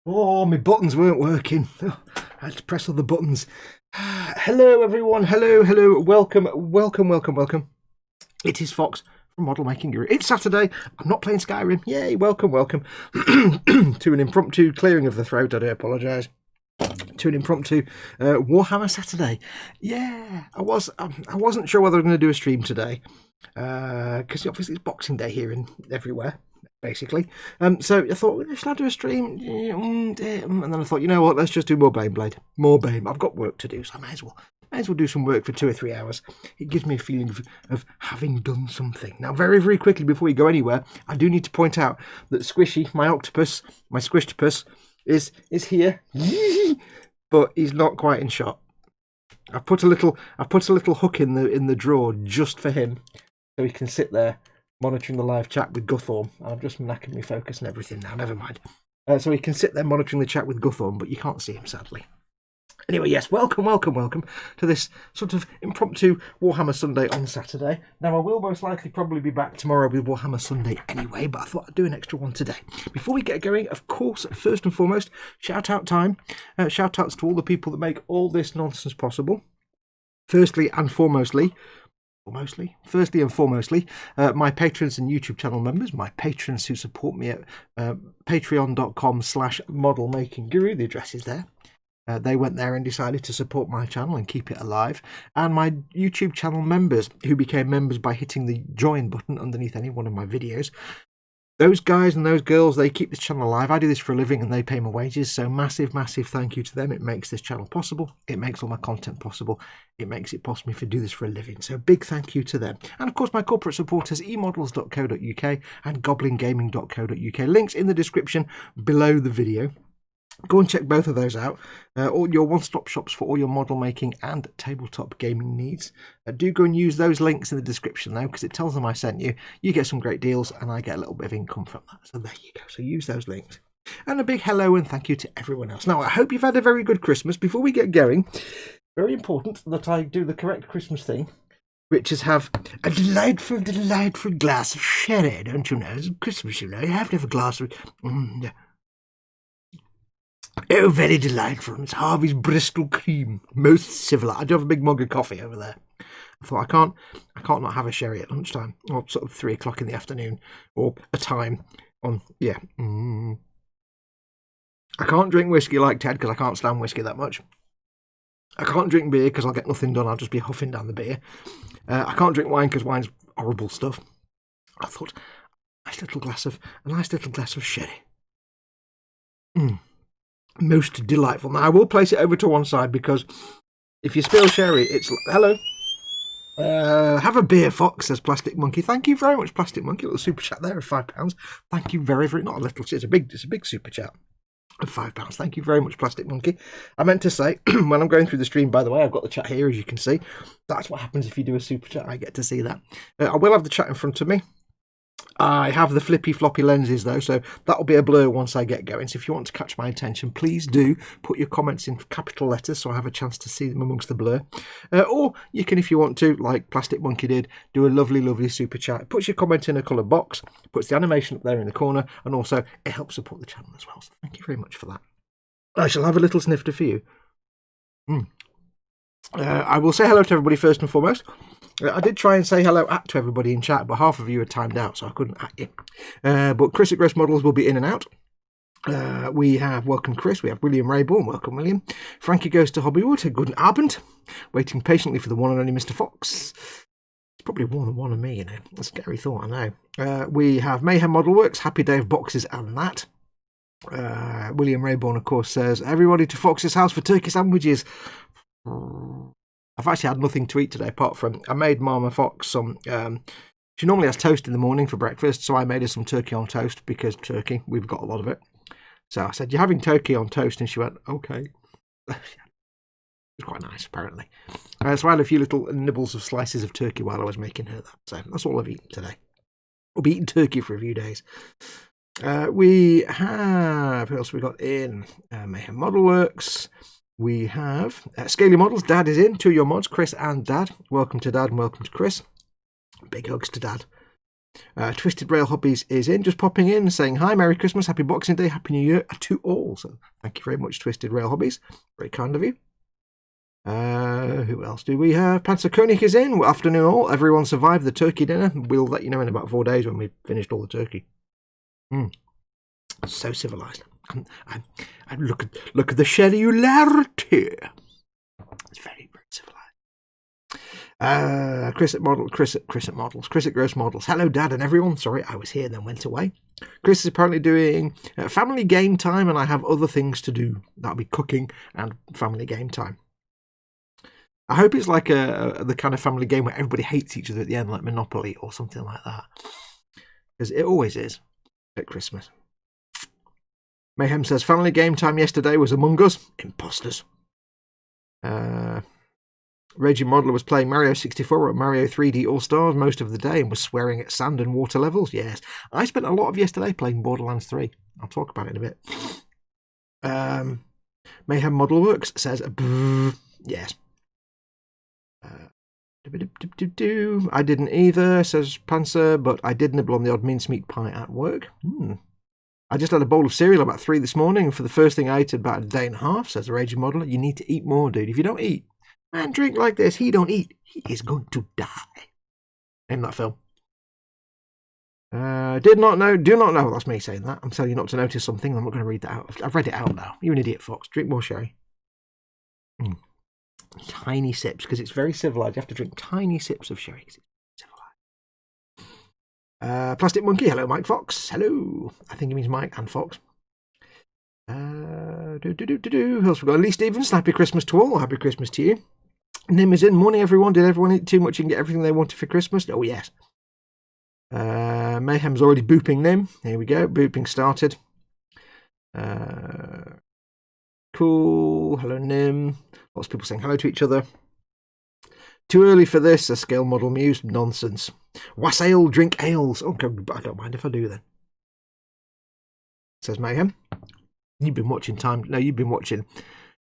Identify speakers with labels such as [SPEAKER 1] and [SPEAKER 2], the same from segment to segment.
[SPEAKER 1] Oh, my buttons weren't working. Oh, I had to press all the buttons. Hello, everyone. Hello. Welcome. It is Fox from Model Making Guru. It's Saturday. I'm not playing Skyrim. Yay, welcome. To an impromptu clearing of the throat. I do apologise. To an impromptu Warhammer Saturday. Yeah, I wasn't sure whether I was going to do a stream today because obviously it's Boxing Day here and everywhere, basically. So I thought, should I do a stream? And then I thought, you know what? Let's just do more Baneblade. More Bane. I've got work to do, so I may as well do some work for 2 or 3 hours. It gives me a feeling of having done something. Now, very quickly before we go anywhere, I do need to point out that Squishy, my octopus, my squishtopus, is here, but he's not quite in shot. I've put a little hook in the drawer just for him, so he can sit there monitoring the live chat with Guthorm. I've just knackered my focus and everything now. Never mind. So he can sit there monitoring the chat with Guthorm, but you can't see him sadly. Anyway, yes, welcome to this sort of impromptu Warhammer Sunday on Saturday. Now, I will most likely probably be back tomorrow with Warhammer Sunday anyway, but I thought I'd do an extra one today. Before we get going, of course, first and foremost, shout-out time. Shout-outs to all the people that make all this nonsense possible. Firstly and foremostly, my patrons and YouTube channel members, my patrons who support me at patreon.com/modelmakingguru. The address is there. They went there and decided to support my channel and keep it alive. And my YouTube channel members who became members by hitting the join button underneath any one of my videos. Those guys and those girls, they keep this channel alive. I do this for a living and they pay my wages. So massive thank you to them. It makes this channel possible. It makes all my content possible. It makes it possible to do this for a living. So big thank you to them. And of course, my corporate supporters, emodels.co.uk and goblingaming.co.uk. Links in the description below the video. Go and check both of those out. All your one-stop shops for all your model making and tabletop gaming needs. Do go and use those links in the description though, because it tells them I sent you. You get some great deals and I get a little bit of income from that. So there you go. So use those links. And a big hello and thank you to everyone else. Now, I hope you've had a very good Christmas. Before we get going, very important that I do the correct Christmas thing, which is have a delightful glass of sherry, don't you know? It's Christmas, you know. You have to have a glass of... Oh, very delightful. It's Harvey's Bristol cream. Most civilized. I do have a big mug of coffee over there. I thought I can't not have a sherry at lunchtime, or sort of 3 o'clock in the afternoon, or a time on, yeah. I can't drink whiskey like Ted because I can't stand whiskey that much. I can't drink beer because I'll get nothing done. I'll just be huffing down the beer. I can't drink wine because wine's horrible stuff. I thought a nice little glass of sherry. Most delightful. Now I will place it over to one side because if you spill sherry, it's hello. Have a beer, Fox, says Plastic Monkey. Thank you very much, Plastic Monkey. A little super chat there of £5. Thank you very not a little. It's a big super chat of £5. Thank you very much, Plastic Monkey. I meant to say when I'm going through the stream. By the way, I've got the chat here, as you can see. That's what happens if you do a super chat. I get to see that. I will have the chat in front of me. I have the flippy floppy lenses though, so that'll be a blur once I get going. So if you want to catch my attention, please do put your comments in capital letters so I have a chance to see them amongst the blur. Or you can, if you want to, like Plastic Monkey did, do a lovely super chat. It puts your comment in a coloured box, puts the animation up there in the corner, and also it helps support the channel as well. So thank you very much for that. I shall have a little snifter for you. I will say hello to everybody first and foremost. I did try and say hello to everybody in chat, but half of you had timed out, so I couldn't at you. But Chris at Gross Models will be in and out. We have welcome Chris. We have William Rayborn. Welcome, William. Frankie goes to Hobbywood. Good Abend. Waiting patiently for the one and only Mr. Fox. It's probably more than one of me, you know. That's a scary thought, I know. We have Mayhem Model Works. Happy day of boxes and that. William Rayborn, of course, says everybody to Fox's house for turkey sandwiches. I've actually had nothing to eat today apart from I made Mama Fox some. She normally has toast in the morning for breakfast, so I made her some turkey on toast because turkey, we've got a lot of it. So I said, "You're having turkey on toast," and she went, "Okay." It was quite nice, apparently. So I had a few little nibbles of slices of turkey while I was making her that. So that's all I've eaten today. We'll be eating turkey for a few days. We have who else we got in? Mayhem Model Works. We have Scaly Models. Dad is in. 2 of your mods, Chris and Dad. Welcome to Dad and welcome to Chris. Big hugs to Dad. Twisted Rail Hobbies is in, just popping in, saying hi, Merry Christmas, Happy Boxing Day, Happy New Year to all. So thank you very much, Twisted Rail Hobbies. Very kind of you. Who else do we have? Panzer Koenig is in. Well, afternoon all. Everyone survived the turkey dinner. We'll let you know in about 4 days when we've finished all the turkey. So civilised. And look at the cellularity. It's very, very civilised. Chris at Gross Models. Hello, Dad and everyone. Sorry, I was here and then went away. Chris is apparently doing family game time, and I have other things to do. That'll be cooking and family game time. I hope it's like the kind of family game where everybody hates each other at the end, like Monopoly or something like that. Because it always is at Christmas. Mayhem says, family game time yesterday was Among Us. Imposters. Raging Modeler was playing Mario 64 or Mario 3D All-Stars most of the day and was swearing at sand and water levels. Yes. I spent a lot of yesterday playing Borderlands 3. I'll talk about it in a bit. Mayhem Model Works says, yes. I didn't either, says Panzer, but I did nibble on the odd mincemeat pie at work. I just had a bowl of cereal about 3 this morning, and for the first thing I ate in about a day and a half, says the Raging Modeler. You need to eat more, dude. If you don't eat, man, drink like this, he don't eat, he is going to die. Name that film. Do not know, that's me saying that. I'm telling you not to notice something, I'm not going to read that out. I've read it out now. You're an idiot, Fox. Drink more sherry. Tiny sips, because it's very civilised. You have to drink tiny sips of sherry, because it's civilised. Plastic Monkey, hello, Mike Fox. Hello. I think he means Mike and Fox. Who else we got? Lee Stevens, happy Christmas to all. Happy Christmas to you. Nim is in. Morning, everyone. Did everyone eat too much and get everything they wanted for Christmas? Oh, yes. Mayhem's already booping Nim. Here we go. Booping started. Cool. Hello, Nim. Lots of people saying hello to each other. Too early for this, a scale model muse. Nonsense. Wassail, drink ales. Oh, I don't mind if I do then. Says Mayhem. You've been watching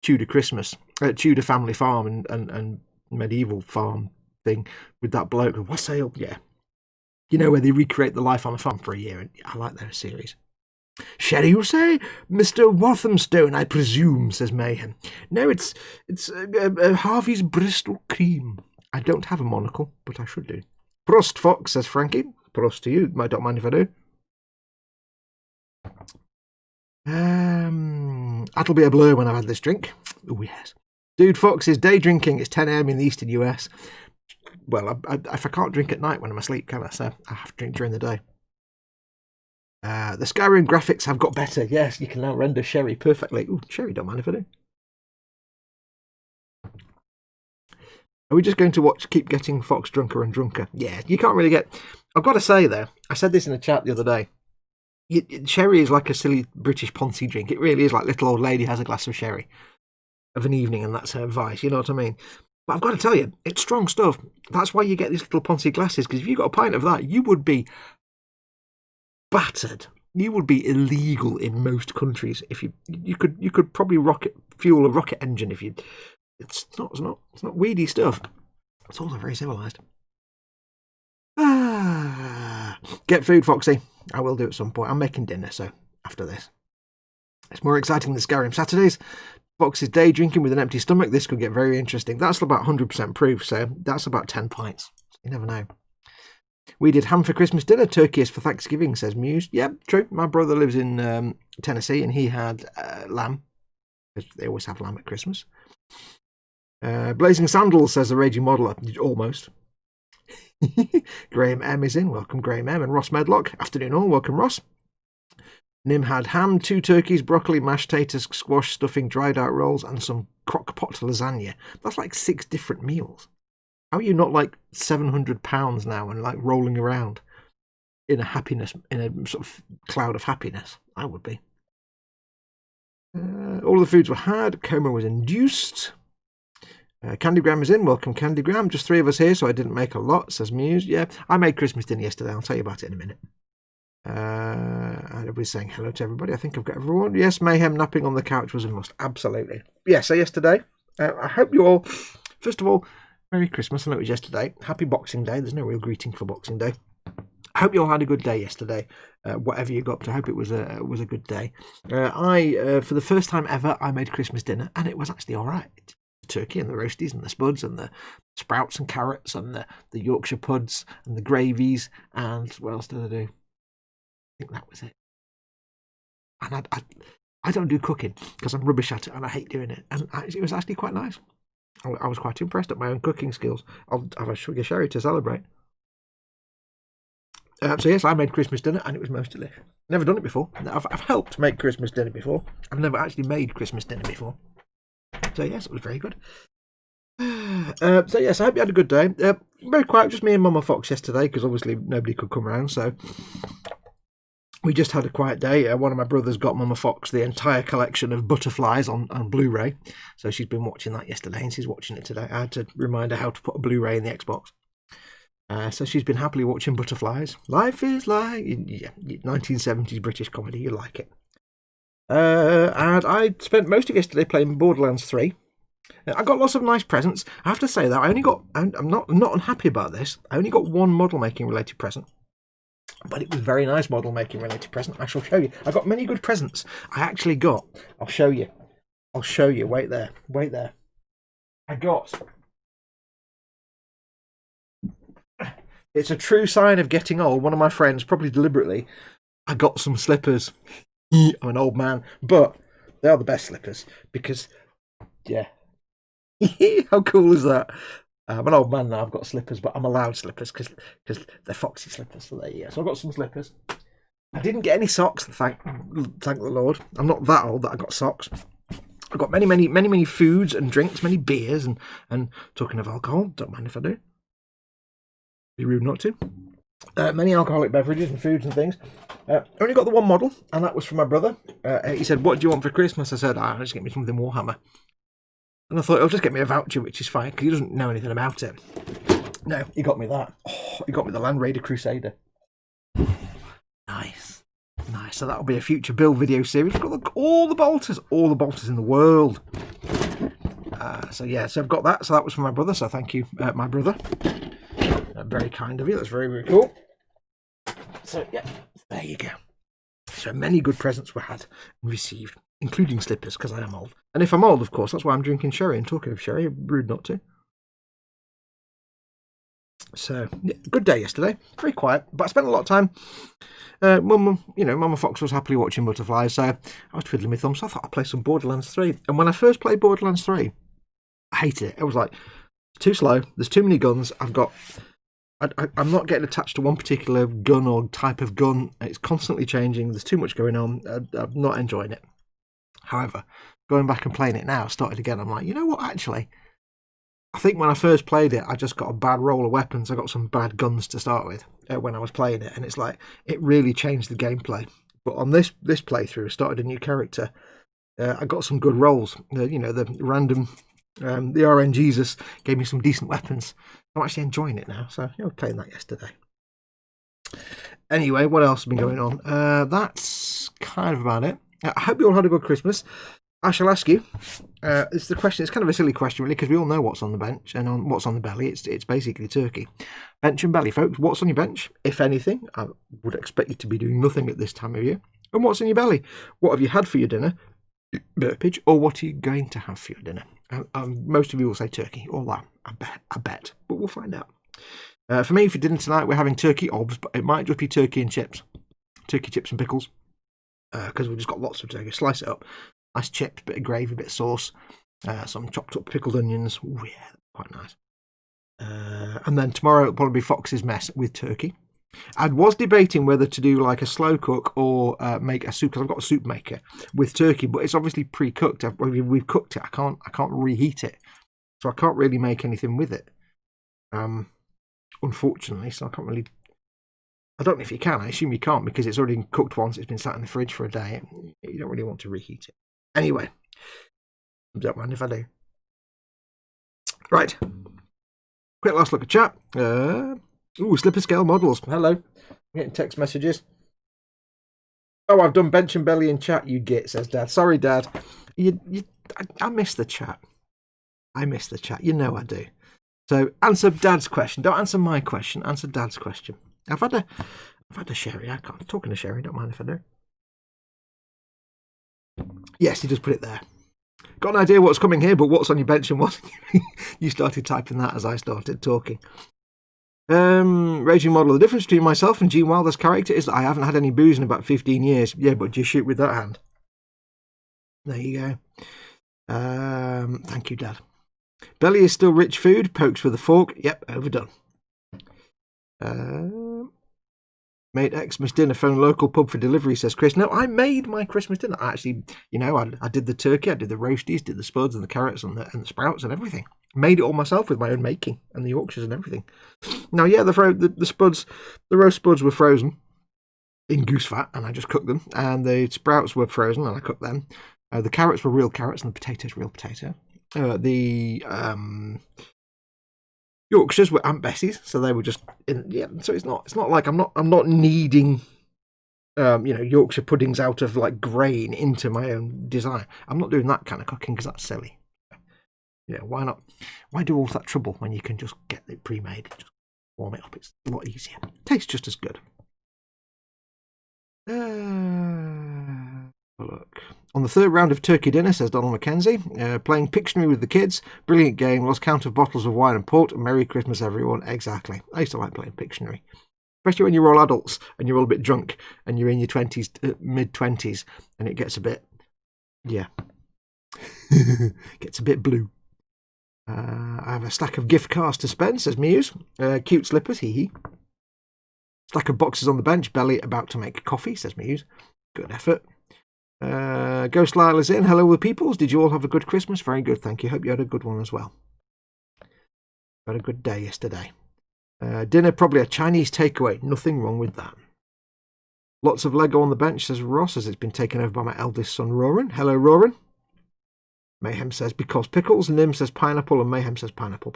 [SPEAKER 1] Tudor Christmas, Tudor Family Farm and Medieval Farm thing with that bloke. Wassail, yeah. You know, where they recreate the life on a farm for a year. And I like that series. Sherry, you say? Mr. Wathamstone, I presume, says Mayhem. No, it's Harvey's Bristol Cream. I don't have a monocle, but I should do. Prost, Fox, says Frankie. Prost to you. I don't mind if I do. That'll be a blur when I've had this drink. Oh, yes. Dude, Fox is day drinking. It's 10 a.m. in the eastern US. Well, if I can't drink at night when I'm asleep, can I? So I have to drink during the day. The Skyrim graphics have got better. Yes, you can now render Sherry perfectly. Ooh, Sherry, don't mind if I do. Are we just going to keep getting Fox drunker and drunker? Yeah, you can't really get... I've got to say, though, I said this in a chat the other day. Sherry is like a silly British Ponzi drink. It really is like little old lady has a glass of sherry of an evening and that's her vice, you know what I mean? But I've got to tell you, it's strong stuff. That's why you get these little Ponzi glasses, because if you got a pint of that, you would be battered. You would be illegal in most countries. If you could probably fuel a rocket engine if you... It's not weedy stuff. It's also very civilised. Get food, Foxy. I will do at some point. I'm making dinner, so after this. It's more exciting than Skyrim Saturdays. Fox's day drinking with an empty stomach. This could get very interesting. That's about 100% proof, so that's about 10 pints. You never know. We did ham for Christmas dinner. Turkey is for Thanksgiving, says Muse. Yeah, true. My brother lives in Tennessee, and he had lamb. They always have lamb at Christmas. Blazing Sandals, says the Raging Modeler. Almost. Graham M is in. Welcome, Graham M. And Ross Medlock. Afternoon all. Welcome, Ross. Nim had ham, 2 turkeys, broccoli, mashed potatoes, squash stuffing, dried out rolls, and some crock pot lasagna. That's like 6 different meals. How are you not like 700 pounds now and like rolling around in a sort of cloud of happiness? I would be. All the foods were had. Coma was induced. Candygram is in. Welcome, Candygram. Just 3 of us here, so I didn't make a lot, says Muse. Yeah, I made Christmas dinner yesterday. I'll tell you about it in a minute. And everybody's saying hello to everybody. I think I've got everyone. Yes, Mayhem napping on the couch was a must. Absolutely. Yeah, so yesterday, I hope you all, first of all, Merry Christmas. I know it was yesterday. Happy Boxing Day. There's no real greeting for Boxing Day. I hope you all had a good day yesterday. Whatever you got up to, I hope it was a good day. For the first time ever, I made Christmas dinner, and it was actually all right. The turkey and the roasties and the spuds and the sprouts and carrots and the Yorkshire puds and the gravies, and what else did I do? I think that was it. And I don't do cooking because I'm rubbish at it and I hate doing it. And it was actually quite nice. I was quite impressed at my own cooking skills. I'll have a sugar sherry to celebrate. So yes, I made Christmas dinner and it was most delicious. Never done it before. I've helped make Christmas dinner before. I've never actually made Christmas dinner before. So yes, it was very good. So yes, I hope you had a good day. Very quiet, just me and Mama Fox yesterday because obviously nobody could come around. So we just had a quiet day. One of my brothers got Mama Fox the entire collection of Butterflies on Blu-ray. So she's been watching that yesterday and she's watching it today. I had to remind her how to put a Blu-ray in the Xbox. So she's been happily watching Butterflies. Life is like... Yeah, 1970s British comedy. You like it. And I spent most of yesterday playing Borderlands 3. I got lots of nice presents. I have to say that I only got... I'm not unhappy about this. I only got one model-making related present. But it was a very nice model-making related present. I shall show you. I got many good presents. I actually got... I'll show you. Wait there. I got... It's a true sign of getting old. One of my friends, probably deliberately, I got some slippers. I'm an old man, but they are the best slippers because, yeah. How cool is that? I'm an old man now. I've got slippers, but I'm allowed slippers because they're foxy slippers. So there you go. So I've got some slippers. I didn't get any socks. Thank the Lord. I'm not that old that I got socks. I've got many foods and drinks, many beers, and talking of alcohol, don't mind if I do. Be rude not to. Many alcoholic beverages and foods and things. Only got the one model, and that was from my brother. He said, "What do you want for Christmas?" I said, "Just get me something Warhammer." And I thought, he'll just get me a voucher, which is fine, because he doesn't know anything about it. No, he got me that. Oh, he got me the Land Raider Crusader. Nice. So that'll be a future build video series. I've got all the bolters in the world. So I've got that. So that was from my brother, so thank you, my brother. Very kind of you. That's very, very cool. So, yeah, there you go. So many good presents were had and received, including slippers, because I am old. And if I'm old, of course, that's why I'm drinking sherry. And talking of sherry, rude not to. So, yeah, good day yesterday. Very quiet, but I spent a lot of time. Mama Fox was happily watching Butterflies, so I was twiddling my thumbs. So I thought I'd play some Borderlands 3. And when I first played Borderlands 3, I hated it. It was like, too slow. There's too many guns. I'm not getting attached to one particular gun or type of gun. It's constantly changing. There's too much going on. I'm not enjoying it. However, going back and playing it now, I started again. I'm like, you know what, actually? I think when I first played it, I just got a bad roll of weapons. I got some bad guns to start with when I was playing it. And it's like, it really changed the gameplay. But on this playthrough, I started a new character. I got some good rolls. The random... the RNGesus gave me some decent weapons. I'm actually enjoying it now, so I was playing that yesterday. Anyway, what else has been going on? That's kind of about it. I hope you all had a good Christmas. I shall ask you. It's the question. It's kind of a silly question, really, because we all know what's on the bench and on what's on the belly. It's basically turkey. Bench and belly, folks. What's on your bench, if anything? I would expect you to be doing nothing at this time of year. And what's in your belly? What have you had for your dinner? Burpage, or what are you going to have for your dinner? Most of you will say turkey, or that. I bet, but we'll find out. For me, for dinner tonight, we're having turkey obs, but it might just be turkey and chips, and pickles, because we've just got lots of turkey. Slice it up, nice chips, bit of gravy, bit of sauce, some chopped up pickled onions. Oh yeah, quite nice. And then tomorrow it'll probably be Fox's mess with turkey. I was debating whether to do like a slow cook or make a soup, because I've got a soup maker with turkey, but it's obviously pre-cooked. We've cooked it. I can't reheat it, so I can't really make anything with it. Unfortunately, so I can't really. I don't know if you can. I assume you can't because it's already cooked once. It's been sat in the fridge for a day. You don't really want to reheat it. Anyway, don't mind if I do. Right. Quick last look at chat. Slipper scale models. Hello. I'm getting text messages. Oh, I've done bench and belly in chat, you git, says Dad. Sorry, Dad. I miss the chat. You know I do. So answer Dad's question. Don't answer my question. Answer Dad's question. I've had a sherry. I can't talking to sherry. Don't mind if I do. Yes, you just put it there. Got an idea what's coming here, but what's on your bench and what? You started typing that as I started talking. Raging model. The difference between myself and Gene Wilder's character is that I haven't had any booze in about 15 years. Yeah, but just shoot with that hand. There you go. Thank you, Dad. Belly is still rich food. Pokes with a fork. Yep, overdone. Made Xmas dinner, phone local pub for delivery, says Chris. No, I made my Christmas dinner. I actually, I did the turkey, I did the roasties, did the spuds and the carrots and the sprouts and everything. Made it all myself with my own making and the Yorkshires and everything. Now, yeah, the spuds, the roast spuds were frozen in goose fat and I just cooked them. And the sprouts were frozen and I cooked them. The carrots were real carrots and the potatoes real potato. The Yorkshires were Aunt Bessie's, so they were just so it's not like I'm not kneading Yorkshire puddings out of like grain into my own design. I'm not doing that kind of cooking because that's silly. Why not? Why do all that trouble when you can just get it pre-made? Just warm it up. It's a lot easier. Tastes just as good. Look. On the third round of turkey dinner, says Donald McKenzie, playing Pictionary with the kids. Brilliant game. Lost count of bottles of wine and port. Merry Christmas, everyone. Exactly. I used to like playing Pictionary. Especially when you're all adults and you're all a bit drunk and you're in your 20s, mid-20s, and it gets a bit, gets a bit blue. I have a stack of gift cards to spend, says Muse. Cute slippers, hee. Stack of boxes on the bench. Belly about to make coffee, says Muse. Good effort. Ghost Lila's in. Hello, the peoples. Did you all have a good Christmas? Very good, thank you. Hope you had a good one as well. Had a good day yesterday. Dinner, probably a Chinese takeaway. Nothing wrong with that. Lots of Lego on the bench, says Ross, as it's been taken over by my eldest son, Roran. Hello, Roran. Mayhem says because pickles. Nim says pineapple, and Mayhem says pineapple.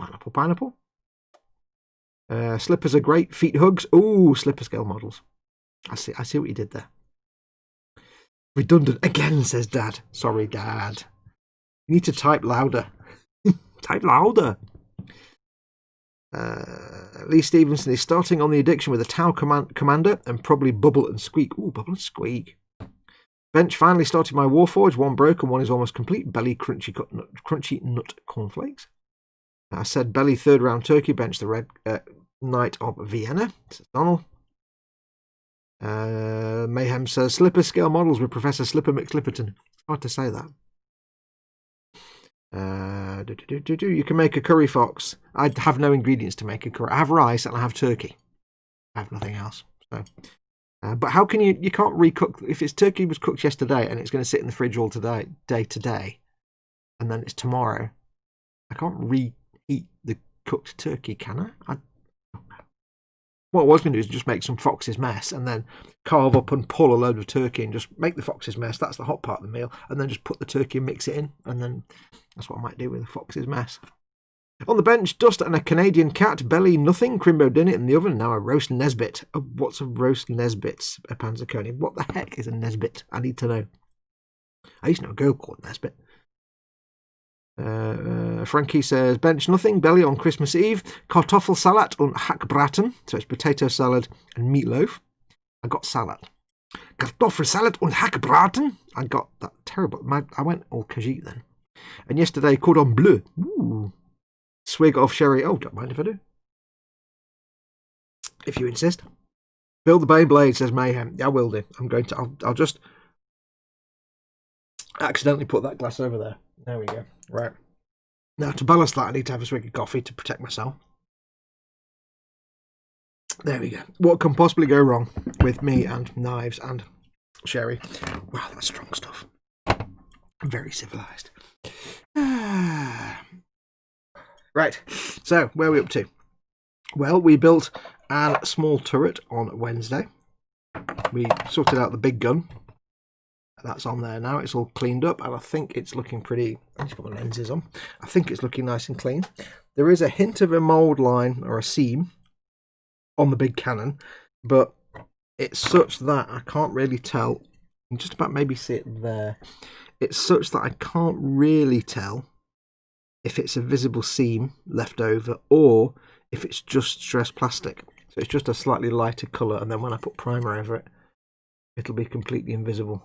[SPEAKER 1] Slippers are great. Feet hugs. Ooh, slipper scale models. I see what you did there. Redundant again, says Dad. Sorry, Dad. You need to type louder. Type louder. Lee Stevenson is starting on the addiction with a Tau Commander and probably Bubble and Squeak. Ooh, Bubble and Squeak. Bench finally started my Warforge. One broken, one is almost complete. Belly crunchy nut cornflakes. I said Belly third round turkey. Bench the Red Knight of Vienna, says Donald. Mayhem says slipper scale models with Professor Slipper McSlipperton. It's hard to say that. You can make a curry, Fox. I have no ingredients to make a curry. I have rice and I have turkey. I have nothing else. So, but how can you can't recook if it's turkey was cooked yesterday and it's going to sit in the fridge all day today, and then it's tomorrow. I can't reheat the cooked turkey, can I? What I was going to do is just make some Fox's mess and then carve up and pull a load of turkey and just make the Fox's mess. That's the hot part of the meal. And then just put the turkey and mix it in. And then that's what I might do with the Fox's mess. On the bench, Dust and a Canadian cat. Belly, nothing. Crimbo did it in the oven. Now a roast Nesbit. What's a roast Nesbit? A Panzerconi. What the heck is a Nesbit? I need to know. I used to know a girl called Nesbit. Frankie says, bench nothing. Belly on Christmas Eve. Kartoffelsalat und Hackbraten. So it's potato salad and meatloaf. I got salad. Kartoffelsalat und Hackbraten. I got that terrible. I went all Khajiit then. And yesterday, cordon bleu. Ooh. Swig of sherry. Oh, don't mind if I do. If you insist. Build the Baneblade, says Mayhem. Yeah, I will do. I'm going to. I'll just accidentally put that glass over there. There we go. Right. Now, to balance that, I need to have a swig of coffee to protect myself. There we go. What can possibly go wrong with me and knives and sherry? Wow, that's strong stuff. I'm very civilised. Right. So, where are we up to? Well, we built a small turret on Wednesday. We sorted out the big gun. That's on there now. It's all cleaned up, and I think it's looking pretty. I just put the lenses on. I think it's looking nice and clean. There is a hint of a mould line or a seam on the big cannon, but it's such that I can't really tell. You can just about maybe see it there. It's such that I can't really tell if it's a visible seam left over or if it's just stressed plastic. So it's just a slightly lighter colour, and then when I put primer over it, it'll be completely invisible.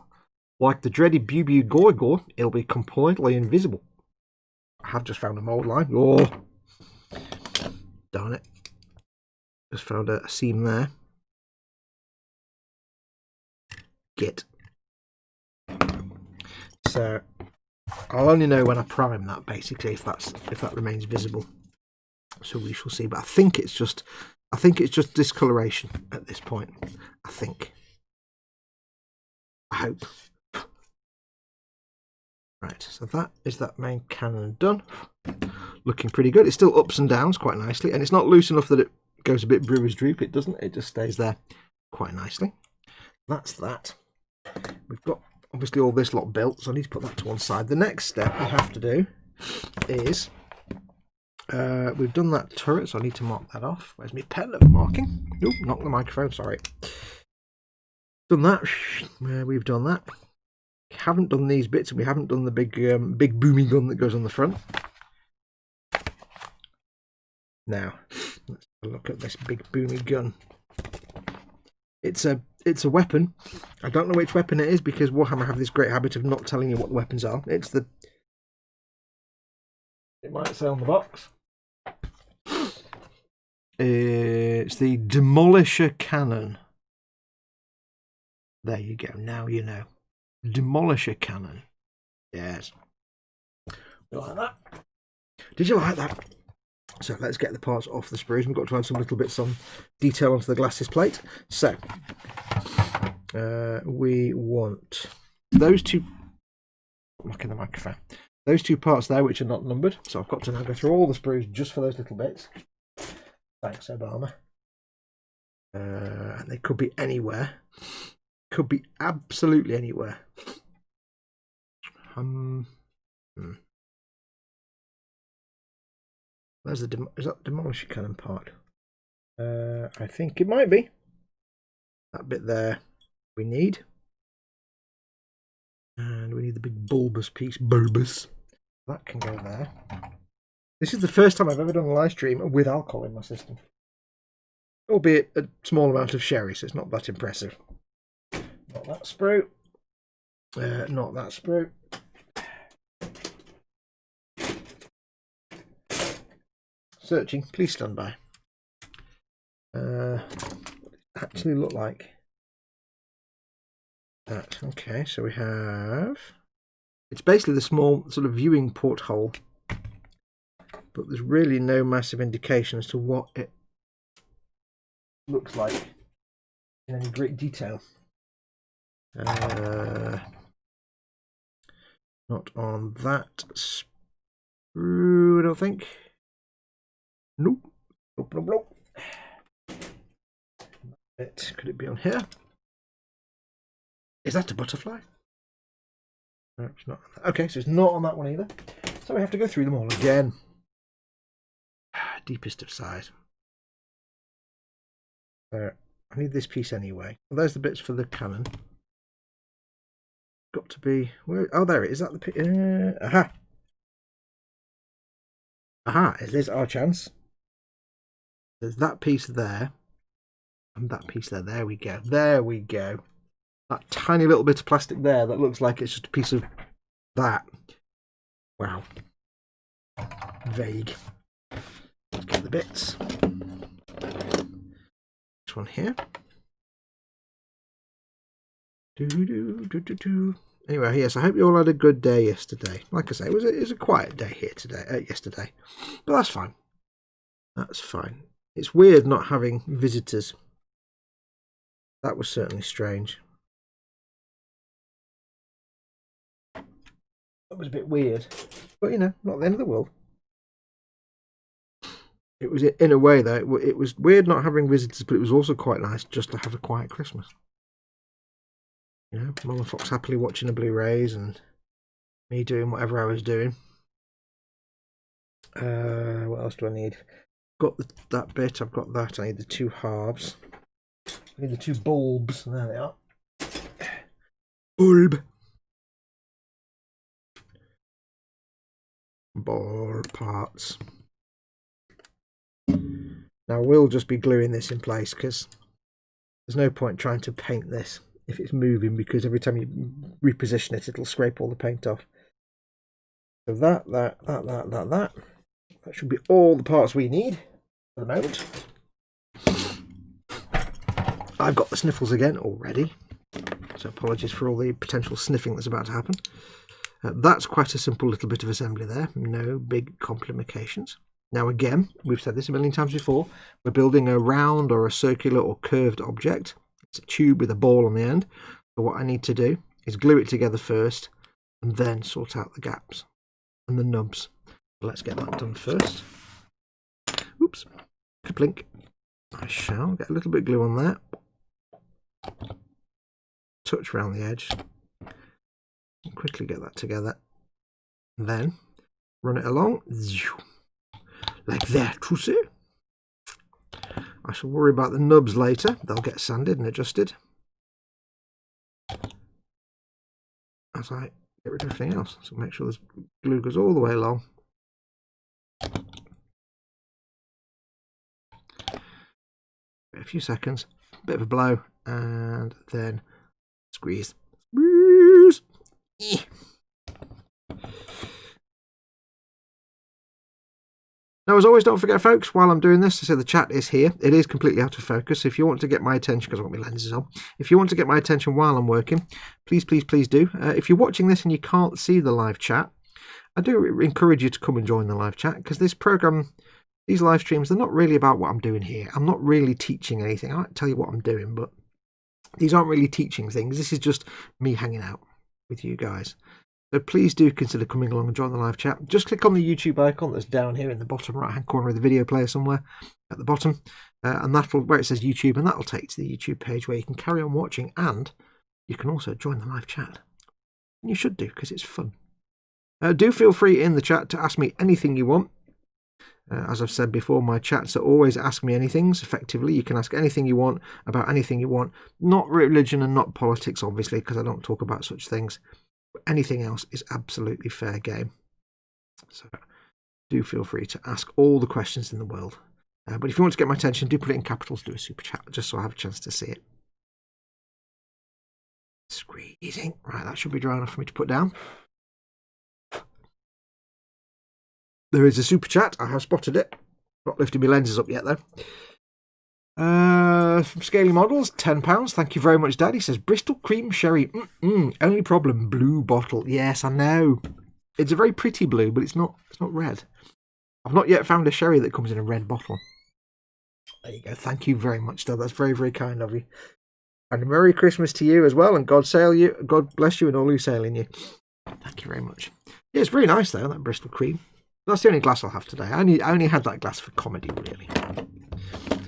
[SPEAKER 1] Like the dreaded Bubu Gorgor, it'll be completely invisible. I have just found a mould line. Oh, darn it. Just found a seam there. Git. So I'll only know when I prime that, basically, if that remains visible. So we shall see. But I think it's just discoloration at this point. I think. I hope. Right, so that is that main cannon done. Looking pretty good. It still ups and downs quite nicely, and it's not loose enough that it goes a bit brewer's droop. It doesn't. It just stays there quite nicely. That's that. We've got obviously all this lot built, so I need to put that to one side. The next step we have to do is we've done that turret, so I need to mark that off. Where's my pen of marking? Nope, knocked the microphone, sorry. Done that. We've done that. We haven't done these bits, and we haven't done the big boomy gun that goes on the front. Now, let's have a look at this big boomy gun. It's a weapon. I don't know which weapon it is, because Warhammer have this great habit of not telling you what the weapons are. It might say on the box. It's the Demolisher Cannon. There you go. Now you know. Demolisher Cannon. Yes. You like that? Did you like that? So let's get the parts off the sprues. We've got to add some little bits on detail onto the glasses plate. So we want those two. Look in the microphone. Those two parts there, which are not numbered. So I've got to now go through all the sprues just for those little bits. Thanks, Obama. And they could be anywhere. Could be absolutely anywhere. There's is that the Demolisher Cannon part? I think it might be. That bit there we need. And we need the big bulbous piece. Bulbous. That can go there. This is the first time I've ever done a live stream with alcohol in my system. Albeit a small amount of sherry, so it's not that impressive. Not that sprue. Not that sprue. Searching, please stand by. What does it actually look like? That. Okay, so we have. It's basically the small sort of viewing porthole, but there's really no massive indication as to what it looks like in any great detail. Not on that sprue, I don't think. Nope. Nope, nope, nope. Could it be on here? Is that a butterfly? No, it's not. Okay, so it's not on that one either. So we have to go through them all again. Deepest of size. So I need this piece anyway. Well, there's the bits for the cannon. Got to be where? Oh, there it is. Is that the aha? Aha! Is this our chance? There's that piece there, and that piece there. There we go. There we go. That tiny little bit of plastic there that looks like it's just a piece of that. Wow. Vague. Let's get the bits. This one here. Anyway, yes, I hope you all had a good day yesterday. Like I say, it was a quiet day here today, yesterday, but that's fine. That's fine. It's weird not having visitors. That was certainly strange. That was a bit weird, but you know, not the end of the world. It was, in a way, though, it was weird not having visitors, but it was also quite nice just to have a quiet Christmas. You know, Mum and Fox happily watching the Blu-rays and me doing whatever I was doing. What else do I need? Got that bit, I've got that. I need the two halves. I need the two bulbs. There they are. Bulb. Ball parts. Now we'll just be gluing this in place because there's no point trying to paint this if it's moving, because every time you reposition it, it'll scrape all the paint off. So that should be all the parts we need for the moment. I've got the sniffles again already, so apologies for all the potential sniffing that's about to happen. That's quite a simple little bit of assembly there, no big complications. Now again, we've said this a million times before, we're building a round or a circular or curved object. It's a tube with a ball on the end. So what I need to do is glue it together first and then sort out the gaps and the nubs. Let's get that done first. Oops, kaplink. I shall get a little bit of glue on there. Touch around the edge. And quickly get that together. And then run it along. Like that, to see. I shall worry about the nubs later. They'll get sanded and adjusted as I get rid of everything else. So make sure this glue goes all the way along. A few seconds, a bit of a blow, and then squeeze. Squeeze. Now, as always, don't forget, folks, while I'm doing this, I say the chat is here. It is completely out of focus. If you want to get my attention, because I've got my lenses on, if you want to get my attention while I'm working, please, please, please do. If you're watching this and you can't see the live chat, I do encourage you to come and join the live chat, because this program, these live streams, they're not really about what I'm doing here. I'm not really teaching anything. I might tell you what I'm doing, but these aren't really teaching things. This is just me hanging out with you guys. So please do consider coming along and join the live chat. Just click on the YouTube icon that's down here in the bottom right hand corner of the video player somewhere at the bottom, and that'll, where it says YouTube, and that'll take you to the YouTube page where you can carry on watching, and you can also join the live chat. And you should do, because it's fun. Do feel free in the chat to ask me anything you want. As I've said before, my chats are always Ask Me Anythings. Effectively, you can ask anything you want about anything you want. Not religion and not politics, obviously, because I don't talk about such things. Anything else is absolutely fair game. So do feel free to ask all the questions in the world. But if you want to get my attention, do put it in capitals, do a super chat, just so I have a chance to see it. Squeezing. Right, that should be dry enough for me to put down. There is a super chat. I have spotted it. Not lifting my lenses up yet, though. From Scaly Models, £10. Thank you very much, Dad. He says Bristol Cream Sherry. Only problem, blue bottle. Yes, I know. It's a very pretty blue, but it's not red. I've not yet found a sherry that comes in a red bottle. There you go. Thank you very much, Dad. That's very, very kind of you. And a Merry Christmas to you as well, and God bless you and all who sail in you. Thank you very much. Yeah, it's very nice though, that Bristol Cream. That's the only glass I'll have today. I only had that glass for comedy, really.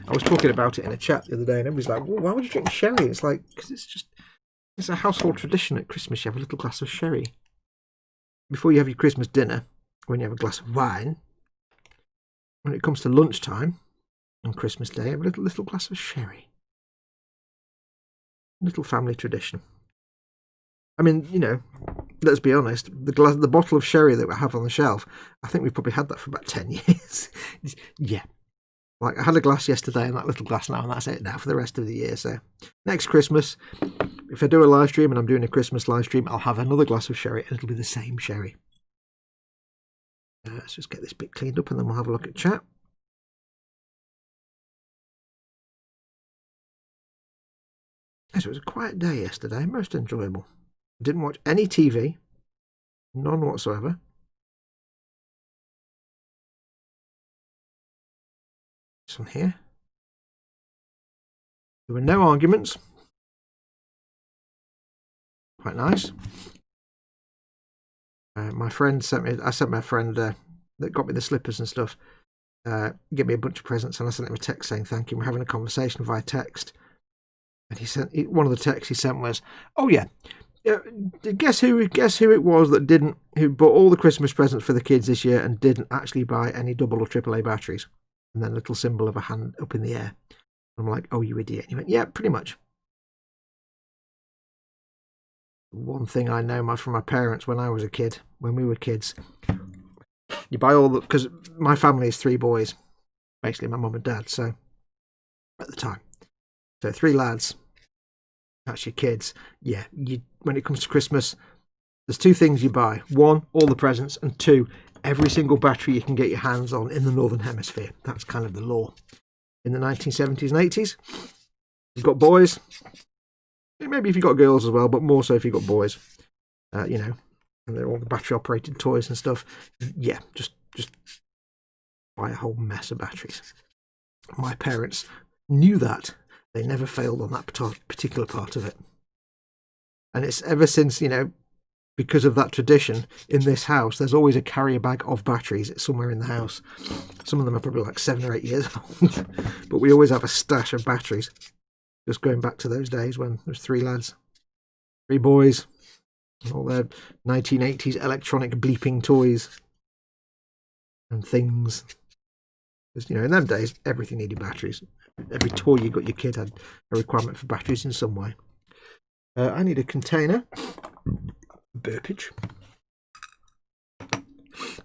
[SPEAKER 1] I was talking about it in a chat the other day, and everybody's like, well, why would you drink sherry? It's like, because it's a household tradition at Christmas. You have a little glass of sherry. Before you have your Christmas dinner, when you have a glass of wine, when it comes to lunchtime on Christmas Day, have a little glass of sherry. Little family tradition. I mean, you know, let's be honest, the bottle of sherry that we have on the shelf, I think we've probably had that for about 10 years. Yeah. Like, I had a glass yesterday and that little glass now, and that's it now for the rest of the year. So next Christmas, if I do a live stream and I'm doing a Christmas live stream, I'll have another glass of sherry and it'll be the same sherry. Let's just get this bit cleaned up and then we'll have a look at chat. Yes, it was a quiet day yesterday, most enjoyable. Didn't watch any TV, none whatsoever. This one here. There were no arguments. Quite nice. My friend sent me. I sent my friend that got me the slippers and stuff. Give me a bunch of presents, and I sent him a text saying thank you. We're having a conversation via text, and he sent one of the texts he sent was, "Oh yeah, guess who it was that who bought all the Christmas presents for the kids this year and didn't actually buy any double or triple A batteries?" And then a little symbol of a hand up in the air. I'm like, "Oh, you idiot!" And he went, "Yeah, pretty much." One thing I know from my parents when I was a kid, when we were kids, you buy all the, because my family is 3 boys, basically my mum and dad. So at the time, so 3 lads. That's your kids. Yeah, when it comes to Christmas, there's 2 things you buy. 1, all the presents, and 2, every single battery you can get your hands on in the Northern Hemisphere. That's kind of the law. In the 1970s and 80s, you've got boys. Maybe if you've got girls as well, but more so if you've got boys. You know, and they're all the battery-operated toys and stuff. Yeah, just buy a whole mess of batteries. My parents knew that. They never failed on that particular part of it. And it's ever since, you know, because of that tradition in this house, there's always a carrier bag of batteries somewhere in the house. Some of them are probably like 7 or 8 years old. But we always have a stash of batteries. Just going back to those days when there was 3 lads, 3 boys, and all their 1980s electronic bleeping toys and things. Because, you know, in them days, everything needed batteries. Every toy you got your kid had a requirement for batteries in some way. I need a container. Burpage.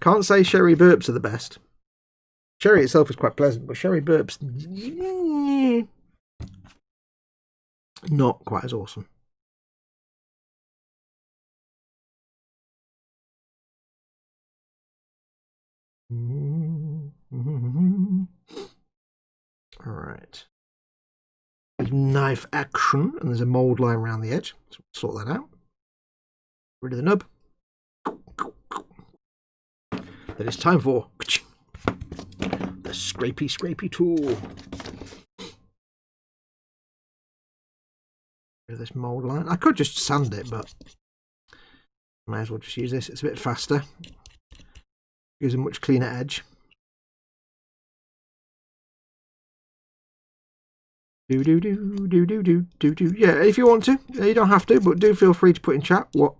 [SPEAKER 1] Can't say sherry burps are the best. Sherry itself is quite pleasant, but sherry burps, not quite as awesome. All right. Knife action, and there's a mould line around the edge. So we'll sort that out. Rid of the nub. Then it's time for the scrapey tool. Rid of this mould line. I could just sand it, but I might as well just use this. It's a bit faster. Gives a much cleaner edge. Yeah, if you want to, you don't have to, but do feel free to put in chat what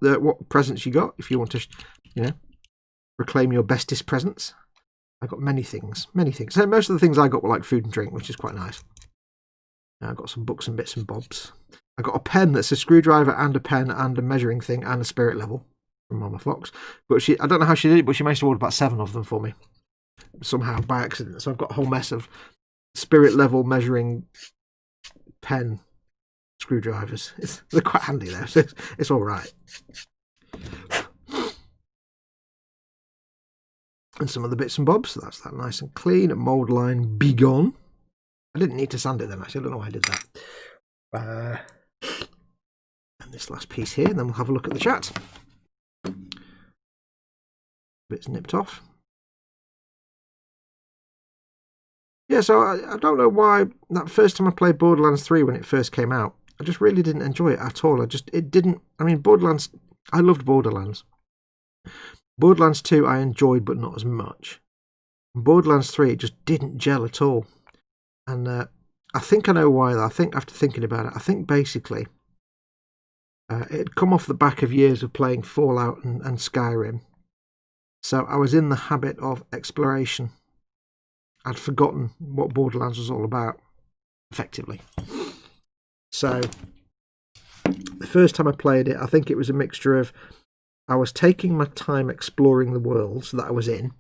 [SPEAKER 1] presents you got if you want to, you know, proclaim your bestest presents. I got many things. So most of the things I got were like food and drink, which is quite nice. I got some books and bits and bobs. I got a pen that's a screwdriver and a pen and a measuring thing and a spirit level from Mama Fox. But I don't know how she did it, but she managed to order about 7 of them for me somehow by accident. So I've got a whole mess of spirit level measuring pen screwdrivers. They're quite handy there, so it's all right. And some of the bits and bobs, so that's that nice and clean. A mould line begone. I didn't need to sand it then, actually. I don't know why I did that. And this last piece here, and then we'll have a look at the chat. Bits nipped off. Yeah, so I don't know why that first time I played Borderlands 3 when it first came out, I just really didn't enjoy it at all. I mean, Borderlands, I loved Borderlands. Borderlands 2 I enjoyed, but not as much. Borderlands 3, it just didn't gel at all. And I think I know why, though. I think after thinking about it, I think basically it had come off the back of years of playing Fallout and Skyrim. So I was in the habit of exploration. I'd forgotten what Borderlands was all about, effectively. So, the first time I played it, I think it was a mixture of I was taking my time exploring the worlds that I was in,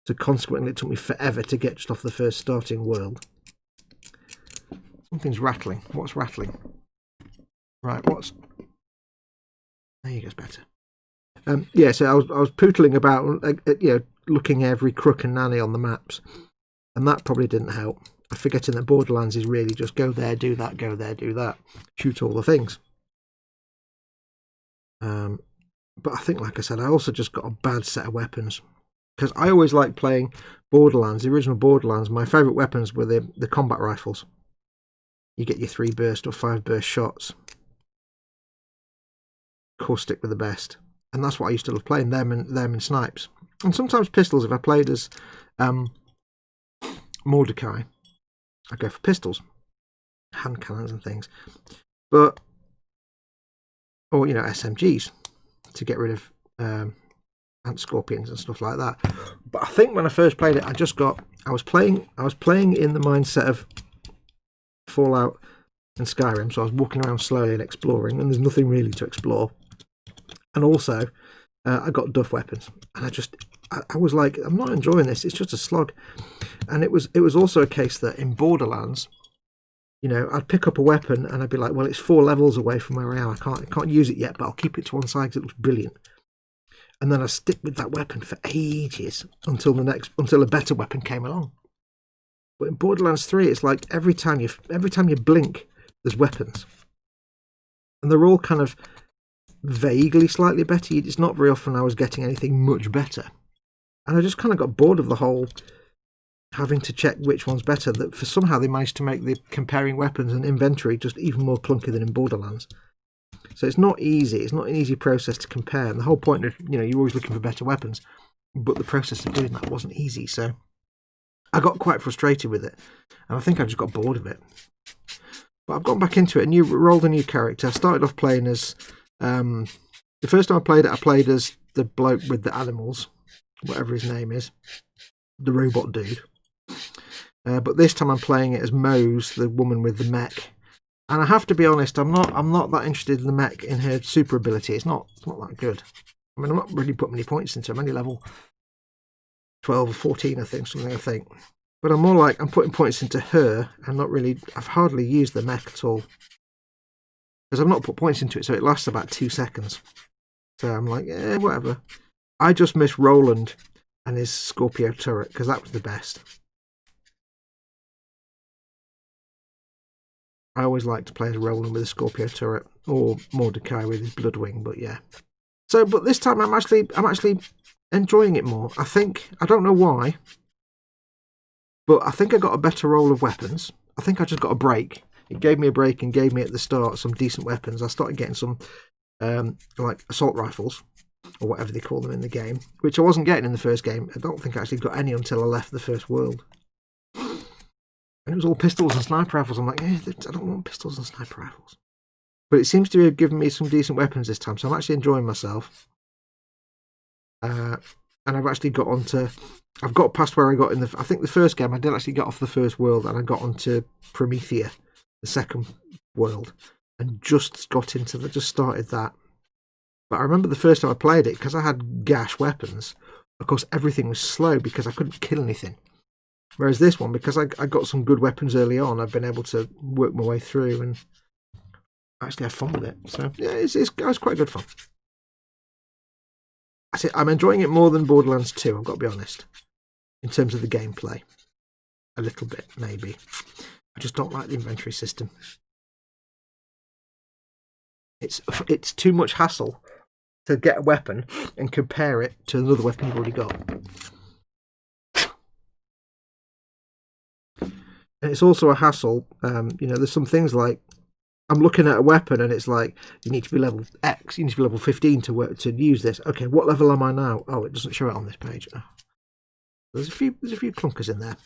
[SPEAKER 1] so consequently it took me forever to get just off the first starting world. Something's rattling. What's rattling? Right, there you go's better. Yeah, so I was pootling about, you know, looking every crook and nanny on the maps, and that probably didn't help. I'm forgetting that Borderlands is really just go there, do that, go there, do that, shoot all the things. But I think, like I said, I also just got a bad set of weapons, because I always liked playing Borderlands, the original Borderlands. My favourite weapons were the combat rifles. You get your 3 burst or 5 burst shots. Caustic were the best. And that's what I used to love playing, them and snipes. And sometimes pistols. If I played as Mordecai, I go for pistols, hand cannons and things. Or you know, SMGs to get rid of ant scorpions and stuff like that. But I think when I first played it, I was playing in the mindset of Fallout and Skyrim. So I was walking around slowly and exploring, and there's nothing really to explore. And also, I got duff weapons, and I was like, I'm not enjoying this. It's just a slog. And it was also a case that in Borderlands, you know, I'd pick up a weapon and I'd be like, well, it's 4 levels away from where I am. I can't use it yet, but I'll keep it to one side because it looks brilliant. And then I stick with that weapon for ages until a better weapon came along. But in Borderlands 3, it's like every time you blink, there's weapons, and they're all kind of vaguely slightly better. It's not very often I was getting anything much better, and I just kind of got bored of the whole having to check which one's better. That for somehow they managed to make the comparing weapons and inventory just even more clunky than in Borderlands. So it's not easy. It's not an easy process to compare. And the whole point of, you know, you're always looking for better weapons, but the process of doing that wasn't easy. So I got quite frustrated with it, and I think I just got bored of it. But I've gone back into it and rolled a new character. I started off playing as the first time I played as the bloke with the animals, whatever his name is, the robot dude. But this time I'm playing it as Mose, the woman with the mech. And I have to be honest, I'm not that interested in the mech in her super ability. It's not that good. I mean, I'm not really putting many points into it. I'm only level 12 or 14, I think. But I'm more like I'm putting points into her. I've hardly used the mech at all. Because I've not put points into it, so it lasts about 2 seconds. So I'm like, whatever. I just miss Roland and his Scorpio turret, because that was the best. I always like to play as Roland with a Scorpio turret, or Mordecai with his Bloodwing, but yeah. So, but this time I'm actually enjoying it more. I don't know why, but I think I got a better roll of weapons. I think I just got a break. It gave me a break and gave me at the start some decent weapons. I started getting some like assault rifles, or whatever they call them in the game, which I wasn't getting in the first game. I don't think I actually got any until I left the first world. And it was all pistols and sniper rifles. I'm like, I don't want pistols and sniper rifles. But it seems to have given me some decent weapons this time, so I'm actually enjoying myself. And I've actually I've got past where I got in I think the first game, I did actually get off the first world, and I got onto Promethea, the second world, and just started that. But I remember the first time I played it, because I had gash weapons, of course everything was slow because I couldn't kill anything. Whereas this one, because I got some good weapons early on, I've been able to work my way through and actually have fun with it. So yeah, it's quite good fun. I'm enjoying it more than Borderlands 2, I've got to be honest, in terms of the gameplay. A little bit, maybe. I just don't like the inventory system. It's too much hassle to get a weapon and compare it to another weapon you've already got. And it's also a hassle. There's some things like I'm looking at a weapon and it's like you need to be level X, you need to be level 15 to use this. Okay, what level am I now? Oh, it doesn't show it on this page. Oh. There's a few clunkers in there,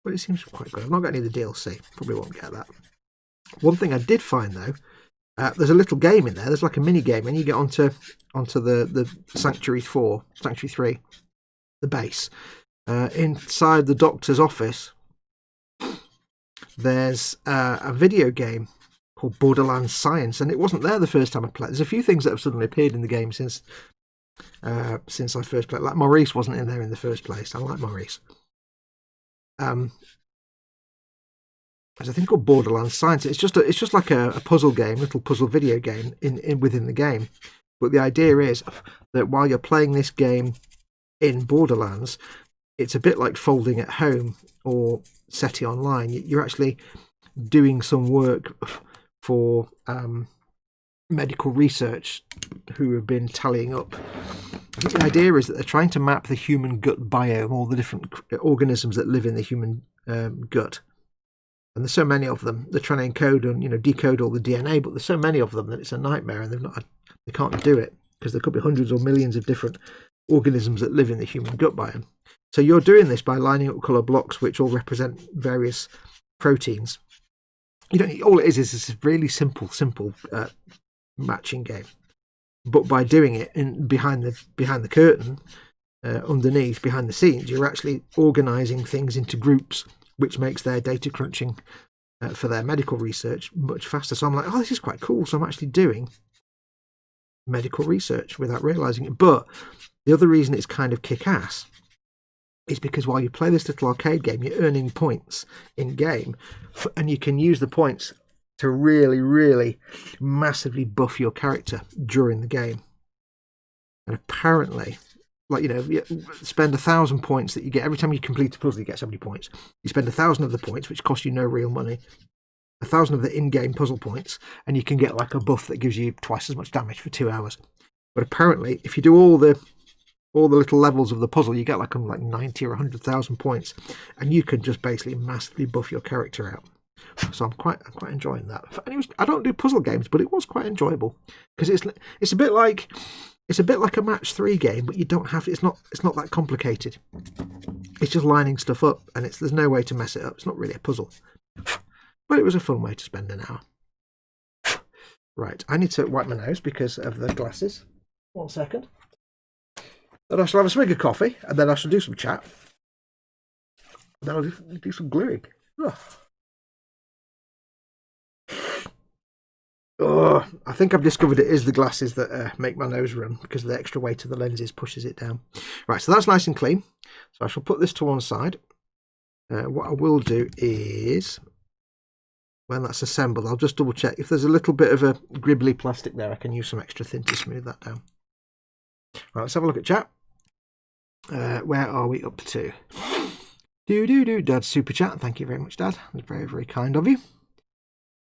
[SPEAKER 1] but it seems quite good. I've not got any of the DLC. Probably won't get that. One thing I did find though, there's a little game in there. There's like a mini game, and you get onto the Sanctuary 3, the base. Inside the doctor's office, there's a video game called Borderlands Science, and it wasn't there the first time I played. There's a few things that have suddenly appeared in the game since I first played. Like Maurice wasn't in there in the first place. I like Maurice. There's a thing called Borderlands Science. It's just like a puzzle game, little puzzle video game within the game. But the idea is that while you're playing this game in Borderlands, it's a bit like folding at home or SETI Online. You're actually doing some work for medical research who have been tallying up. I think the idea is that they're trying to map the human gut biome, all the different organisms that live in the human gut. And there's so many of them. They're trying to encode and decode all the DNA, but there's so many of them that it's a nightmare, and they can't do it because there could be hundreds or millions of different organisms that live in the human gut biome. So you're doing this by lining up colour blocks which all represent various proteins. All it is this really simple matching game. But by doing it behind the curtain, underneath, behind the scenes, you're actually organising things into groups, which makes their data crunching for their medical research much faster. So I'm like, this is quite cool. So I'm actually doing medical research without realising it. But The other reason it's kind of kick-ass is because while you play this little arcade game, you're earning points in game, and you can use the points to really, really massively buff your character during the game. And apparently, like, you know, you spend 1,000 points that you get every time you complete a puzzle. You get so many points. You spend 1,000 of the points, which cost you no real money, 1,000 of the in-game puzzle points, and you can get like a buff that gives you twice as much damage for 2 hours. But apparently, if you do all the little levels of the puzzle, you get like 90 or 100,000 points, and you can just basically massively buff your character out. So I'm quite enjoying that. And I don't do puzzle games, but it was quite enjoyable because it's a bit like a match 3 game, but you don't have to. It's not that complicated. It's just lining stuff up, and there's no way to mess it up. It's not really a puzzle, but it was a fun way to spend an hour. Right, I need to wipe my nose because of the glasses. 1 second. Then I shall have a swig of coffee, and then I shall do some chat. Then I'll do some gluing. Oh, I think I've discovered it is the glasses that make my nose run because the extra weight of the lenses pushes it down. Right, so that's nice and clean. So I shall put this to one side. What I will do is, when that's assembled, I'll just double check. If there's a little bit of a gribbly plastic there, I can use some extra thin to smooth that down. Right, let's have a look at chat. Where are we up to? Dad, super chat. Thank you very much, Dad. That's very, very kind of you.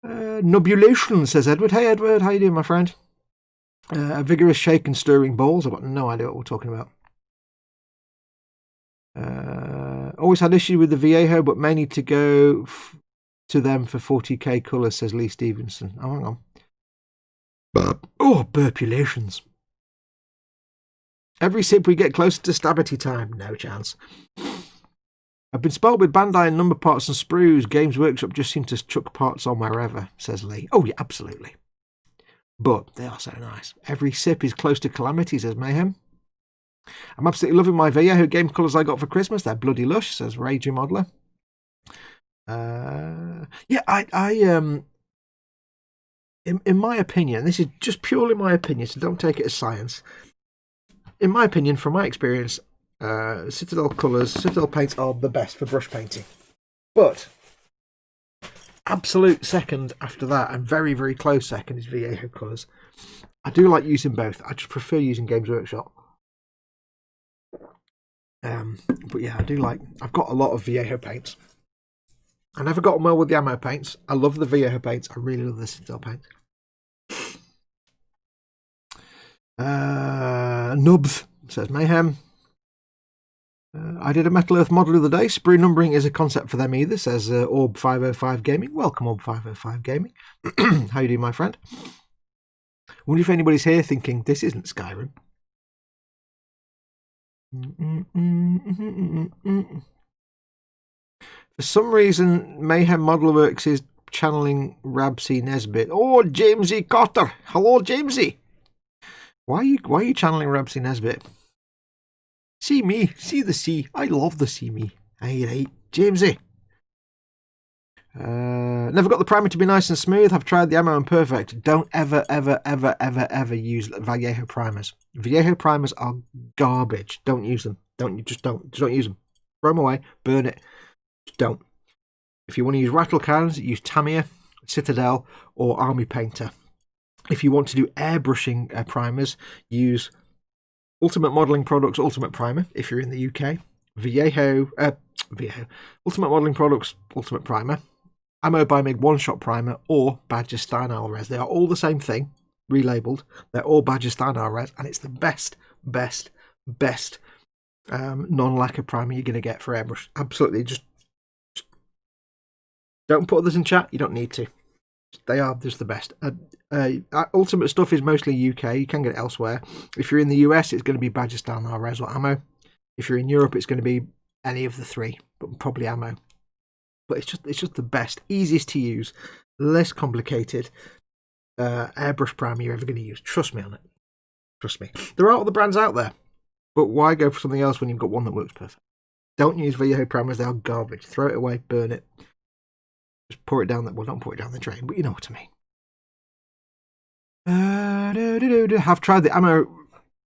[SPEAKER 1] Nubulation, says Edward. Hey, Edward, how you doing, my friend? A vigorous shake and stirring bowls. I've got no idea what we're talking about. Always had issue with the Viejo, but may need to go to them for 40k colours, says Lee Stevenson. Oh, hang on. Oh, burpulations. Every sip we get closer to Stabity time. No chance. I've been spoiled with Bandai and number parts and sprues. Games Workshop just seem to chuck parts on wherever, says Lee. Oh, yeah, absolutely. But they are so nice. Every sip is close to calamity, says Mayhem. I'm absolutely loving my Vallejo game colours I got for Christmas. They're bloody lush, says Raging Modeler. In my opinion, this is just purely my opinion, so don't take it as science. In my opinion, from my experience, Citadel colours, Citadel paints are the best for brush painting. But absolute second after that, and very, very close second, is Vallejo colours. I do like using both. I just prefer using Games Workshop. But yeah, I do like... I've got a lot of Vallejo paints. I never got on well with the ammo paints. I love the Vallejo paints. I really love the Citadel paints. Nubs, says Mayhem. I did a Metal Earth model the other day. Sprue numbering is a concept for them either, says Orb505 Gaming. Welcome, Orb505 Gaming. How you doing, my friend? Wonder if anybody's here thinking, this isn't Skyrim. For some reason, Mayhem Modeler Works is channeling Rabsy Nesbitt. Oh, Jamesy Cotter. Hello, Jamesy. Why are you channeling Rabsy Nesbitt? See me, see the sea. I love the sea me. Aye, right, Jamesy. Never got the primer to be nice and smooth. I've tried the ammo and perfect. Don't ever use Vallejo primers. Vallejo primers are garbage. Don't use them. Don't use them. Throw them away. Burn it. Just don't. If you want to use rattle cans, use Tamiya, Citadel, or Army Painter. If you want to do airbrushing primers, use Ultimate Modelling Products Ultimate Primer if you're in the UK. Vallejo Ultimate Modelling Products Ultimate Primer. Ammo by Mig One Shot Primer or Badger Steinal Res. They are all the same thing, relabeled. They're all Badger Steinal Res, and it's the best non-lacquer primer you're going to get for airbrush. Absolutely, just don't put others in chat. You don't need to. They are just the best. Ultimate stuff is mostly UK. You can get it elsewhere. If you're in the US, it's going to be Badger Steinal Res or ammo. If you're in Europe, it's going to be any of the three, but probably ammo. But it's just the best, easiest to use, less complicated airbrush primer you're ever going to use. Trust me on it. Trust me. There are other brands out there, but why go for something else when you've got one that works perfect? Don't use Vallejo primers. They are garbage. Throw it away. Burn it. Just pour it down. Well, don't pour it down the drain, but you know what I mean. Have tried the ammo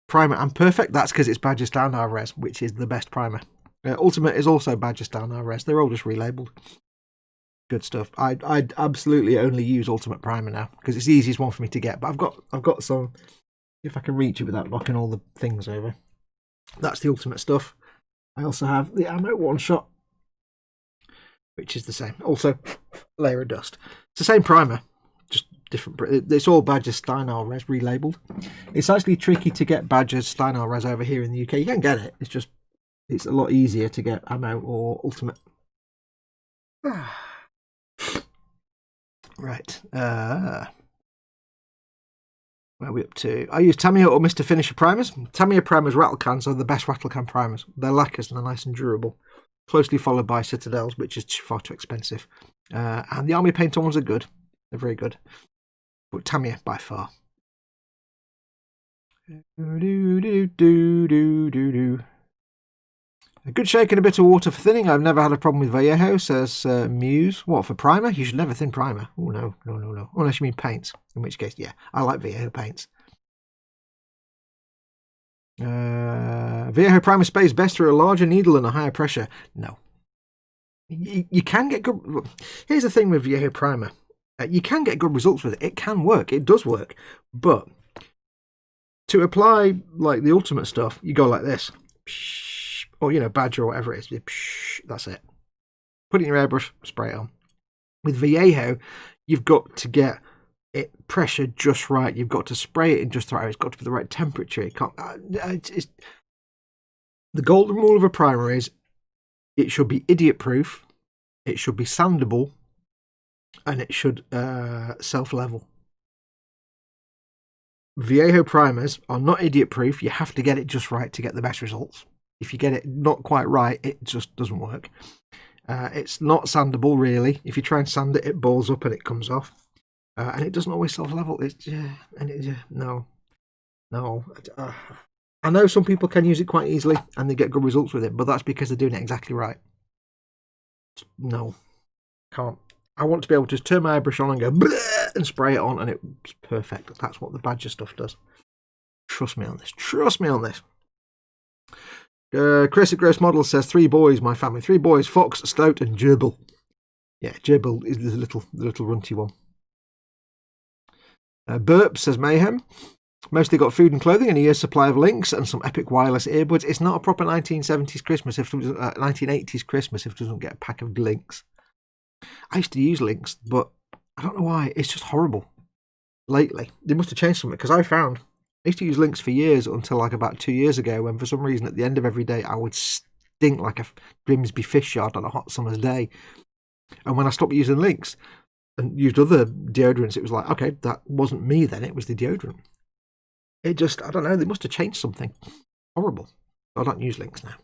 [SPEAKER 1] primer and perfect. That's because it's Badger Standard Res, which is the best primer. Ultimate is also Badger Standard Res. They're all just relabeled. Good stuff. I'd absolutely only use Ultimate Primer now because it's the easiest one for me to get. But I've got some. If I can reach it without knocking all the things over. That's the Ultimate stuff. I also have the Ammo One Shot, which is the same. Also, Layer of Dust. It's the same primer, just different. It's all Badger Steinal Res relabeled. It's actually tricky to get Badger Steinal Res over here in the UK. You can get it. It's a lot easier to get Ammo or Ultimate. Right. Where are we up to? I use Tamiya or Mr. Finisher primers. Tamiya primers, rattle cans are the best rattle can primers. They're lacquers and they're nice and durable. Closely followed by Citadels, which is far too expensive. And the Army Painter ones are good. They're very good. But Tamiya by far. A good shake and a bit of water for thinning. I've never had a problem with Vallejo, says Muse. What, for primer? You should never thin primer. Oh, no. Unless you mean paints. In which case, yeah, I like Vallejo paints. Vallejo primer sprays best through a larger needle and a higher pressure. No. You can get good... Here's the thing with Vallejo primer. You can get good results with it. It can work. It does work. But to apply like the Ultimate stuff, you go like this. Or, Badger or whatever it is. That's it. Put it in your airbrush, spray it on. With Vallejo, you've got to get it pressured just right. You've got to spray it in just the right. It's got to be the right temperature. It can't. The golden rule of a primer is it should be idiot-proof, it should be sandable, and it should self-level. Vallejo primers are not idiot-proof. You have to get it just right to get the best results. If you get it not quite right, it just doesn't work. It's not sandable, really. If you try and sand it, it balls up and it comes off. And it doesn't always self-level. No. I know some people can use it quite easily and they get good results with it, but that's because they're doing it exactly right. No, can't. I want to be able to just turn my airbrush on and go and spray it on, and it's perfect. That's what the Badger stuff does. Trust me on this. Chris at Gross Model says 3 boys, my family. 3 boys, Fox, Stout and Gerbil. Yeah, Gerbil is the little runty one. Burp says Mayhem. Mostly got food and clothing and a year's supply of links and some epic wireless earbuds. It's not a proper 1970s Christmas, 1980s Christmas if it doesn't get a pack of links. I used to use links, but I don't know why. It's just horrible. Lately, they must have changed something because I used to use links for years until like about 2 years ago when for some reason at the end of every day I would stink like a Grimsby fish yard on a hot summer's day. And when I stopped using links and used other deodorants, it was like, okay, that wasn't me then, it was the deodorant. It just, I don't know, they must have changed something. Horrible. I don't use links now.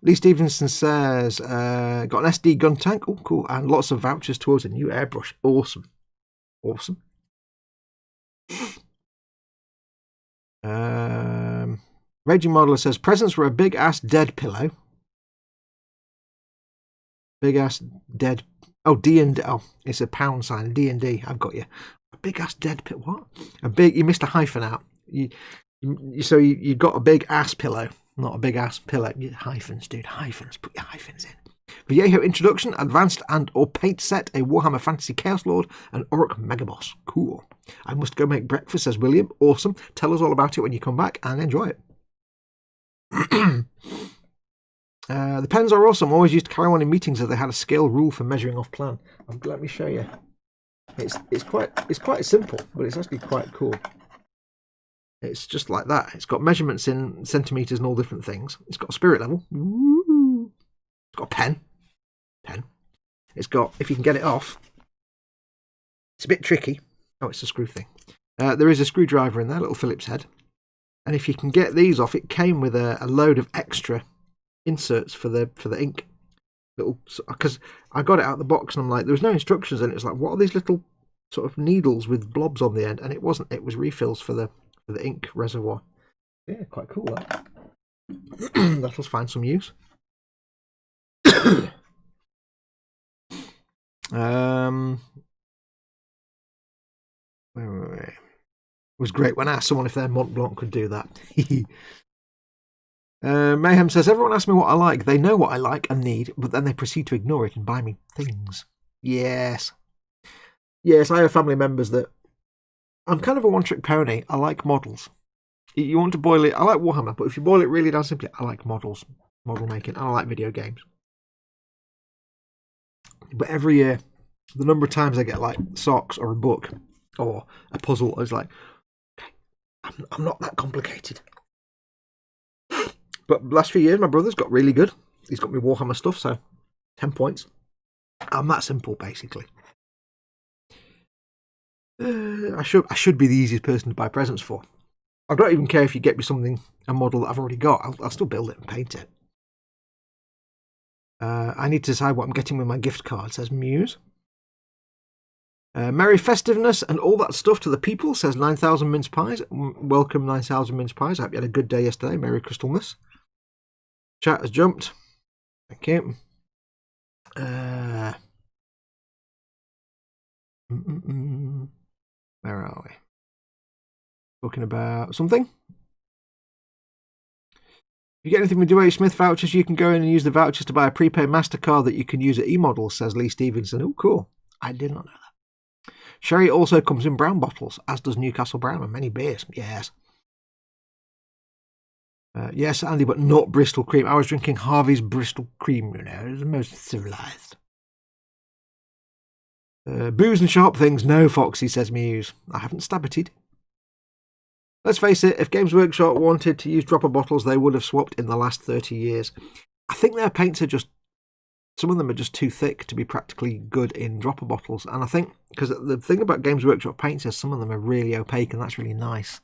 [SPEAKER 1] Lee Stevenson says, got an SD gun tank. Oh, cool. And lots of vouchers towards a new airbrush. Awesome. Raging Modeler says, presents were a big-ass dead pillow. Big-ass dead... Oh, D&D. Oh, it's a pound sign. D&D. I've got you. A big-ass dead pillow. What? You missed a hyphen out. You got a big-ass pillow. Not a big-ass pillow. Hyphens, dude. Hyphens. Put your hyphens in. Vallejo Introduction, Advanced and or Paint Set, a Warhammer Fantasy Chaos Lord, and Orc Megaboss. Cool. I must go make breakfast, says William. Awesome. Tell us all about it when you come back and enjoy it. The pens are awesome. Always used to carry one in meetings as they had a scale rule for measuring off plan. Let me show you. It's quite simple, but it's actually quite cool. It's just like that. It's got measurements in centimeters and all different things. It's got a spirit level. Woo. It's got a pen. It's got, if you can get it off, it's a bit tricky. Oh, it's a screw thing. There is a screwdriver in there, little Phillips head. And if you can get these off, it came with a load of extra inserts for the ink. Because I got it out of the box and I'm like, there was no instructions in it. It's like, what are these little sort of needles with blobs on the end? And it wasn't. It was refills for the ink reservoir. Yeah, quite cool that. That'll find some use. It was great when I asked someone if their Mont Blanc could do that. Mayhem says, everyone asks me what I like. They know what I like and need, but then they proceed to ignore it and buy me things. Yes. Yes, I have family members that... I'm kind of a one-trick pony. I like models. You want to boil it... I like Warhammer, but if you boil it really down simply, I like models. Model making. And I like video games. But every year, the number of times I get like socks or a book or a puzzle, I was like, okay, I'm not that complicated. But last few years, my brother's got really good. He's got me Warhammer stuff, so 10 points. I'm that simple, basically. I should be the easiest person to buy presents for. I don't even care if you get me something, a model that I've already got. I'll still build it and paint it. I need to decide what I'm getting with my gift card, says Muse. Merry Festiveness and all that stuff to the people, says 9,000 Mince Pies. Welcome 9,000 Mince Pies. I hope you had a good day yesterday. Merry Crystalness. Chat has jumped. Thank you. Where are we? Talking about something? If you get anything with Dwayne Smith vouchers, you can go in and use the vouchers to buy a prepaid MasterCard that you can use at eModels, says Lee Stevenson. Oh, cool. I did not know that. Sherry also comes in brown bottles, as does Newcastle Brown and many beers. Yes. Yes, Andy, but not Bristol Cream. I was drinking Harvey's Bristol Cream, you know. It's the most civilised. Booze and sharp things. No, Foxy, says Muse. I haven't stabbited. Let's face it, if Games Workshop wanted to use dropper bottles, they would have swapped in the last 30 years. I think their paints are just... Some of them are just too thick to be practically good in dropper bottles. And I think, because the thing about Games Workshop paints is some of them are really opaque, and that's really nice.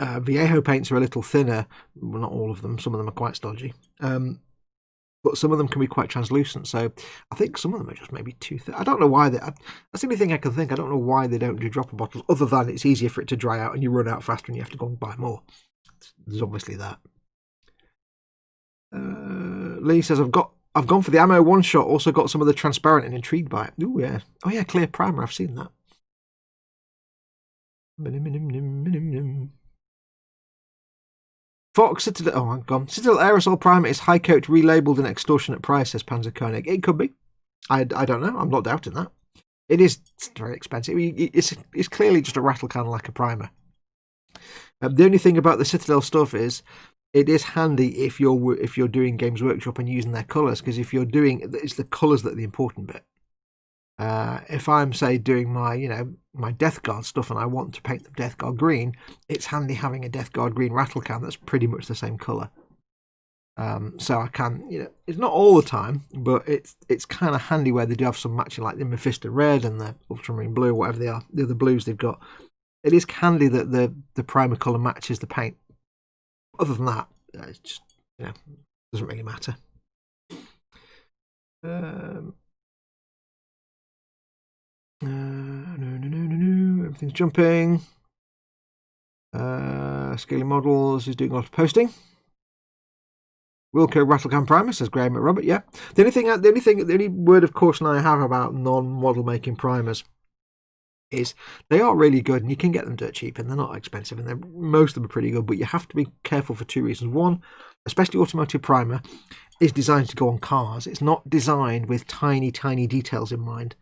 [SPEAKER 1] Viejo paints are a little thinner. Well, not all of them. Some of them are quite stodgy. But some of them can be quite translucent. So I think some of them are just maybe too thick. I don't know why. That's the only thing I can think. I don't know why they don't do dropper bottles, other than it's easier for it to dry out and you run out faster and you have to go and buy more. There's obviously that. Lee says, I've gone for the ammo one shot. Also got some of the transparent and intrigued by it. Oh yeah. Oh yeah, clear primer. I've seen that. Fox Citadel. Oh, I'm gone. Citadel aerosol primer is high coat relabeled and extortionate price, says Panzer Koenig. It could be. I don't know. I'm not doubting that. It's very expensive. It's clearly just a rattle can like a primer. The only thing about the Citadel stuff is it is handy if you're doing Games Workshop and using their colours, because if you're doing it's the colours that are the important bit. If I'm, say, doing my Death Guard stuff and I want to paint the Death Guard green, it's handy having a Death Guard green rattle can that's pretty much the same colour. So I can, it's not all the time, but it's kind of handy where they do have some matching, like the Mephisto Red and the Ultramarine Blue, whatever they are, the other blues they've got. It is handy that the primer colour matches the paint. Other than that, it's just, doesn't really matter. No. Everything's jumping. Scaling Models is doing a lot of posting. Wilco Rattlecan Primer, says Graham McRobert. Yeah. The only word of caution I have about non-model making primers is they are really good and you can get them dirt cheap and they're not expensive and most of them are pretty good, but you have to be careful for two reasons. One, especially automotive primer is designed to go on cars. It's not designed with tiny details in mind.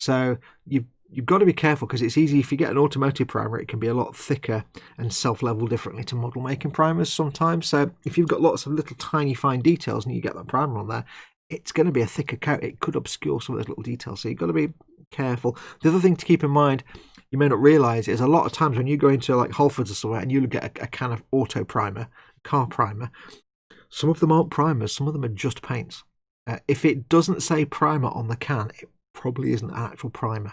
[SPEAKER 1] So you've got to be careful, because it's easy if you get an automotive primer, it can be a lot thicker and self-level differently to model making primers sometimes. So if you've got lots of little tiny fine details and you get that primer on there, it's going to be a thicker coat. It could obscure some of those little details. So you've got to be careful. The other thing to keep in mind, you may not realise, is a lot of times when you go into like Halfords or somewhere and you get a can of auto primer, car primer, some of them aren't primers, some of them are just paints. If it doesn't say primer on the can, it probably isn't an actual primer,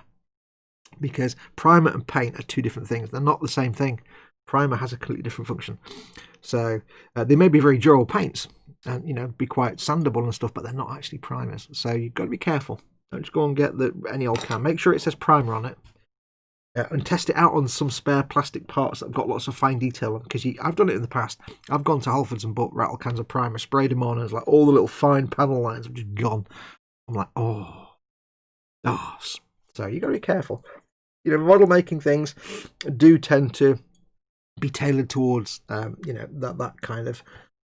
[SPEAKER 1] because primer and paint are two different things. They're not the same thing. Primer has a completely different function. So they may be very durable paints and be quite sandable and stuff, but they're not actually primers. So you've got to be careful. Don't just go and get any old can. Make sure it says primer on it, and test it out on some spare plastic parts that have got lots of fine detail on, because I've done it in the past. I've gone to Halfords and bought rattle cans of primer, sprayed them on, and it's like all the little fine panel lines have just gone. I'm like, oh. So you got to be careful. model making things do tend to be tailored towards, that kind of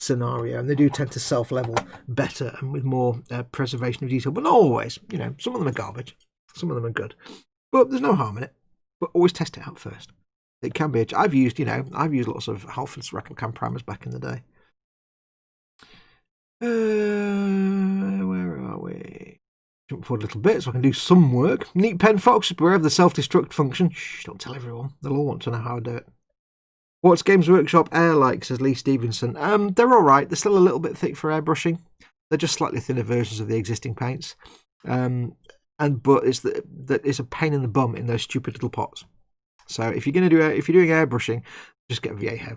[SPEAKER 1] scenario, and they do tend to self-level better and with more preservation of detail, but not always. Some of them are garbage, some of them are good, but there's no harm in it. But always test it out first. It can be. I've used lots of Halford's Rattle-Can primers back in the day. Where are we? Jump forward a little bit so I can do some work. Neat pen, Fox. Beware of the self-destruct function. Shh, don't tell everyone. They'll all want to know how I do it. What's Games Workshop Air like, says Lee Stevenson? They're alright. They're still a little bit thick for airbrushing. They're just slightly thinner versions of the existing paints. But it's a pain in the bum in those stupid little pots. So if you're doing airbrushing, just get Viejo.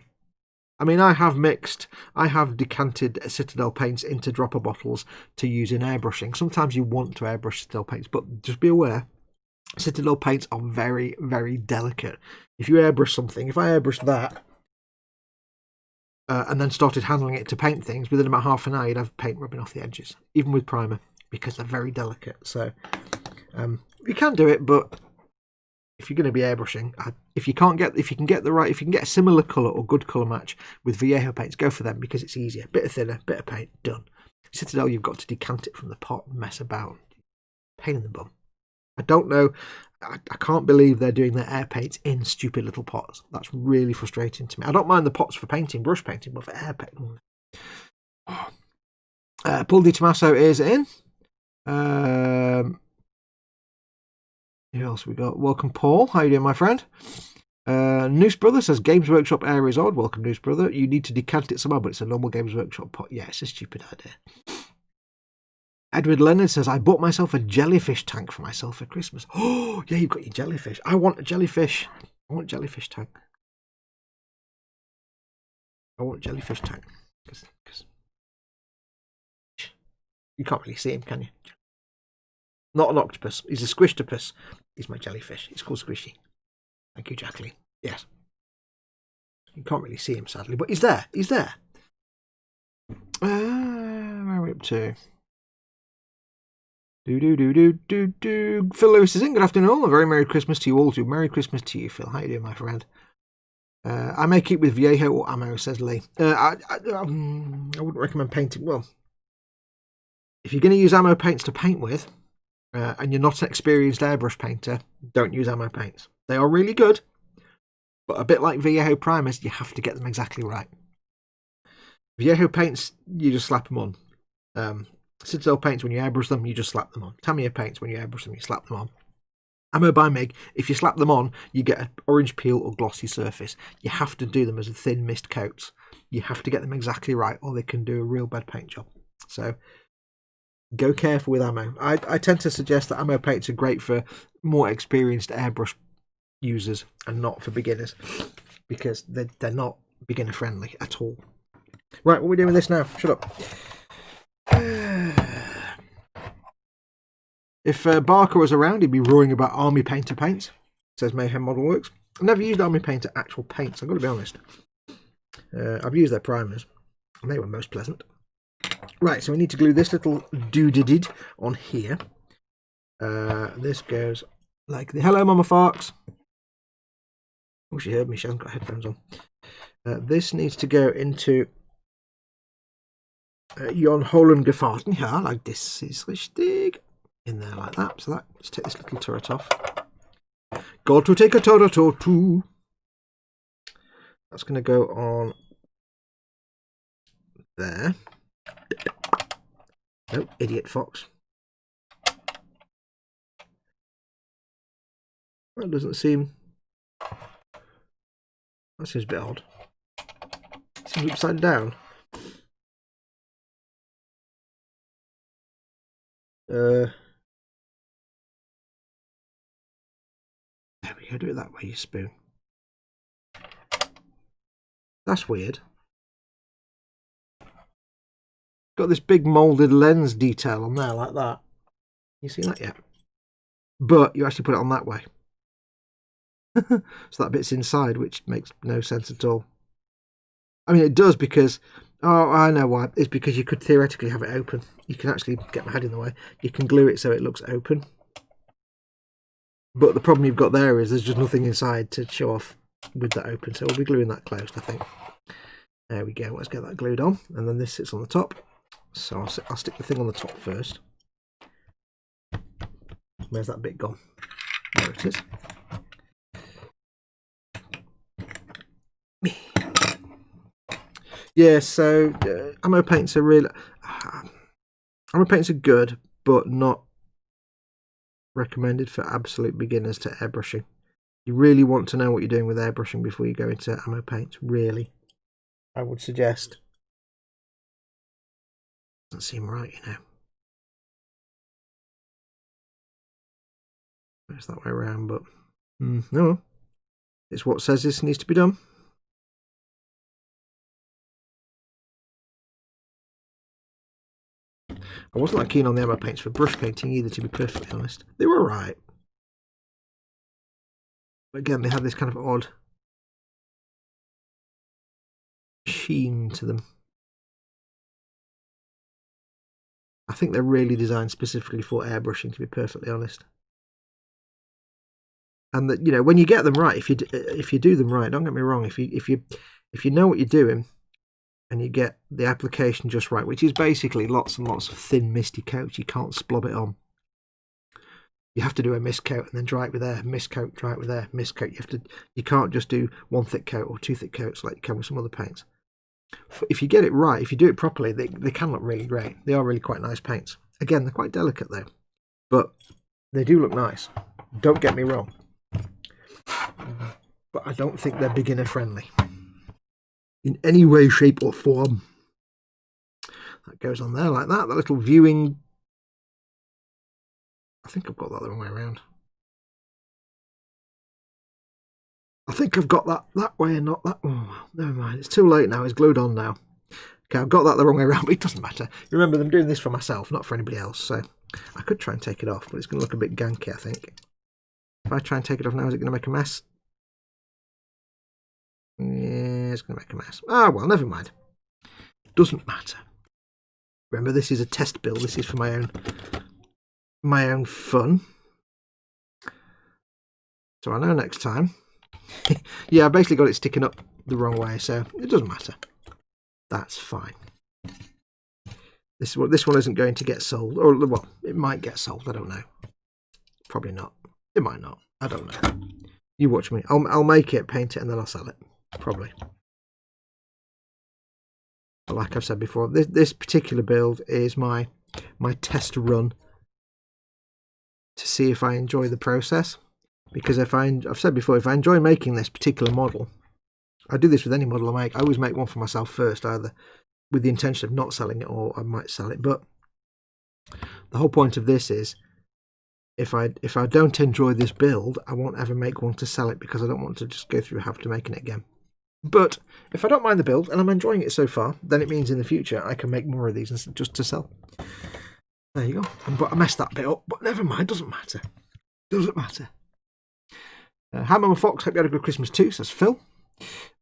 [SPEAKER 1] I mean, I have decanted Citadel paints into dropper bottles to use in airbrushing. Sometimes you want to airbrush Citadel paints, but just be aware, Citadel paints are very, very delicate. If you airbrush something, if I airbrushed that and then started handling it to paint things, within about half an hour you'd have paint rubbing off the edges, even with primer, because they're very delicate. So you can do it, but if you're going to be airbrushing, if you can get a similar colour or good colour match with Viejo paints, go for them because it's easier. Bit of thinner, bit of paint, done. Citadel, you've got to decant it from the pot and mess about. Pain in the bum. I don't know. I can't believe they're doing their air paints in stupid little pots. That's really frustrating to me. I don't mind the pots for painting, brush painting, but for air painting. Paul Di Tommaso is in. Who else we got? Welcome, Paul. How you doing, my friend? Noose Brother says Games Workshop Air is odd. Welcome, Noose Brother. You need to decant it somehow, but it's a normal Games Workshop pot. Yeah, it's a stupid idea. Edward Leonard says, I bought myself a jellyfish tank for myself for Christmas. Oh, yeah, you've got your jellyfish. I want a jellyfish. I want a jellyfish tank. Because you can't really see him, can you? Not an octopus. He's a squishtopus. He's my jellyfish. It's called Squishy. Thank you, Jacqueline. Yes. You can't really see him, sadly, but he's there. He's there. Where are we up to? Phil Lewis is in. Good afternoon all. A very Merry Christmas to you all too. Merry Christmas to you, Phil. How you doing, my friend? I may keep with Viejo or Ammo, says Lee. I wouldn't recommend painting. Well, if you're going to use Ammo paints to paint with, and you're not an experienced airbrush painter, don't use Ammo paints. They are really good, but a bit like Viejo primers, you have to get them exactly right. Viejo paints, you just slap them on. Citadel paints, when you airbrush them, you just slap them on. Tamiya paints, when you airbrush them, you slap them on. Ammo by Mig, if you slap them on, you get an orange peel or glossy surface. You have to do them as thin mist coats. You have to get them exactly right, or they can do a real bad paint job. So go careful with ammo. I tend to suggest that ammo paints are great for more experienced airbrush users and not for beginners, because they're not beginner friendly at all. Right, what are we doing with this now? Shut up. If Barker was around, he'd be roaring about Army Painter paints, says Mayhem Model Works. I've never used Army Painter actual paints, I've got to be honest. I've used their primers, and they were most pleasant. Right, so we need to glue this little doodadid on here. This goes like the... Hello, Mama Fox. Oh, she heard me. She hasn't got headphones on. This needs to go into Jon Holland Gefahrten here, like this is richtig. In there like that. So let's take this little turret off. Got to take a turret or two. That's going to go on there. Oh, idiot fox. That doesn't seem... That seems a bit odd. It seems upside down. There we go, do it that way, you spoon. That's weird. Got this big moulded lens detail on there like that. You see that yet? But you actually put it on that way. So that bit's inside, which makes no sense at all. I mean, it does because... Oh, I know why. It's because you could theoretically have it open. You can actually get my head in the way. You can glue it so it looks open. But the problem you've got there is there's just nothing inside to show off with that open. So we'll be gluing that closed, I think. There we go. Let's get that glued on. And then this sits on the top. So I'll stick the thing on the top first. Where's that bit gone? There it is. Yeah, so ammo paints are really... ammo paints are good, but not recommended for absolute beginners to airbrushing. You really want to know what you're doing with airbrushing before you go into ammo paints, really. I would suggest. Doesn't seem right, you know. It's that way around, but no. It's what says this needs to be done. I wasn't that keen on the ammo paints for brush painting either, to be perfectly honest. They were alright. But again, they had this kind of odd sheen to them. I think they're really designed specifically for airbrushing, to be perfectly honest. And that, you know, when you get them right, if you do them right, don't get me wrong, if you know what you're doing and you get the application just right, which is basically lots and lots of thin misty coats, you can't splob it on. You have to do a mist coat and then dry it with air, mist coat, dry it with air, mist coat. You can't just do one thick coat or two thick coats like you can with some other paints. If you get it right, if you do it properly, they can look really great. They are really quite nice paints. Again, they're quite delicate though, but they do look nice. Don't get me wrong. But I don't think they're beginner friendly in any way, shape or form. That goes on there like that. That little viewing... I think I've got that the wrong way around. I think I've got that way and not that. Oh, never mind. It's too late now. It's glued on now. Okay, I've got that the wrong way around, but it doesn't matter. Remember, I'm doing this for myself, not for anybody else. So I could try and take it off, but it's going to look a bit ganky, I think. If I try and take it off now, is it going to make a mess? Yeah, it's going to make a mess. Ah, well, never mind. Doesn't matter. Remember, this is a test build. This is for my own fun. So I know next time. Yeah, I basically got it sticking up the wrong way, so it doesn't matter. That's fine. This one isn't going to get sold, or well, it might get sold. I don't know. Probably not. It might not. I don't know. You watch me. I'll make it, paint it, and then I'll sell it. Probably. But like I've said before, this particular build is my test run to see if I enjoy the process. Because I've said before, if I enjoy making this particular model, I do this with any model I make. I always make one for myself first, either with the intention of not selling it or I might sell it. But the whole point of this is, if I don't enjoy this build, I won't ever make one to sell it because I don't want to just go through have to making it again. But if I don't mind the build and I'm enjoying it so far, then it means in the future I can make more of these just to sell. There you go. But I messed that bit up, but never mind, doesn't matter. Doesn't matter. Hammer and Fox, hope you had a good Christmas too, says Phil.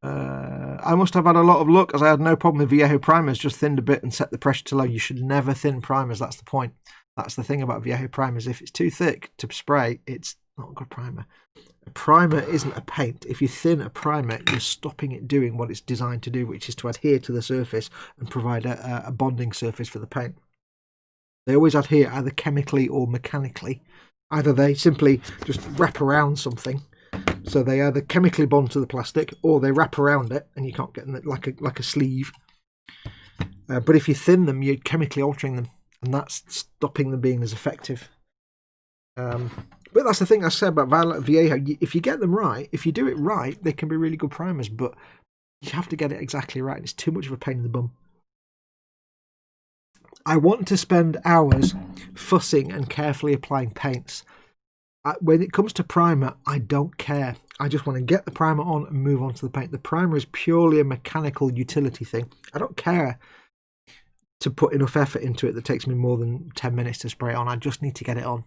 [SPEAKER 1] I must have had a lot of luck as I had no problem with Viejo primers, just thinned a bit and set the pressure to low. You should never thin primers, that's the point. That's the thing about Viejo primers. If it's too thick to spray, it's not a good primer. A primer isn't a paint. If you thin a primer, you're stopping it doing what it's designed to do, which is to adhere to the surface and provide a bonding surface for the paint. They always adhere either chemically or mechanically. Either they simply just wrap around something, so they either chemically bond to the plastic, or they wrap around it and you can't get them like a sleeve. But if you thin them, you're chemically altering them, and that's stopping them being as effective. But that's the thing I said about Violet Viejo. If you get them right, if you do it right, they can be really good primers, but you have to get it exactly right. It's too much of a pain in the bum. I want to spend hours fussing and carefully applying paints. When it comes to primer, I don't care. I just want to get the primer on and move on to the paint. The primer is purely a mechanical utility thing. I don't care to put enough effort into it that takes me more than 10 minutes to spray it on. I just need to get it on.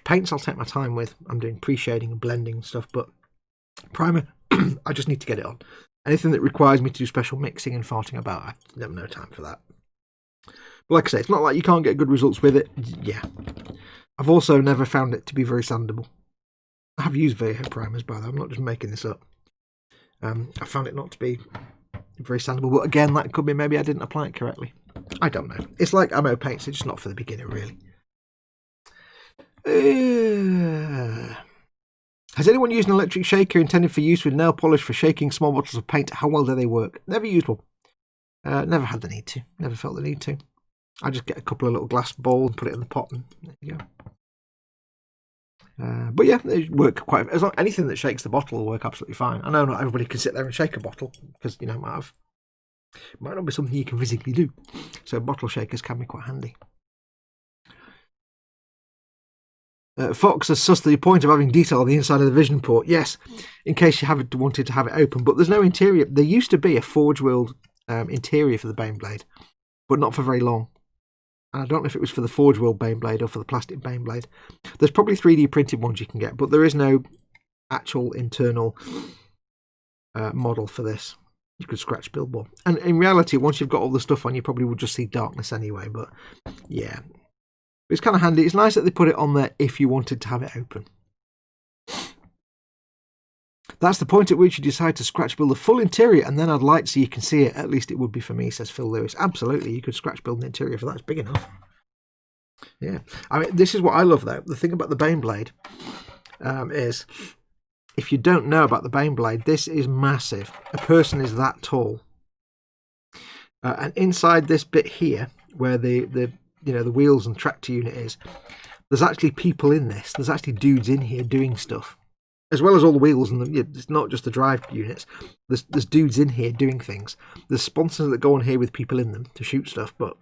[SPEAKER 1] Paints I'll take my time with. I'm doing pre-shading and blending and stuff, but primer, I just need to get it on. Anything that requires me to do special mixing and farting about, I have no time for that. But like I say, it's not like you can't get good results with it. Yeah. I've also never found it to be very sandable. I have used Vaho primers, by the way. I'm not just making this up. I found it not to be very sandable, but again, that could be maybe I didn't apply it correctly. I don't know. It's like ammo paints, it's just not for the beginner, really. Has anyone used an electric shaker intended for use with nail polish for shaking small bottles of paint? How well do they work? Never used one. Never had the need to. Never felt the need to. I just get a couple of little glass bowls and put it in the pot, and there you go. But yeah, they work quite. As long anything that shakes the bottle will work absolutely fine. I know not everybody can sit there and shake a bottle because you know might not be something you can physically do. So bottle shakers can be quite handy. Fox has sussed the point of having detail on the inside of the vision port. Yes, in case you haven't wanted to have it open, but there's no interior. There used to be a forge wheeled interior for the Baneblade, but not for very long. And I don't know if it was for the forge wheel Baneblade or for the plastic Baneblade. There's probably 3D printed ones you can get, but there is no actual internal model for this. You could scratch build one. And in reality, once you've got all the stuff on, you probably would just see darkness anyway. But yeah, it's kind of handy. It's nice that they put it on there if you wanted to have it open. That's the point at which you decide to scratch build the full interior and then add light so you can see it. At least it would be for me, says Phil Lewis. Absolutely, you could scratch build an interior for that. It's big enough. Yeah. I mean, this is what I love, though. The thing about the Baneblade is, if you don't know about the Baneblade, this is massive. A person is that tall. And inside this bit here, where the wheels and tractor unit is, there's actually people in this. There's actually dudes in here doing stuff. As well as all the wheels and it's not just the drive units. There's dudes in here doing things. There's sponsors that go on here with people in them to shoot stuff, but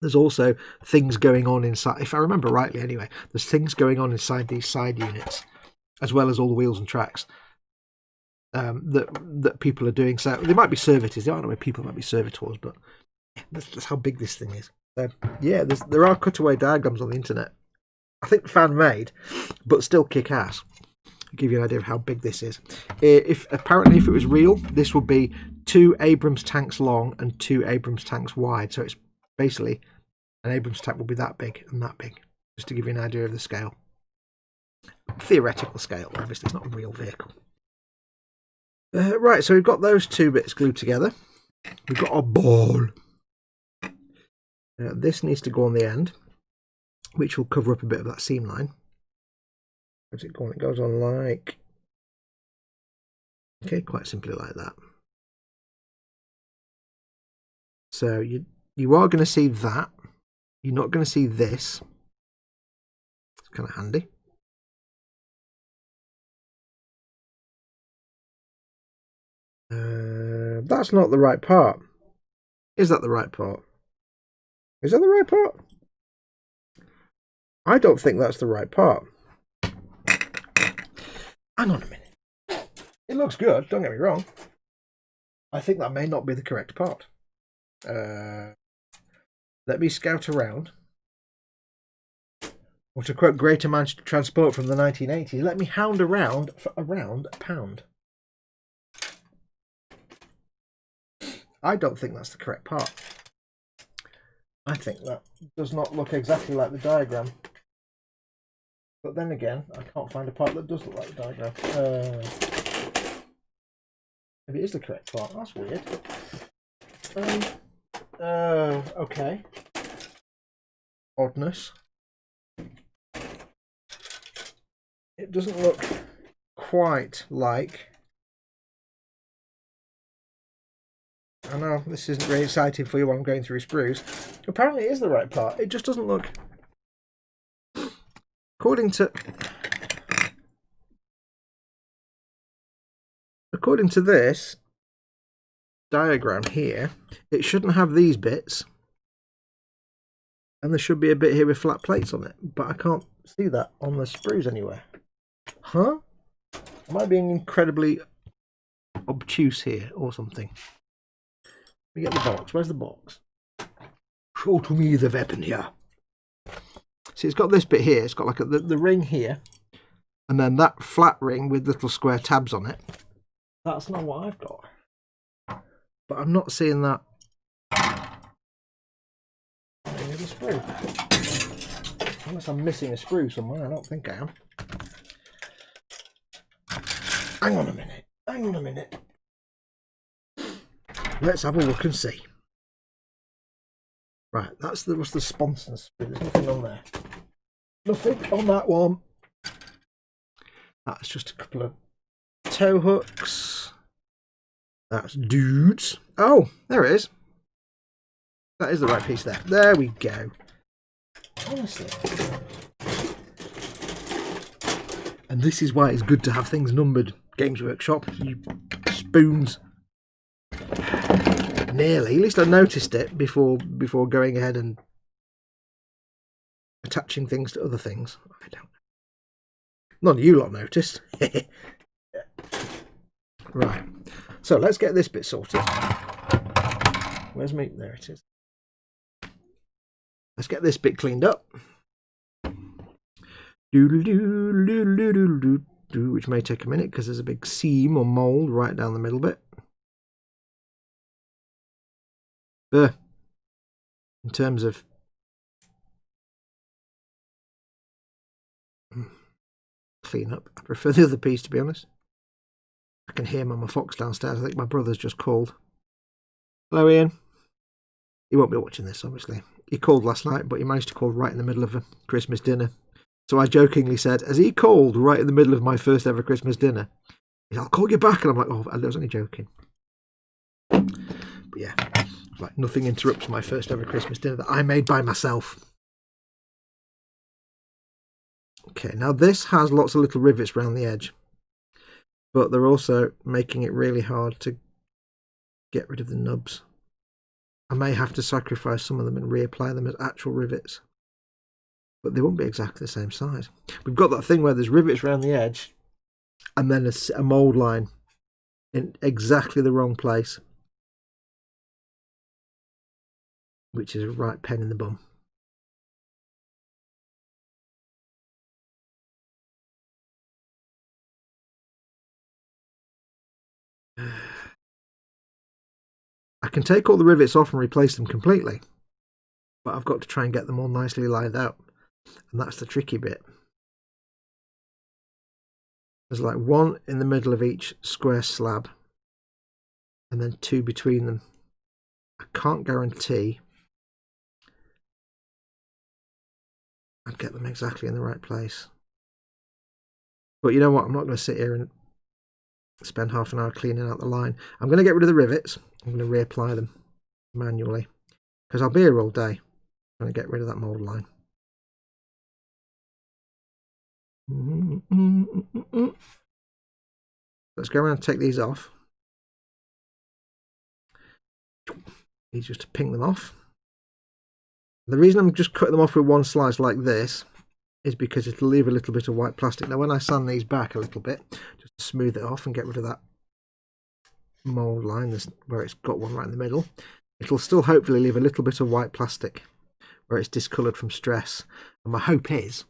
[SPEAKER 1] there's also things going on inside. If I remember rightly, anyway, there's things going on inside these side units, as well as all the wheels and tracks that people are doing. So they might be servitors. There aren't many people might be servitors, but that's how big this thing is. So yeah, there are cutaway diagrams on the internet. I think fan made, but still kick ass. Give you an idea of how big this is. If it was real, this would be 2 Abrams tanks long and 2 Abrams tanks wide. So it's basically an Abrams tank will be that big and that big, just to give you an idea of the scale. Theoretical scale, obviously it's not a real vehicle. Right, so we've got those two bits glued together. We've got our ball. This needs to go on the end, which will cover up a bit of that seam line. Where's it going? It goes on like... Okay, quite simply like that. So you are going to see that. You're not going to see this. It's kind of handy. That's not the right part. Is that the right part? Is that the right part? I don't think that's the right part. Hang on a minute. It looks good, don't get me wrong. I think that may not be the correct part. Let me scout around. Or to quote Greater Manchester Transport from the 1980s, let me hound around for around £1. I don't think that's the correct part. I think that does not look exactly like the diagram. But then again, I can't find a part that does look like the diagram. Maybe it is the correct part. That's weird. Okay. Oddness. It doesn't look quite like... I know this isn't really exciting for you while I'm going through sprues. Apparently it is the right part. It just doesn't look... According to this diagram here, it shouldn't have these bits. And there should be a bit here with flat plates on it. But I can't see that on the sprues anywhere. Huh? Am I being incredibly obtuse here or something? Let me get the box. Where's the box? Show to me the weapon here. See, it's got this bit here. It's got like the ring here. And then that flat ring with little square tabs on it. That's not what I've got. But I'm not seeing that. There's a sprue. Unless I'm missing a sprue somewhere. I don't think I am. Hang on a minute. Hang on a minute. Let's have a look and see. Right, what's the sponsors. There's nothing on there. Nothing on that one. That's just a couple of tow hooks. That's dudes. Oh, there it is. That is the right piece there. There we go. Honestly. And this is why it's good to have things numbered. Games Workshop, you spoons. Nearly. At least I noticed it before going ahead and attaching things to other things. I don't know. None of you lot noticed. Right. So let's get this bit sorted. Where's me? There it is. Let's get this bit cleaned up. Which may take a minute because there's a big seam or mould right down the middle bit. In terms of clean up, I prefer the other piece, to be honest. I can hear Mama Fox downstairs. I think my brother's just called. Hello, Ian. He won't be watching this, obviously. He called last night, but he managed to call right in the middle of a Christmas dinner. So I jokingly said, has he called right in the middle of my first ever Christmas dinner? He said, I'll call you back. And I'm like, oh, I was only joking. But yeah, like nothing interrupts my first ever Christmas dinner that I made by myself. Okay, now this has lots of little rivets around the edge. But they're also making it really hard to get rid of the nubs. I may have to sacrifice some of them and reapply them as actual rivets. But they won't be exactly the same size. We've got that thing where there's rivets around the edge and then a mould line in exactly the wrong place, which is a right pain in the bum. I can take all the rivets off and replace them completely, but I've got to try and get them all nicely lined out, and that's the tricky bit. There's like one in the middle of each square slab and then two between them. I can't guarantee I'd get them exactly in the right place, but you know what, I'm not going to sit here and spend half an hour cleaning out the line. I'm going to get rid of the rivets. I'm going to reapply them manually because I'll be here all day trying to get rid of that mould line. Let's go around and take these off. Easy just to ping them off. The reason I'm just cutting them off with one slice like this is because it'll leave a little bit of white plastic. Now when I sand these back a little bit, just to smooth it off and get rid of that mould line where it's got one right in the middle, it'll still hopefully leave a little bit of white plastic where it's discoloured from stress. And my hope is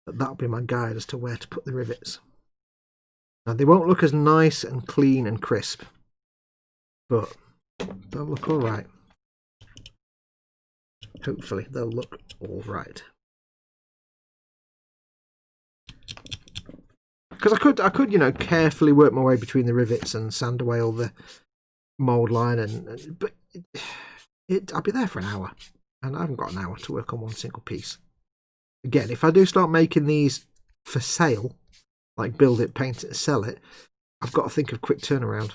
[SPEAKER 1] that that'll be my guide as to where to put the rivets. Now they won't look as nice and clean and crisp, but they'll look all right. Hopefully they'll look all right. Because I could, you know, carefully work my way between the rivets and sand away all the mould line, but I'll be there for an hour, and I haven't got an hour to work on one single piece. Again, if I do start making these for sale, like build it, paint it, sell it, I've got to think of quick turnaround.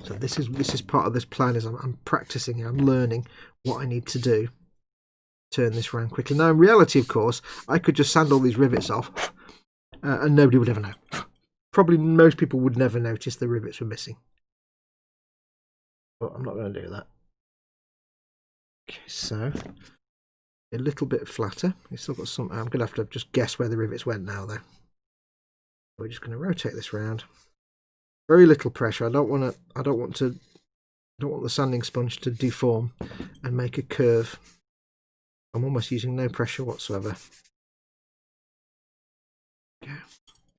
[SPEAKER 1] So this is part of this plan. Is I'm practicing here. I'm learning what I need to do. Turn this around quickly. Now, in reality, of course, I could just sand all these rivets off. And nobody would ever know. Probably most people would never notice the rivets were missing. But I'm not going to do that. Okay, so a little bit flatter. You've still got some. I'm going to have to just guess where the rivets went now, though. We're just going to rotate this round. Very little pressure. I don't want the sanding sponge to deform and make a curve. I'm almost using no pressure whatsoever. Okay.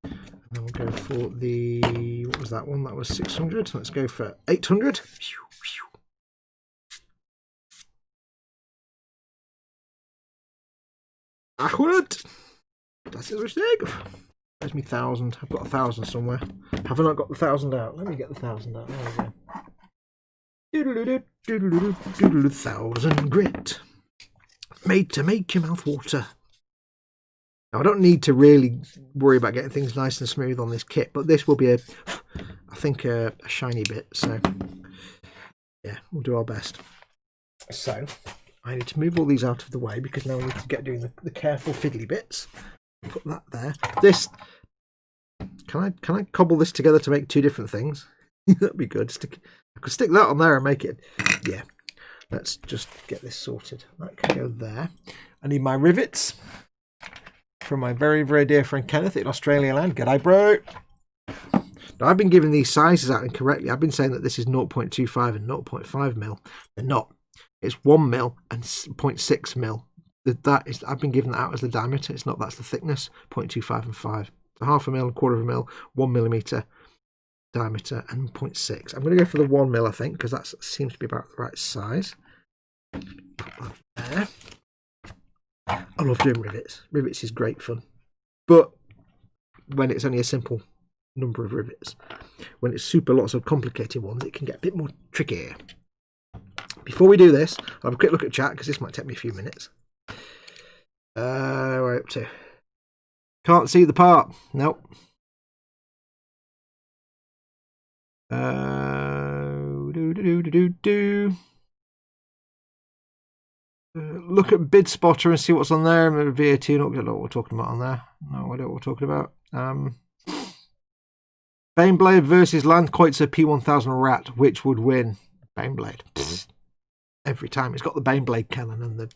[SPEAKER 1] And then we'll go for the, what was that one? That was 600. Let's go for 800. 800. Das ist richtig. Where's me 1,000? I've got 1,000 somewhere. Have I not got the 1,000 out? Let me get the 1,000 out. There we go. Doodle-doo, doodle-doo, doodle-doo, 1,000 grit. Made to make your mouth water. Now, I don't need to really worry about getting things nice and smooth on this kit, but this will be I think a shiny bit. So, yeah, we'll do our best. So, I need to move all these out of the way because now we need to get doing the careful fiddly bits. Put that there. This, can I cobble this together to make two different things? That'd be good. I could stick that on there and make it. Yeah. Let's just get this sorted. That can go there. I need my rivets from my very, very dear friend Kenneth in Australia land. G'day, bro. Now, I've been giving these sizes out incorrectly. I've been saying that this is 0.25 and 0.5 mil. They're not. It's 1 mil and 0.6 mil. That is, I've been giving that out as the diameter. It's not. That's the thickness. 0.25 and 5. So half a mil, a quarter of a mil, 1 millimeter diameter, and 0.6. I'm going to go for the 1 mil, I think, because that seems to be about the right size. Put that there. I love doing rivets. Rivets is great fun, but when it's only a simple number of rivets, when it's super lots of complicated ones, it can get a bit more tricky. Before we do this, I'll have a quick look at chat because this might take me a few minutes. Where are we up to? Can't see the part. Nope. Look at Bid Spotter and see what's on there. VAT, not know what we're talking about on there. No idea what we're talking about. Baneblade versus Landkreutzer P1000 Rat. Which would win? Baneblade. Every time. It's got the Baneblade cannon and the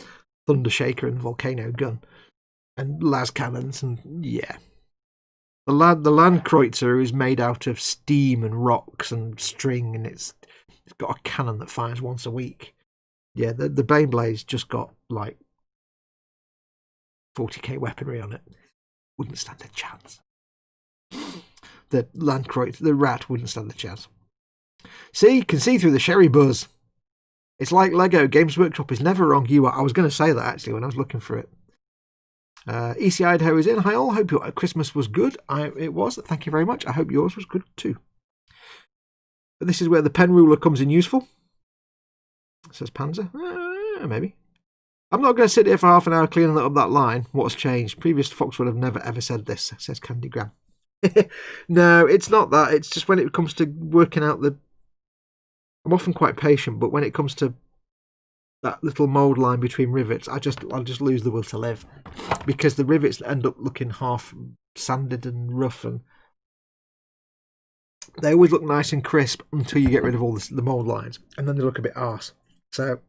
[SPEAKER 1] Thunder Shaker and the Volcano gun. And las cannons. And yeah. The Landkreutzer is made out of steam and rocks and string. And it's got a cannon that fires once a week. Yeah, the Baneblade's just got like 40k weaponry on it. Wouldn't stand a chance. The Landkreutzer, the Rat, wouldn't stand a chance. See, you can see through the sherry buzz. It's like Lego. Games Workshop is never wrong. You are. I was going to say that actually when I was looking for it. EC Idaho is in. Hi all. Hope your Christmas was good. It was. Thank you very much. I hope yours was good too. But this is where the pen ruler comes in useful. Says Panzer. Maybe. I'm not going to sit here for half an hour cleaning up that line. What's changed? Previous Fox would have never ever said this, says Candygram. No, it's not that. It's just when it comes to working out I'm often quite patient, but when it comes to that little mould line between rivets, I'll just lose the will to live. Because the rivets end up looking half sanded and rough, and they always look nice and crisp until you get rid of all the mould lines, and then they look a bit arse. So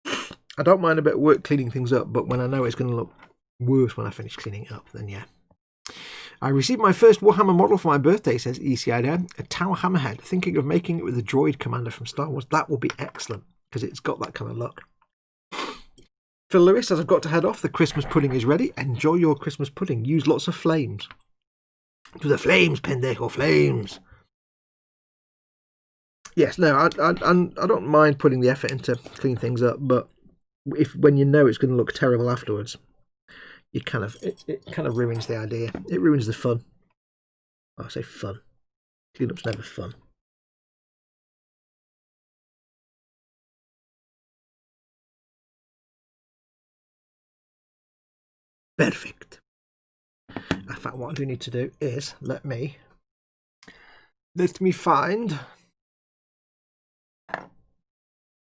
[SPEAKER 1] I don't mind a bit of work cleaning things up, but when I know it's going to look worse when I finish cleaning it up, then yeah. I received my first Warhammer model for my birthday, says ECID, a Tau Hammerhead. Thinking of making it with the droid commander from Star Wars. That will be excellent, because it's got that kind of look. Phil Lewis says, I've got to head off. The Christmas pudding is ready. Enjoy your Christmas pudding. Use lots of flames. To the flames, pendejo, flames. Yes, no, I don't mind putting the effort into clean things up, but when you know it's going to look terrible afterwards, it kind of ruins the idea. It ruins the fun. I say fun. Cleanup's never fun. Perfect. In fact, what I do need to do is let me find.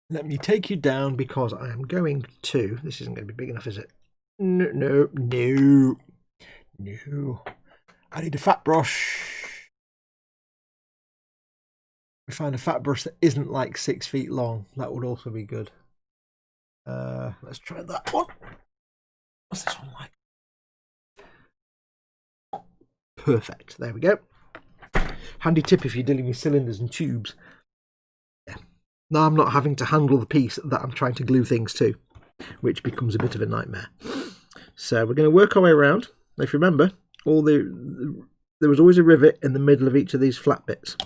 [SPEAKER 1] Let me take you down because I am going to. This isn't going to be big enough, is it? No. I need a fat brush. We find a fat brush that isn't like 6 feet long. That would also be good. Let's try that one. What's this one like? Perfect. There we go. Handy tip if you're dealing with cylinders and tubes. Yeah. Now I'm not having to handle the piece that I'm trying to glue things to, which becomes a bit of a nightmare. So we're going to work our way around. If you remember, there was always a rivet in the middle of each of these flat bits.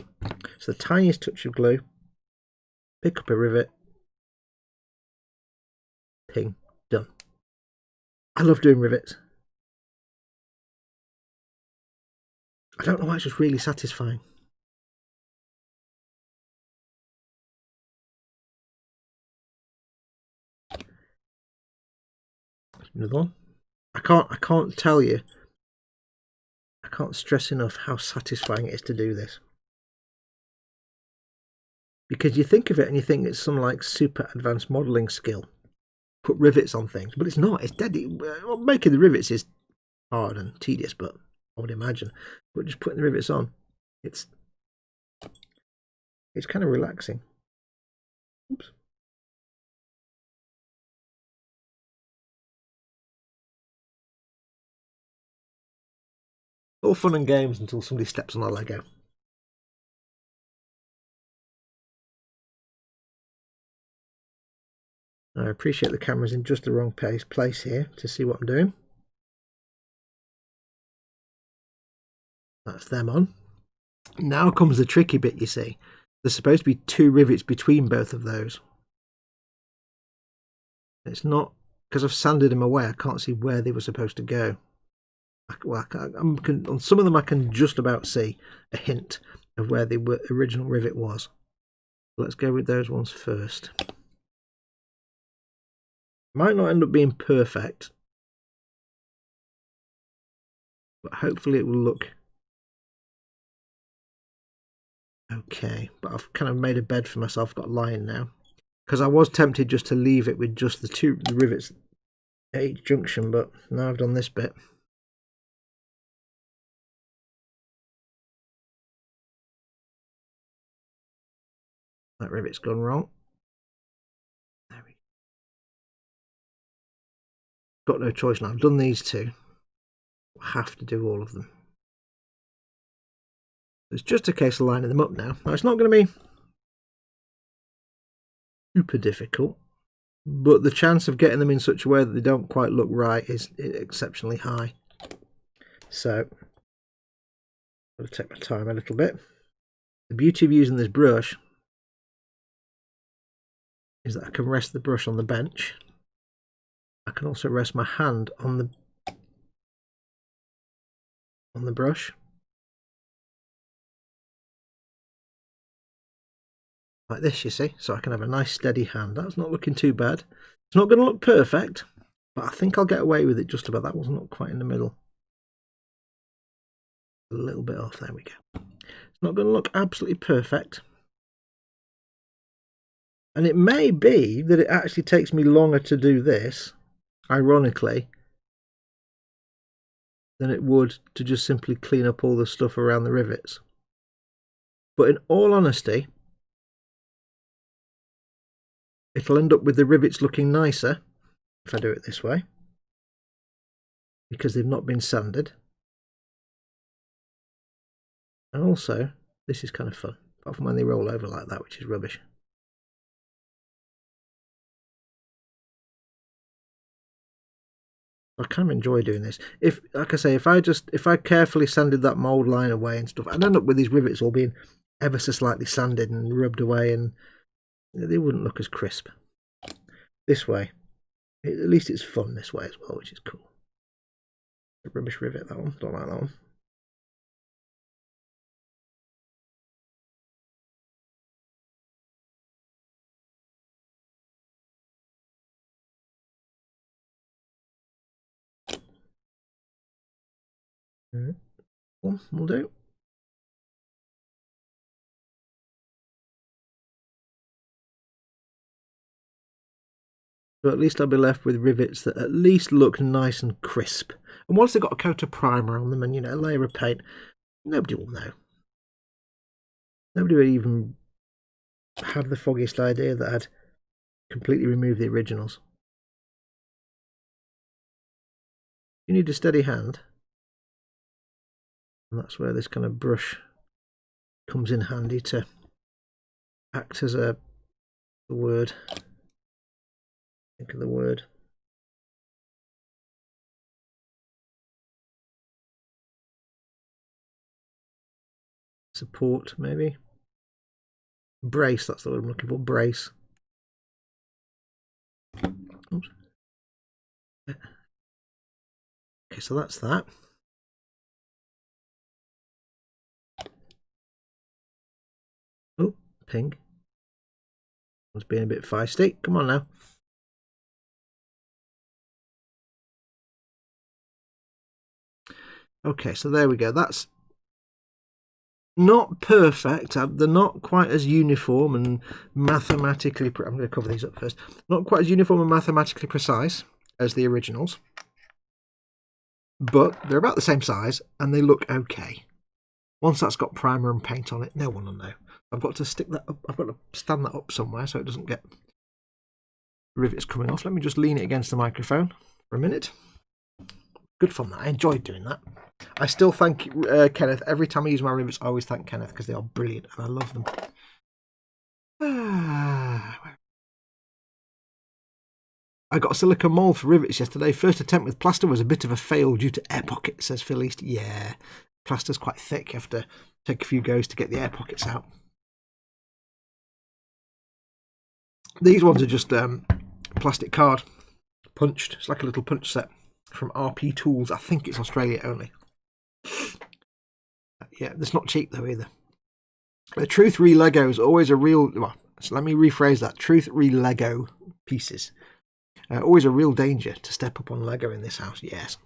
[SPEAKER 1] So the tiniest touch of glue, pick up a rivet, ping, done. I love doing rivets. I don't know why, it's just really satisfying. Another one. I can't tell you. I can't stress enough how satisfying it is to do this. Because you think of it and you think it's some like super advanced modelling skill. Put rivets on things, but it's not. It's dead. Well, making the rivets is hard and tedious, but I would imagine. But just putting the rivets on, it's kind of relaxing. Oops. All fun and games until somebody steps on a Lego. I appreciate the camera's in just the wrong place here to see what I'm doing. That's them on. Now comes the tricky bit, you see. There's supposed to be 2 rivets between both of those. It's not, because I've sanded them away, I can't see where they were supposed to go. Well, on some of them I can just about see a hint of where the original rivet was. Let's go with those ones first. Might not end up being perfect, but hopefully it will look okay. But I've kind of made a bed for myself, got a line now, because I was tempted just to leave it with just the rivets at each junction, but now I've done this bit. That rivet's gone wrong. There we go. Got no choice now. I've done these 2. I have to do all of them. It's just a case of lining them up now. Now it's not going to be super difficult, but the chance of getting them in such a way that they don't quite look right is exceptionally high. So I'm going to take my time a little bit. The beauty of using this brush is that I can rest the brush on the bench. I can also rest my hand on the brush. Like this, you see, so I can have a nice steady hand. That's not looking too bad. It's not going to look perfect, but I think I'll get away with it just about. That was not quite in the middle. A little bit off, there we go. It's not going to look absolutely perfect. And it may be that it actually takes me longer to do this, ironically, than it would to just simply clean up all the stuff around the rivets. But in all honesty, it'll end up with the rivets looking nicer if I do it this way, because they've not been sanded. And also, this is kind of fun, apart from when they roll over like that, which is rubbish. I kind of enjoy doing this. Like I say, if I carefully sanded that mould line away and stuff, I'd end up with these rivets all being ever so slightly sanded and rubbed away, and they wouldn't look as crisp. This way, at least it's fun this way as well, which is cool. A rubbish rivet, that one. Don't like that one. Well, will do. So at least I'll be left with rivets that at least look nice and crisp. And once they've got a coat of primer on them and, a layer of paint, nobody will know. Nobody will even have the foggiest idea that I'd completely removed the originals. You need a steady hand. And that's where this kind of brush comes in handy to act as the word. Think of the word. Support, maybe. Brace, that's the word I'm looking for. Brace. Oops. Okay, so that's that. Ping. It's being a bit feisty. Come on now. Okay, so there we go. That's not perfect. They're not quite as uniform and mathematically... I'm going to cover these up first. Not quite as uniform and mathematically precise as the originals. But they're about the same size and they look okay. Once that's got primer and paint on it, no one will know. I've got to stick that up. I've got to stand that up somewhere so it doesn't get rivets coming off. Let me just lean it against the microphone for a minute. Good fun, that. I enjoyed doing that. I still thank Kenneth. Every time I use my rivets, I always thank Kenneth because they are brilliant and I love them. I got a silicone mould for rivets yesterday. First attempt with plaster was a bit of a fail due to air pockets, says Phil East. Yeah, plaster's quite thick. You have to take a few goes to get the air pockets out. These ones are just plastic card punched. It's like a little punch set from RP Tools. I think it's Australia only. Yeah, it's not cheap though either. The Truth Re Lego is always a real... Well, so let me rephrase that. Truth Re Lego pieces. Always a real danger to step up on Lego in this house, yes.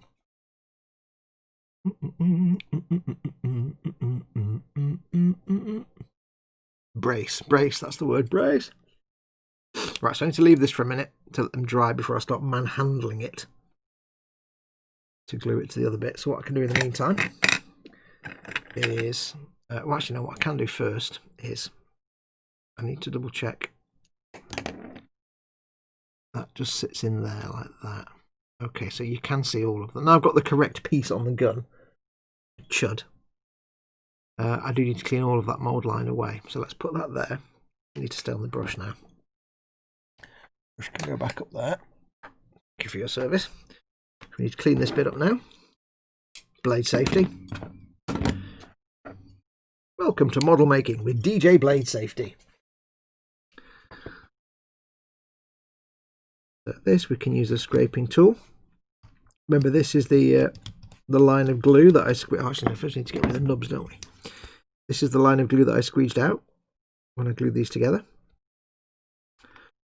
[SPEAKER 1] Brace, that's the word, brace. Right, so I need to leave this for a minute to let them dry before I start manhandling it to glue it to the other bit. So what I can do in the meantime is... well, actually, no, what I can do first is I need to double check. That just sits in there like that. Okay, so you can see all of them. Now I've got the correct piece on the gun. Chud. I do need to clean all of that mould line away. So let's put that there. I need to stay on the brush now. Brush can go back up there. Thank you for your service. We need to clean this bit up now. Blade safety. Welcome to model making with DJ Blade Safety. So this, we can use a scraping tool. Remember, this is the line of glue that I squeezed. Actually, no, first we need to get rid of the nubs, don't we? This is the line of glue that I squeezed out when I glued these together.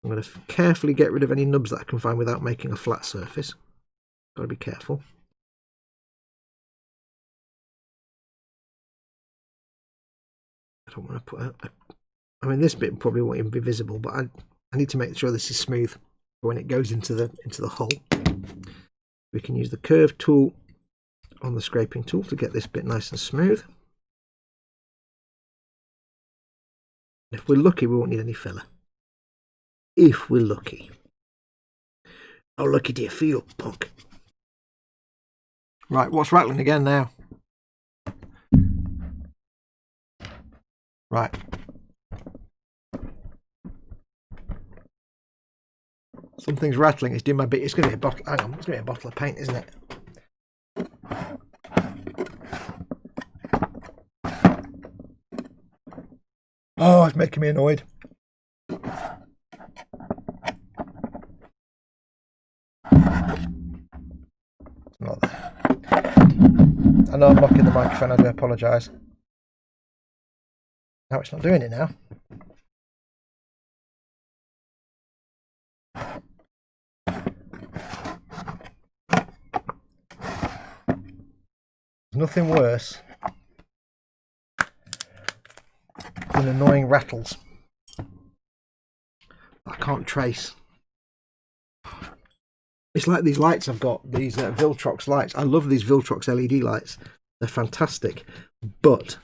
[SPEAKER 1] I'm going to carefully get rid of any nubs that I can find without making a flat surface. Got to be careful. I don't want to put out... I mean, this bit probably won't even be visible, but I need to make sure this is smooth when it goes into the hull. We can use the curve tool on the scraping tool to get this bit nice and smooth. If we're lucky, we won't need any filler. If we're lucky. How lucky do you feel, punk? Right, what's rattling again now? Right. Something's rattling. It's doing my bit. It's going to be a bottle. Hang on. It's going to be a bottle of paint, isn't it? Oh, it's making me annoyed. It's not there. I know I'm knocking the microphone. I do apologise. Now it's not doing it now. There's nothing worse than annoying rattles that I can't trace. It's like these lights I've got, these Viltrox lights. I love these Viltrox LED lights. They're fantastic. But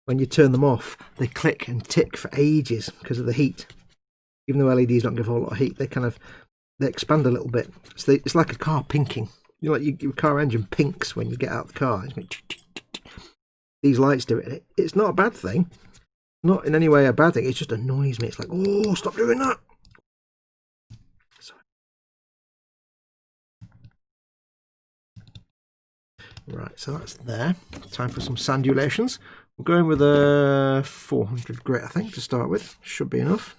[SPEAKER 1] when you turn them off, they click and tick for ages because of the heat. Even though LEDs don't give a whole lot of heat, they expand a little bit. So it's like a car pinking. You know, like your car engine pinks when you get out of the car. These lights do it. It's not a bad thing. Not in any way a bad thing. It just annoys me. It's like, oh, stop doing that. Sorry. Right, so that's there. Time for some sandulations. We're going with a 400 grit, I think, to start with. Should be enough.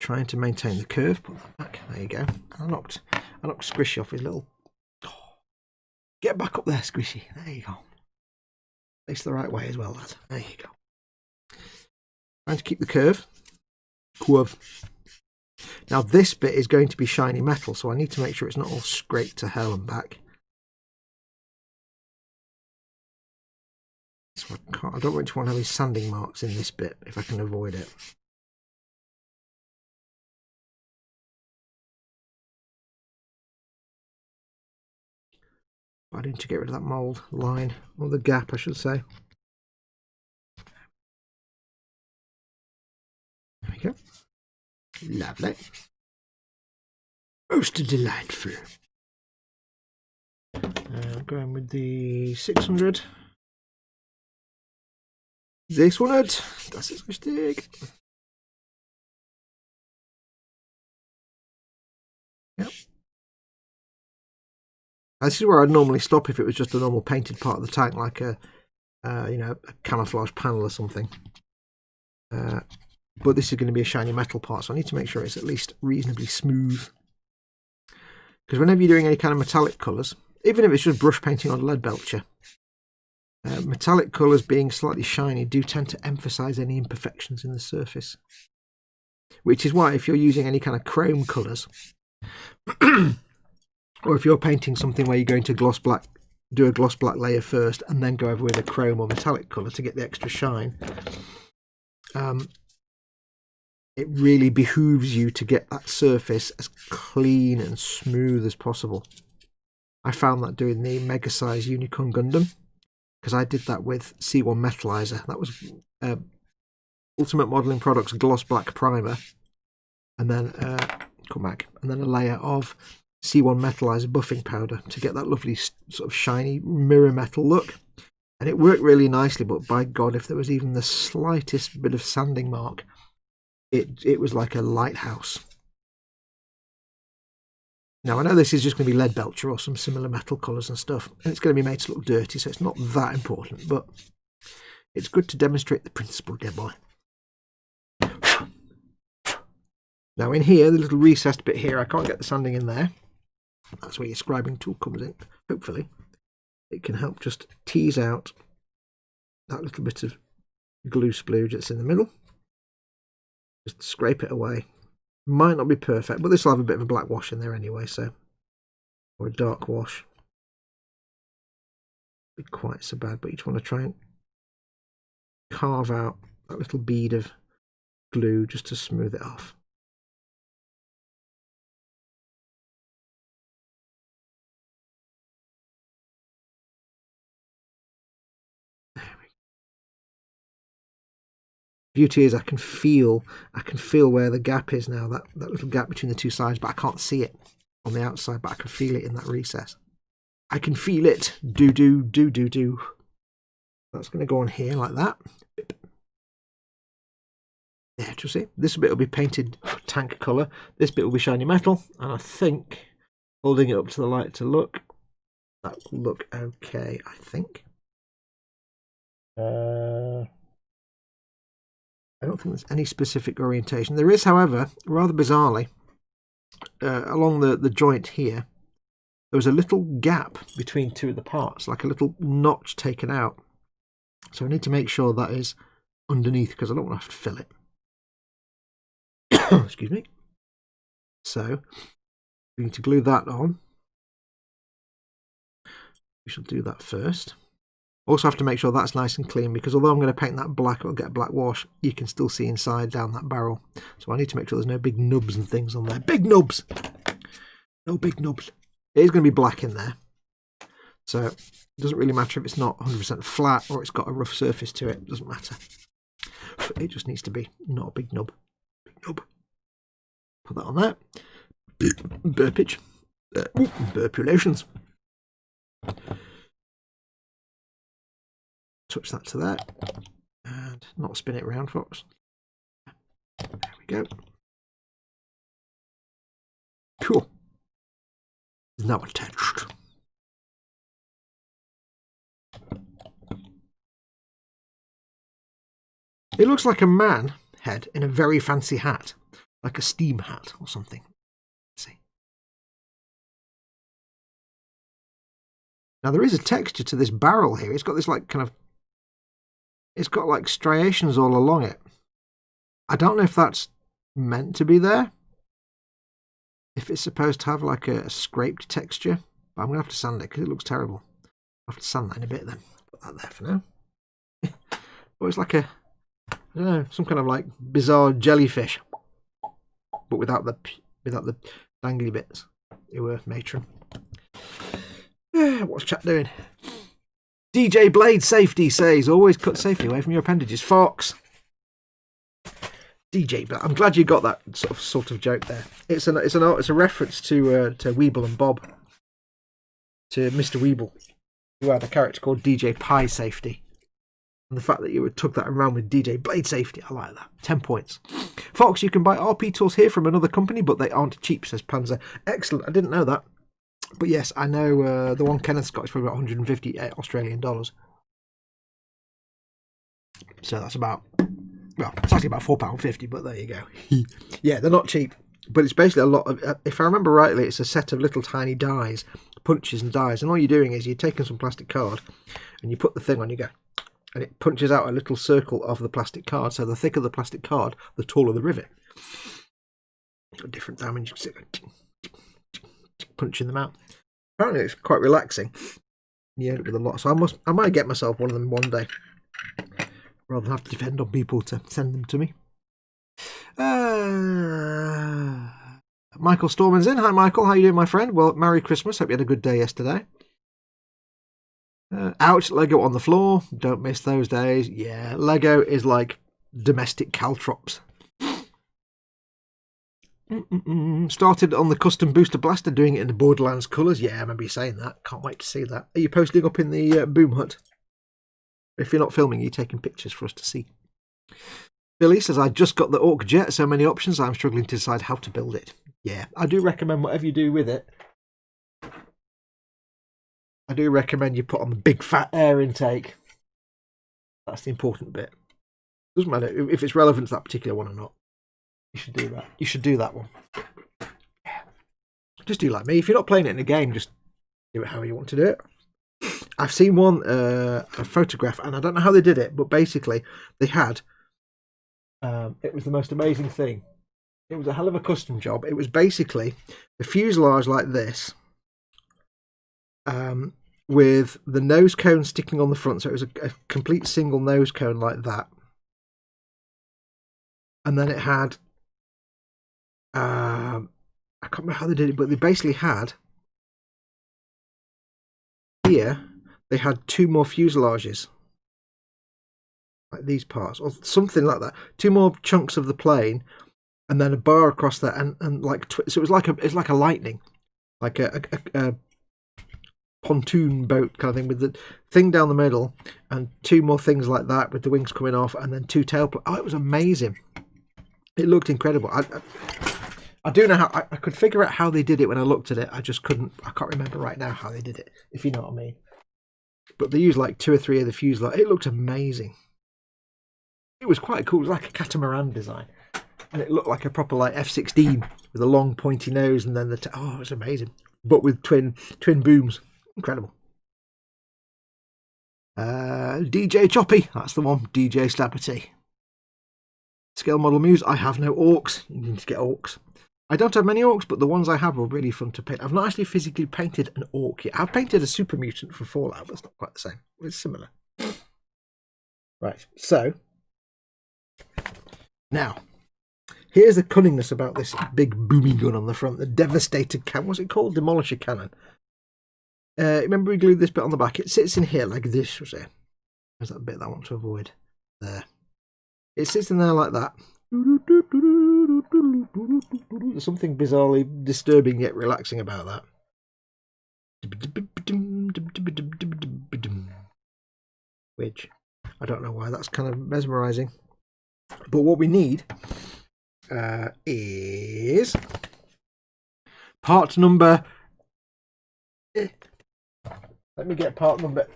[SPEAKER 1] Trying to maintain the curve. Put that back. There you go. I knocked Squishy off his little... Oh, get back up there, Squishy. There you go. Face the right way as well, lad. There you go. Trying to keep the curve. Now this bit is going to be shiny metal, so I need to make sure it's not all scraped to hell and back. So I don't want to have any sanding marks in this bit if I can avoid it. I need to get rid of that mould line, or the gap I should say. There we go. Lovely. Most delightful. Going with the 600. This one, das ist richtig. Yep. This is where I'd normally stop if it was just a normal painted part of the tank, like a camouflage panel or something. But this is going to be a shiny metal part, so I need to make sure it's at least reasonably smooth. Because whenever you're doing any kind of metallic colours, even if it's just brush painting on lead belcher, metallic colours being slightly shiny do tend to emphasise any imperfections in the surface. Which is why if you're using any kind of chrome colours, or if you're painting something where you're going to gloss black, do a gloss black layer first and then go over with a chrome or metallic colour to get the extra shine, it really behooves you to get that surface as clean and smooth as possible. I found that doing the Mega Size Unicorn Gundam, because I did that with C1 Metalizer. That was Ultimate Modelling Products Gloss Black Primer, and then come back, and then a layer of C1 Metalizer buffing powder to get that lovely sort of shiny mirror metal look. And it worked really nicely, but by God, if there was even the slightest bit of sanding mark, it was like a lighthouse. Now I know this is just going to be lead belcher or some similar metal colours and stuff, and it's going to be made to look dirty, so it's not that important, but it's good to demonstrate the principle, dear boy. Now in here, the little recessed bit here, I can't get the sanding in there. That's where your scribing tool comes in. Hopefully it can help just tease out that little bit of glue splooge that's in the middle. Just scrape it away. Might not be perfect, but this will have a bit of a black wash in there anyway, so, or a dark wash. Be quite so bad, but you just want to try and carve out that little bead of glue just to smooth it off. Beauty is I can feel where the gap is now, that little gap between the two sides, but I can't see it on the outside, but I can feel it in that recess. I can feel it. Do. That's going to go on here like that. There, do you see? This bit will be painted tank colour. This bit will be shiny metal, and I think, holding it up to the light to look, that will look okay, I think. I don't think there's any specific orientation. There is, however, rather bizarrely, along the joint here, there was a little gap between two of the parts, like a little notch taken out. So I need to make sure that is underneath, because I don't want to have to fill it. Excuse me. So we need to glue that on. We shall do that first. Also have to make sure that's nice and clean, because although I'm going to paint that black, it'll get a black wash, you can still see inside down that barrel. So I need to make sure there's no big nubs and things on there. Big nubs! No big nubs. It is going to be black in there. So it doesn't really matter if it's not 100% flat or it's got a rough surface to it. It doesn't matter. It just needs to be not a big nub. Big nub. Put that on there. Burpage. Burpulations. Touch that to there, and not spin it round, folks. There we go. Cool. Now attached. It looks like a man head in a very fancy hat, like a steam hat or something. Let's see. Now there is a texture to this barrel here. It's got this like kind of, it's got like striations all along it. I don't know if that's meant to be there. If it's supposed to have like a scraped texture. But I'm going to have to sand it because it looks terrible. I'll have to sand that in a bit then. Put that there for now. But it's like a, I don't know, some kind of like bizarre jellyfish. But without the dangly bits. You were matron. What's chat doing? DJ Blade Safety says, always cut safely away from your appendages. Fox. DJ, but I'm glad you got that sort of joke there. It's a reference to Weeble and Bob, to Mr. Weeble, who had a character called DJ Pie Safety, and the fact that you took that around with DJ Blade Safety, I like that. 10 points. Fox, you can buy RP tools here from another company, but they aren't cheap, says Panzer. Excellent. I didn't know that, but yes, I know the one Kenneth's got is probably about 150 Australian dollars. So that's about. Well, it's actually about £4.50, but there you go. Yeah, they're not cheap, but it's basically a lot of, if I remember rightly, it's a set of little tiny dies, punches and dies, and all you're doing is you're taking some plastic card and you put the thing on, you go, and it punches out a little circle of the plastic card, so the thicker the plastic card, the taller the rivet. You've got different dimensions, punching them out. Apparently it's quite relaxing. You end up with a lot, so I might get myself one of them one day, rather than have to depend on people to send them to me. Michael Storman's in. Hi, Michael. How you doing, my friend? Well, Merry Christmas. Hope you had a good day yesterday. Ouch, Lego on the floor. Don't miss those days. Yeah, Lego is like domestic caltrops. Started on the custom booster blaster, doing it in the Borderlands colours. Yeah, I remember you saying that. Can't wait to see that. Are you posting up in the boom hut? If you're not filming, you're taking pictures for us to see. Billy says, I just got the Orc Jet, so many options, I'm struggling to decide how to build it. Yeah, I do recommend whatever you do with it. I do recommend you put on the big fat air intake. That's the important bit. Doesn't matter if it's relevant to that particular one or not. You should do that. You should do that one. Yeah. Just do like me. If you're not playing it in a game, just do it how you want to do it. I've seen one, a photograph, and I don't know how they did it, but basically they had, it was the most amazing thing. It was a hell of a custom job. It was basically the fuselage like this, with the nose cone sticking on the front, so it was a complete single nose cone like that. And then it had, I can't remember how they did it, but they basically had, here, they had 2 more fuselages, like these parts, or something like that. 2 more chunks of the plane, and then a bar across there, and like so it was like a lightning, like a pontoon boat kind of thing with the thing down the middle, and 2 more things like that with the wings coming off, and then 2 tailplanes. Oh, it was amazing! It looked incredible. I do know how I could figure out how they did it when I looked at it. I just couldn't. I can't remember right now how they did it, if you know what I mean. But they used like 2 or 3 of the fuselage. It looked amazing. It was quite cool. It was like a catamaran design, and it looked like a proper like F-16 with a long pointy nose, and then oh, it was amazing. But with twin booms, incredible. DJ Choppy, that's the one. DJ Slapperty. Scale model muse. I have no orcs. You need to get orcs. I don't have many orcs, but the ones I have are really fun to paint. I've not actually physically painted an orc yet. I've painted a super mutant for Fallout, but it's not quite the same. It's similar. Right, so now here's the cunningness about this big boomy gun on the front, the Devastator cannon. What's it called? Demolisher cannon. Remember we glued this bit on the back? It sits in here like this, was it? There's that bit that I want to avoid. There. It sits in there like that. There's something bizarrely disturbing yet relaxing about that. Which, I don't know why, that's kind of mesmerising. But what we need is part number... Let me get part number...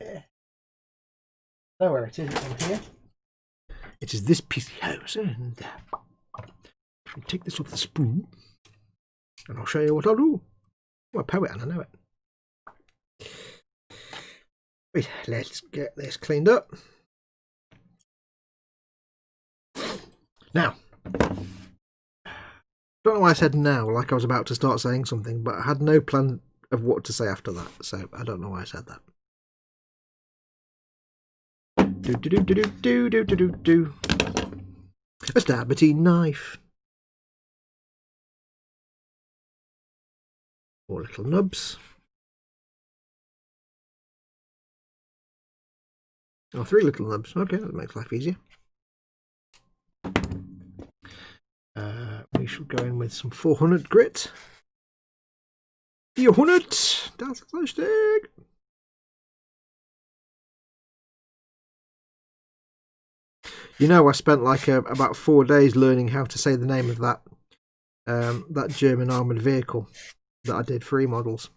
[SPEAKER 1] Know where it is, it's on here. It is this piece here. And I'll take this off the spoon, and I'll show you what I'll do. I'm a poet and I know it. Right, let's get this cleaned up. Now, Don't know why I said now, like I was about to start saying something, but I had no plan of what to say after that, so I don't know why I said that. Do. A stabby knife. 4 little nubs. Oh, 3 little nubs. Okay, that makes life easier. We should go in with some 400 grit. 400! That's lustig! You know, I spent like about 4 days learning how to say the name of that German armoured vehicle that I did for E-models.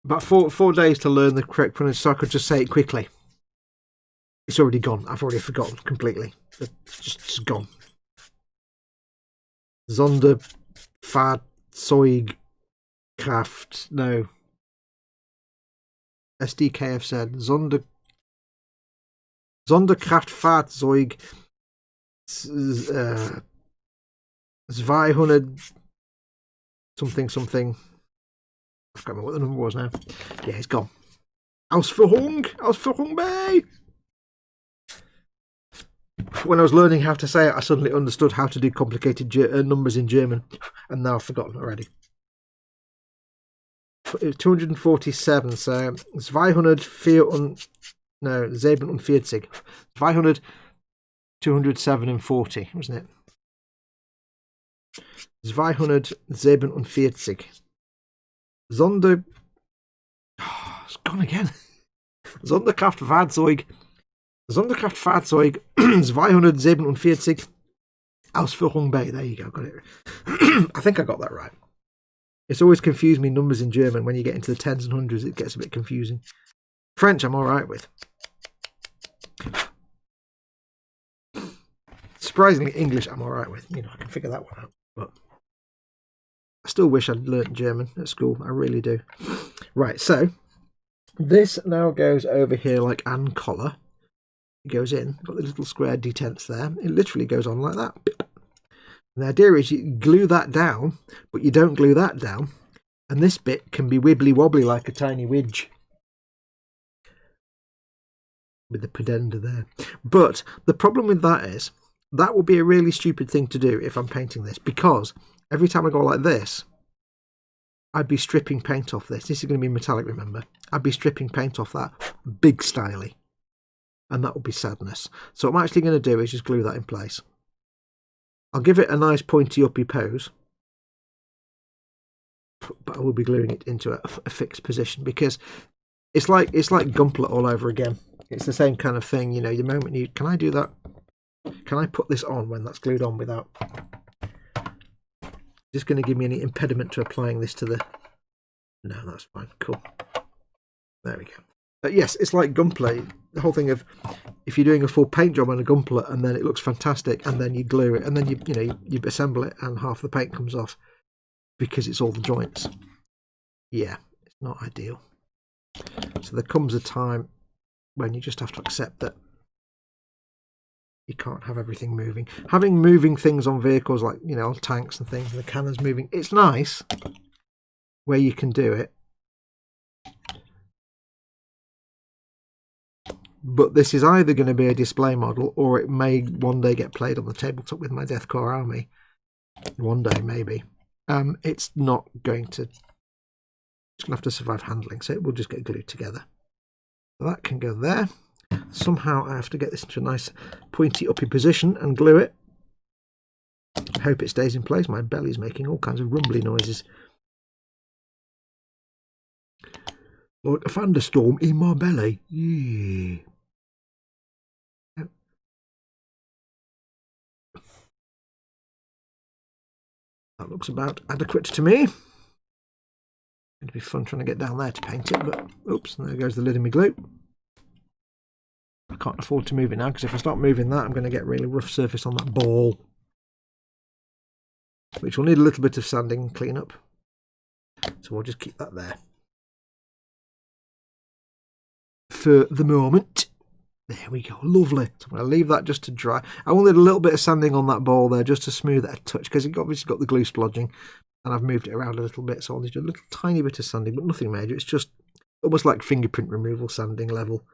[SPEAKER 1] About four days to learn the correct pronunciation so I could just say it quickly. It's already gone. I've already forgotten completely. It's just gone. Sonderfahrzeugkraft. No. SDKF said Sonderkraftfahrzeug 200 something. I can't remember what the number was now. Yeah, it's gone. Ausführung Bay! When I was learning how to say it, I suddenly understood how to do complicated numbers in German, and now I've forgotten already. It was 247, so 247. 207, wasn't it? 247. It's gone again. Sonderkraftfahrzeug 247 Ausführung Bay. There you go, got it. I think I got that right. It's always confused me numbers in German. When you get into the tens and hundreds, it gets a bit confusing. French, I'm alright with. Surprisingly, English, I'm alright with. You know, I can figure that one out. But I still wish I'd learnt German at school. I really do. Right, so this now goes over here like an collar. It goes in, got the little square detents there. It literally goes on like that. And the idea is you glue that down, but you don't glue that down. And this bit can be wibbly wobbly like a tiny widge. With the pedenda there. But the problem with that is, that will be a really stupid thing to do if I'm painting this, because every time I go like this, I'd be stripping paint off this. This is going to be metallic, remember. I'd be stripping paint off that big styly. And that would be sadness. So what I'm actually going to do is just glue that in place. I'll give it a nice pointy uppy pose. But I will be gluing it into a fixed position, because it's like Gumplet all over again. It's the same kind of thing, you know, the moment you... Can I do that? Can I put this on when that's glued on without... Just going to give me any impediment to applying this to the... No, that's fine. Cool. There we go. Yes, it's like Gunplay. The whole thing of if you're doing a full paint job on a Gunpla and then it looks fantastic, and then you glue it, and then you assemble it, and half the paint comes off because it's all the joints. Yeah, it's not ideal. So there comes a time when you just have to accept that you can't have everything moving. Having moving things on vehicles like, you know, tanks and things, and the cannons moving, it's nice where you can do it. But this is either going to be a display model, or it may one day get played on the tabletop with my Death Corps army. One day, maybe. It's not going to... It's going to have to survive handling, so it will just get glued together. So that can go there. Somehow I have to get this into a nice pointy uppy position and glue it. I hope it stays in place. My belly's making all kinds of rumbly noises. Like a thunderstorm in my belly. Yeah. That looks about adequate to me. It'd be fun trying to get down there to paint it, but oops, there goes the lid of my glue. I can't afford to move it now, because if I start moving that, I'm going to get really rough surface on that ball, which will need a little bit of sanding and clean up. So we'll just keep that there for the moment. There we go, lovely. So I'm going to leave that just to dry. I wanted a little bit of sanding on that ball there just to smooth it a touch, because it obviously got the glue splodging, and I've moved it around a little bit, so I'll need to do a little tiny bit of sanding, but nothing major. It's just almost like fingerprint removal sanding level.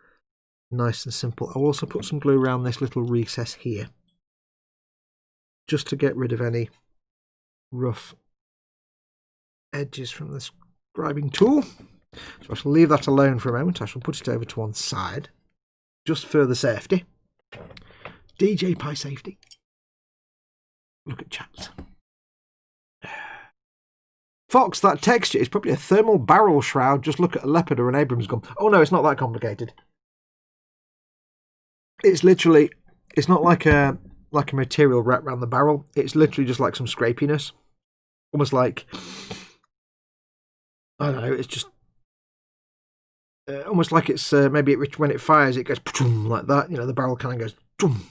[SPEAKER 1] Nice and simple. I'll also put some glue around this little recess here, just to get rid of any rough edges from the scribing tool. So I shall leave that alone for a moment. I shall put it over to one side, just for the safety. DJ Pie safety. Look at chat. Fox, that texture is probably a thermal barrel shroud. Just look at a leopard or an Abrams gun. Oh no, it's not that complicated. It's literally, it's not like a material wrapped around the barrel. It's literally just like some scrapiness. Almost like, I don't know, it's just almost like it's maybe when it fires it goes like that. You know, the barrel kind of goes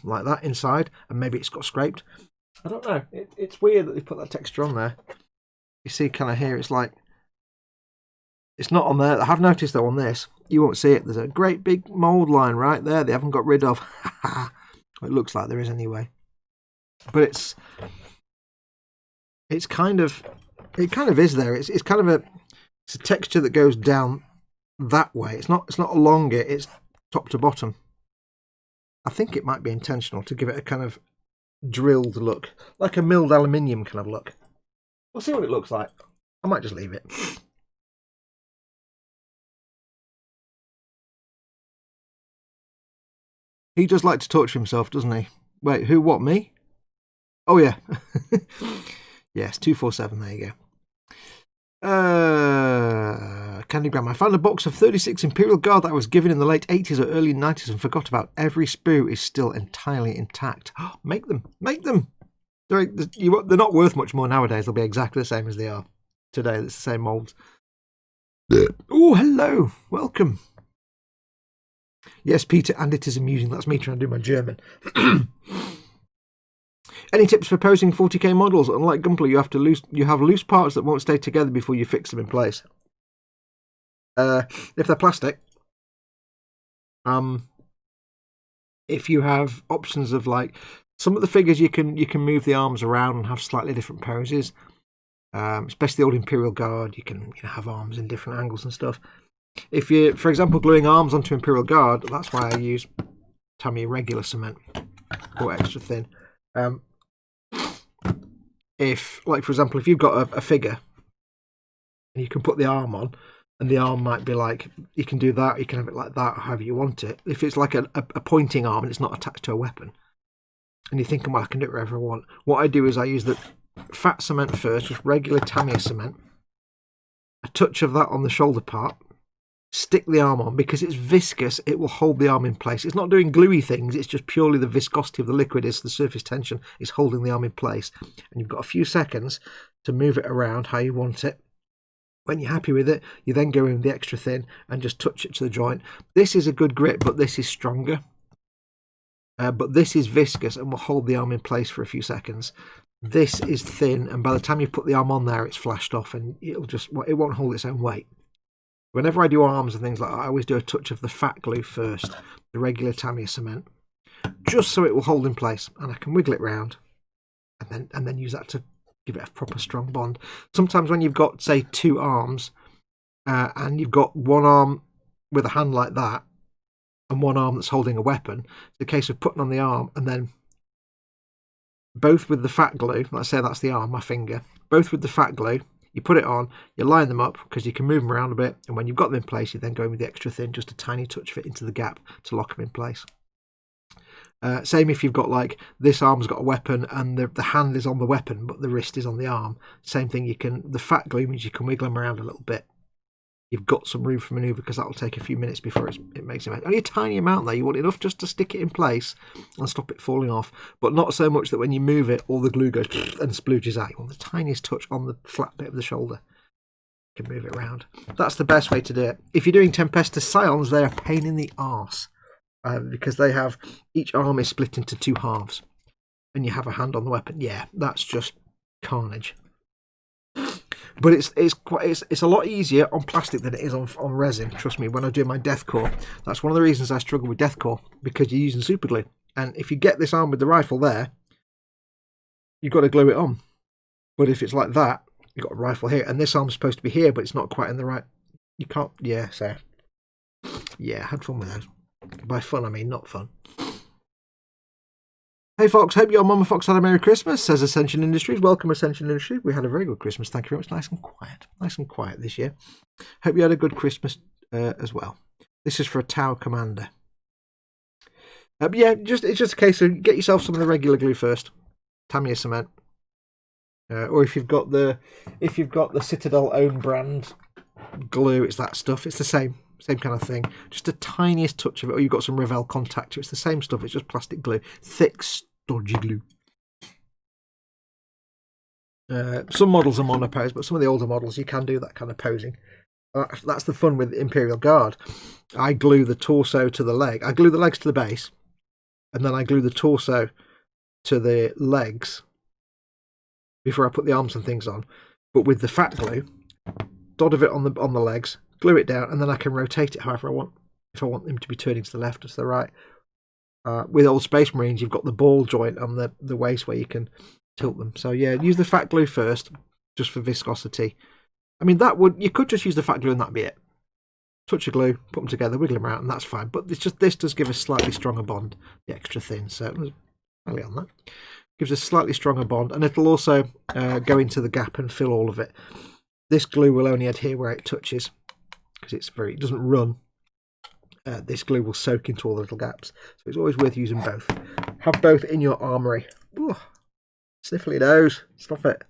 [SPEAKER 1] like that inside, and maybe it's got scraped. I don't know. It's weird that they put that texture on there. You see kind of here, it's like, it's not on there. I have noticed though on this, you won't see it. There's a great big mould line right there they haven't got rid of. It looks like there is anyway. But it kind of is there. It's kind of it's a texture that goes down that way. It's not along it, it's top to bottom. I think it might be intentional to give it a kind of drilled look, like a milled aluminium kind of look. We'll see what it looks like. I might just leave it. He does like to torture himself, doesn't he? Wait, who, what, me? Oh yeah. Yes, 247, there you go. Candygram, I found a box of 36 Imperial Guard that I was given in the late 80s or early 90s and forgot about. Every sprue is still entirely intact. Make them! Make them! They're not worth much more nowadays. They'll be exactly the same as they are today. It's the same moulds. Oh, hello! Welcome. Yes, Peter, and it is amusing. That's me trying to do my German. Any tips for posing 40k models? Unlike Gunpla, you have loose parts that won't stay together before you fix them in place. If they're plastic, if you have options of like some of the figures, you can move the arms around and have slightly different poses. Especially the old Imperial Guard, you can have arms in different angles and stuff. If you're, for example, gluing arms onto Imperial Guard, that's why I use Tamiya regular cement or extra thin. If, like, for example, if you've got a figure and you can put the arm on, and the arm might be like, you can do that, you can have it like that, however you want it. If it's like a pointing arm and it's not attached to a weapon, and you're thinking, well, I can do it wherever I want, what I do is I use the fat cement first, just regular Tamiya cement, a touch of that on the shoulder part, stick the arm on. Because it's viscous, it will hold the arm in place. It's not doing gluey things, it's just purely the viscosity of the liquid is the surface tension is holding the arm in place. And you've got a few seconds to move it around how you want it. When you're happy with it, you then go in with the extra thin and just touch it to the joint. This is a good grip, but this is stronger. But this is viscous and will hold the arm in place for a few seconds. This is thin, and by the time you put the arm on there, it's flashed off and it won't hold its own weight. Whenever I do arms and things like that, I always do a touch of the fat glue first, the regular Tamiya cement, just so it will hold in place, and I can wiggle it round and then use that to give it a proper strong bond. Sometimes when you've got, say, two arms and you've got one arm with a hand like that and one arm that's holding a weapon, it's a case of putting on the arm and then both with the fat glue, let's say that's the arm, my finger, both with the fat glue, you put it on, you line them up because you can move them around a bit, and when you've got them in place, you then go in with the extra thin, just a tiny touch of it into the gap to lock them in place. Same if you've got like this arm's got a weapon and the hand is on the weapon but the wrist is on the arm. Same thing, the fat glue means you can wiggle them around a little bit. You've got some room for manoeuvre because that'll take a few minutes before it makes a mess. Only a tiny amount there. You want enough just to stick it in place and stop it falling off, but not so much that when you move it all the glue goes and splooges out. You want the tiniest touch on the flat bit of the shoulder. You can move it around. That's the best way to do it. If you're doing Tempestus Scions, they're a pain in the arse. Because they have, each arm is split into two halves and you have a hand on the weapon. Yeah, that's just carnage. But it's a lot easier on plastic than it is on resin. Trust me, when I do my deathcore, that's one of the reasons I struggle with deathcore, because you're using super glue. And if you get this arm with the rifle there, you've got to glue it on. But if it's like that, you've got a rifle here, and this arm's supposed to be here, but it's not quite in the right. You can't. Yeah, so yeah, I had fun with those. By fun, I mean not fun. Hey Fox, hope your Mama Fox had a Merry Christmas, says Ascension Industries. Welcome Ascension Industries. We had a very good Christmas, thank you very much. Nice and quiet this year. Hope you had a good Christmas as well. This is for a Tower Commander. Yeah, it's just a case of get yourself some of the regular glue first. Tamiya cement. Or if you've got the Citadel own brand glue, it's that stuff. It's the same kind of thing. Just the tiniest touch of it. Or you've got some Revell contact. It's the same stuff. It's just plastic glue. Thick, stodgy glue. Some models are monopose, but some of the older models you can do that kind of posing. That's the fun with Imperial Guard. I glue the torso to the leg. I glue the legs to the base, and then I glue the torso to the legs before I put the arms and things on. But with the fat glue, dot of it on the legs, glue it down, and then I can rotate it however I want. If I want them to be turning to the left or to the right. With old Space Marines, you've got the ball joint on the waist where you can tilt them. So yeah, use the fat glue first, just for viscosity. I mean, you could just use the fat glue and that'd be it. Touch of glue, put them together, wiggle them around, and that's fine. But this does give a slightly stronger bond, the extra thin. So early on that gives a slightly stronger bond, and it'll also go into the gap and fill all of it. This glue will only adhere where it touches, because it doesn't run. This glue will soak into all the little gaps, so it's always worth using both. Have both in your armoury. Ooh, sniffly nose, stop it.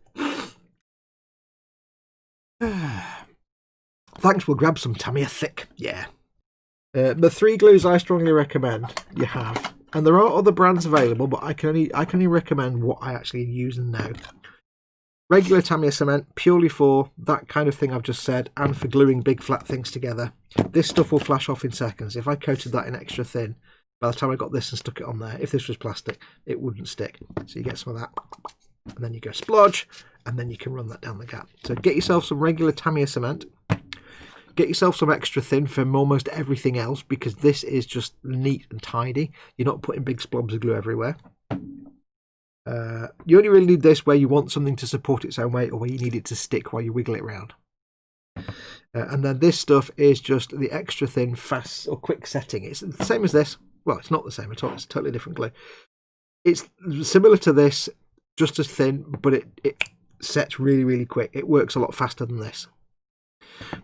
[SPEAKER 1] Thanks, we'll grab some Tamiya thick. Yeah. The 3 glues I strongly recommend you have, and there are other brands available, but I can only recommend what I actually use and know. Regular Tamiya cement, purely for that kind of thing I've just said, and for gluing big flat things together. This stuff will flash off in seconds. If I coated that in extra thin, by the time I got this and stuck it on there, if this was plastic, it wouldn't stick. So you get some of that, and then you go splodge, and then you can run that down the gap. So get yourself some regular Tamiya cement. Get yourself some extra thin from almost everything else, because this is just neat and tidy. You're not putting big splobs of glue everywhere. You only really need this where you want something to support its own weight, or where you need it to stick while you wiggle it around. And then this stuff is just the extra thin, fast or quick setting. It's the same as this. Well, it's not the same at all. It's a totally different glue. It's similar to this, just as thin, but it sets really, really quick. It works a lot faster than this.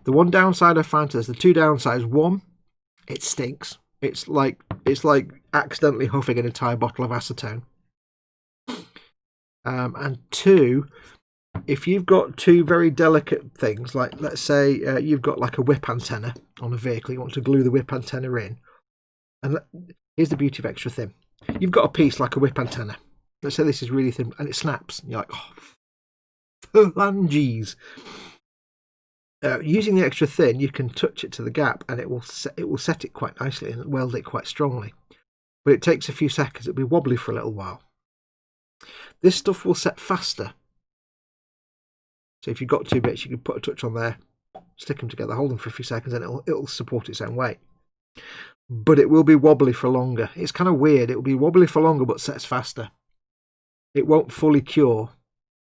[SPEAKER 1] The one downside I found to this, the 2 downsides: 1, it stinks. It's like accidentally huffing an entire bottle of acetone. And 2, if you've got 2 very delicate things, like let's say you've got like a whip antenna on a vehicle, you want to glue the whip antenna in, and here's the beauty of extra thin. You've got a piece like a whip antenna. Let's say this is really thin, and it snaps. And you're like, oh, phalanges. Using the extra thin, you can touch it to the gap, and it will set it quite nicely and weld it quite strongly. But it takes a few seconds. It'll be wobbly for a little while. This stuff will set faster. So if you've got 2 bits, you can put a touch on there, stick them together, hold them for a few seconds, and it'll support its own weight. But it will be wobbly for longer. It's kind of weird. It will be wobbly for longer, but sets faster. It won't fully cure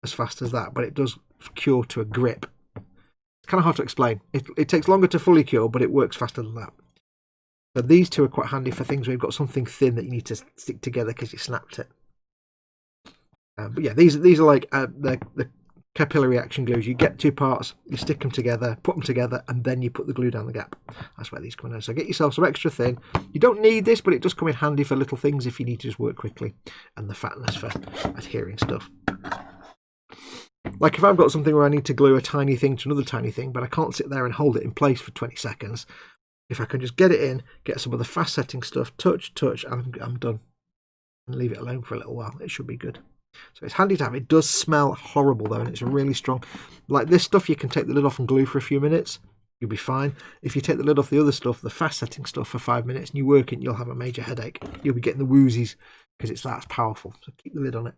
[SPEAKER 1] as fast as that, but it does cure to a grip. It's kind of hard to explain. It takes longer to fully cure, but it works faster than that. So these 2 are quite handy for things where you've got something thin that you need to stick together because you snapped it. But yeah, these are like the capillary action glues. You get 2 parts, you stick them together, put them together, and then you put the glue down the gap. That's where these come in. So get yourself some extra thin. You don't need this, but it does come in handy for little things if you need to just work quickly, and the fatness for adhering stuff. Like if I've got something where I need to glue a tiny thing to another tiny thing, but I can't sit there and hold it in place for 20 seconds, if I can just get it in, get some of the fast setting stuff, touch, and I'm done. And leave it alone for a little while. It should be good. So it's handy to have. It does smell horrible though, and it's a really strong. Like this stuff, you can take the lid off and glue for a few minutes. You'll be fine. If you take the lid off the other stuff, the fast setting stuff, for 5 minutes and you work it, you'll have a major headache. You'll be getting the woozies because it's that powerful. So keep the lid on it.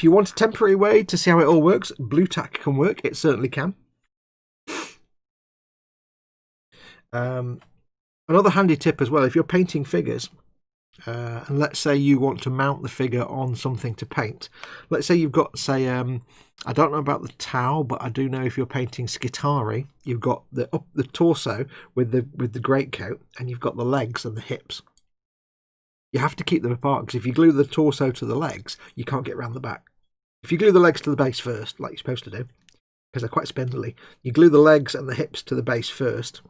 [SPEAKER 1] If you want a temporary way to see how it all works, blue tack can work. It certainly can. Another handy tip as well, if you're painting figures, and let's say you want to mount the figure on something to paint. Let's say you've got, say, I don't know about the Tau, but I do know if you're painting Skitari, you've got the torso with the greatcoat, and you've got the legs and the hips. You have to keep them apart, because if you glue the torso to the legs, you can't get around the back. If you glue the legs to the base first, like you're supposed to do, because they're quite spindly, you glue the legs and the hips to the base first,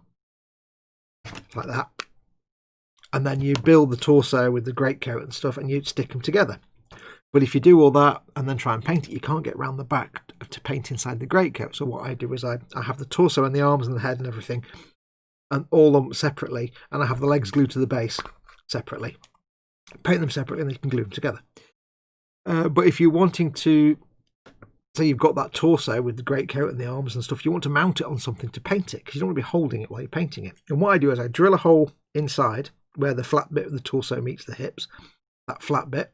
[SPEAKER 1] like that. And then you build the torso with the greatcoat and stuff, and you stick them together. But if you do all that and then try and paint it, you can't get around the back to paint inside the greatcoat. So what I do is I have the torso and the arms and the head and everything, and all lumped separately, and I have the legs glued to the base separately. Paint them separately, and you can glue them together. But if you're wanting to, say you've got that torso with the greatcoat and the arms and stuff, you want to mount it on something to paint it, because you don't want to be holding it while you're painting it. And what I do is I drill a hole inside where the flat bit of the torso meets the hips, that flat bit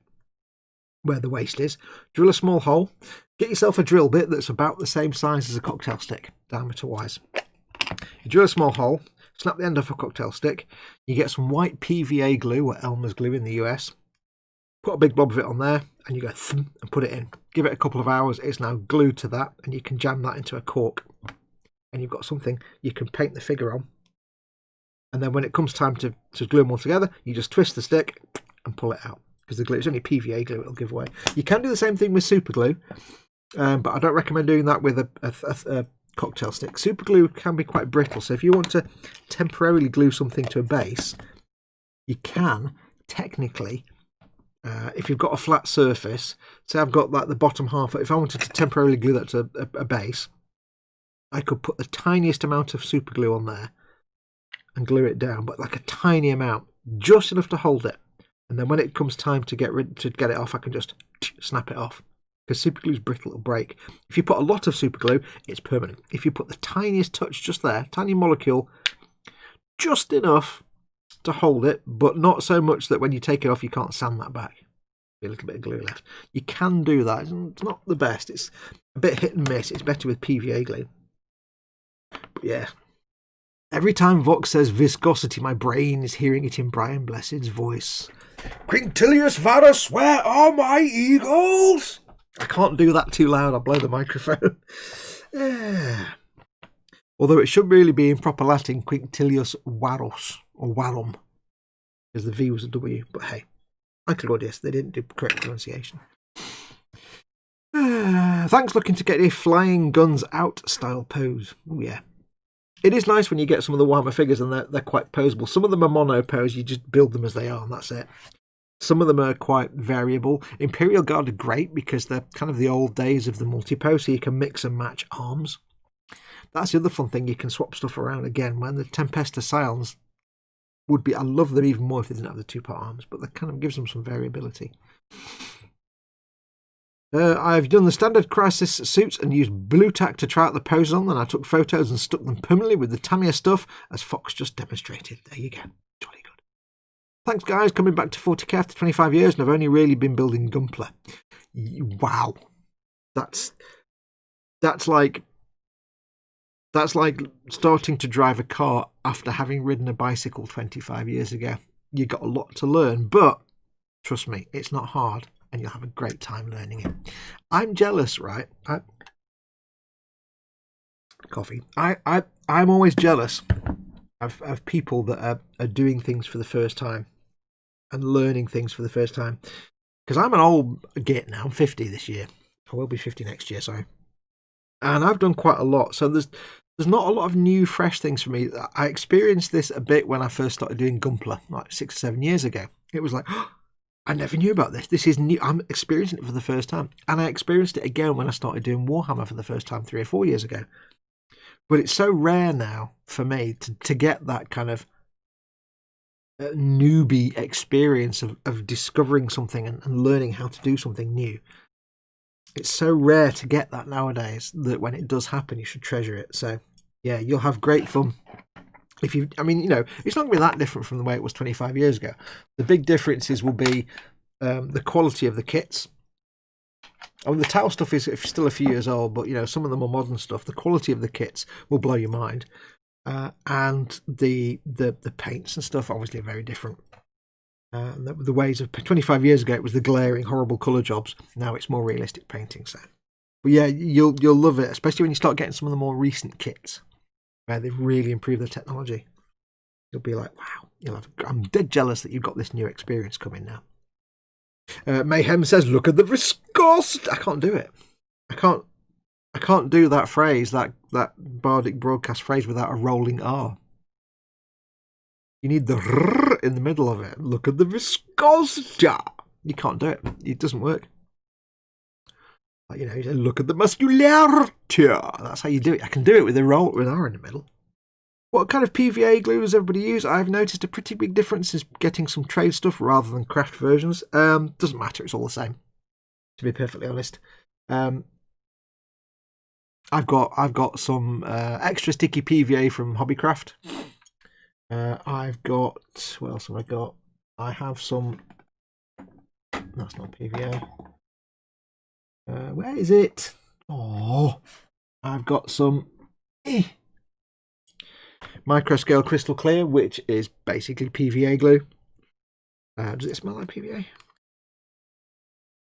[SPEAKER 1] where the waist is. Drill a small hole. Get yourself a drill bit that's about the same size as a cocktail stick, diameter wise. You drill a small hole, snap the end off a cocktail stick. You get some white PVA glue, or Elmer's glue in the US. Put a big blob of it on there, and you go thump and put it in. Give it a couple of hours. It's now glued to that, and you can jam that into a cork, and you've got something you can paint the figure on. And then when it comes time to glue them all together, you just twist the stick and pull it out, because the glue, it's only PVA glue, it'll give away. You can do the same thing with super glue, but I don't recommend doing that with a cocktail stick. Super glue can be quite brittle, so if you want to temporarily glue something to a base, you can technically, if you've got a flat surface, say I've got like the bottom half, if I wanted to temporarily glue that to a base, I could put the tiniest amount of super glue on there and glue it down, but like a tiny amount, just enough to hold it. And then when it comes time to get it off, I can just snap it off, because super glue is brittle, it'll break. If you put a lot of super glue, it's permanent. If you put the tiniest touch just there, tiny molecule, just enough to hold it, but not so much that when you take it off, you can't sand that back. Be a little bit of glue left. You can do that. It's not the best. It's a bit hit and miss. It's better with PVA glue. But yeah. Every time Vox says viscosity, my brain is hearing it in Brian Blessed's voice. Quintilius Varus, where are my eagles? I can't do that too loud. I'll blow the microphone. Although it should really be in proper Latin, Quintilius Varus, or Warum, because the V was a W. But hey, Uncle Claudius, they didn't do correct pronunciation. Thanks, looking to get a flying guns out style pose. Oh yeah. It is nice when you get some of the Warhammer figures and they're quite poseable. Some of them are mono pose, you just build them as they are and that's it. Some of them are quite variable. Imperial Guard are great because they're kind of the old days of the multi-pose, so you can mix and match arms. That's the other fun thing, you can swap stuff around again. When the Tempesta Scions would be, I love them even more if they didn't have the two-part arms, but that kind of gives them some variability. I've done the standard crisis suits and used blue tack to try out the poses on them. I took photos and stuck them permanently with the Tamiya stuff, as Fox just demonstrated. There you go. Jolly good. Thanks, guys. Coming back to 40k after 25 years, and I've only really been building Gunpla. Wow. That's like starting to drive a car after having ridden a bicycle 25 years ago. You got a lot to learn, but trust me, it's not hard. And you'll have a great time learning it. I'm jealous, right? I'm always jealous of people that are doing things for the first time and learning things for the first time. Because I'm an old git now. I'm 50 this year. I will be 50 next year, sorry. And I've done quite a lot. So there's not a lot of new, fresh things for me. I experienced this a bit when I first started doing Gunpla, like 6 or 7 years ago. It was like, oh, I never knew about this. This is new. I'm experiencing it for the first time. And I experienced it again when I started doing Warhammer for the first time 3 or 4 years ago. But it's so rare now for me to get that kind of newbie experience of discovering something and learning how to do something new. It's so rare to get that nowadays that when it does happen, you should treasure it. So, yeah, you'll have great fun. It's not going to be that different from the way it was 25 years ago. The big differences will be the quality of the kits. I mean, the Tau stuff is still a few years old, but, you know, some of the more modern stuff, the quality of the kits will blow your mind. And the paints and stuff obviously are very different. The ways of 25 years ago, it was the glaring, horrible colour jobs. Now it's more realistic painting. So, but yeah, you'll love it, especially when you start getting some of the more recent kits where they've really improved the technology. You'll be like, wow! I'm dead jealous that you've got this new experience coming now. Mayhem says, "Look at the viscosity." I can't do it. I can't do that phrase, that bardic broadcast phrase, without a rolling R. You need the R in the middle of it. Look at the viscosity. You can't do it. It doesn't work. Like, you know, you say, look at the muscularity. That's how you do it. I can do it with a roll with an R in the middle. What kind of PVA glue does everybody use? I've noticed a pretty big difference in getting some trade stuff rather than craft versions. Doesn't matter. It's all the same, to be perfectly honest. I've got some extra sticky PVA from Hobbycraft. I've got, what else have I got? I have some, that's not PVA. Where is it? Oh, I've got some microscale crystal clear, which is basically PVA glue. Does it smell like PVA?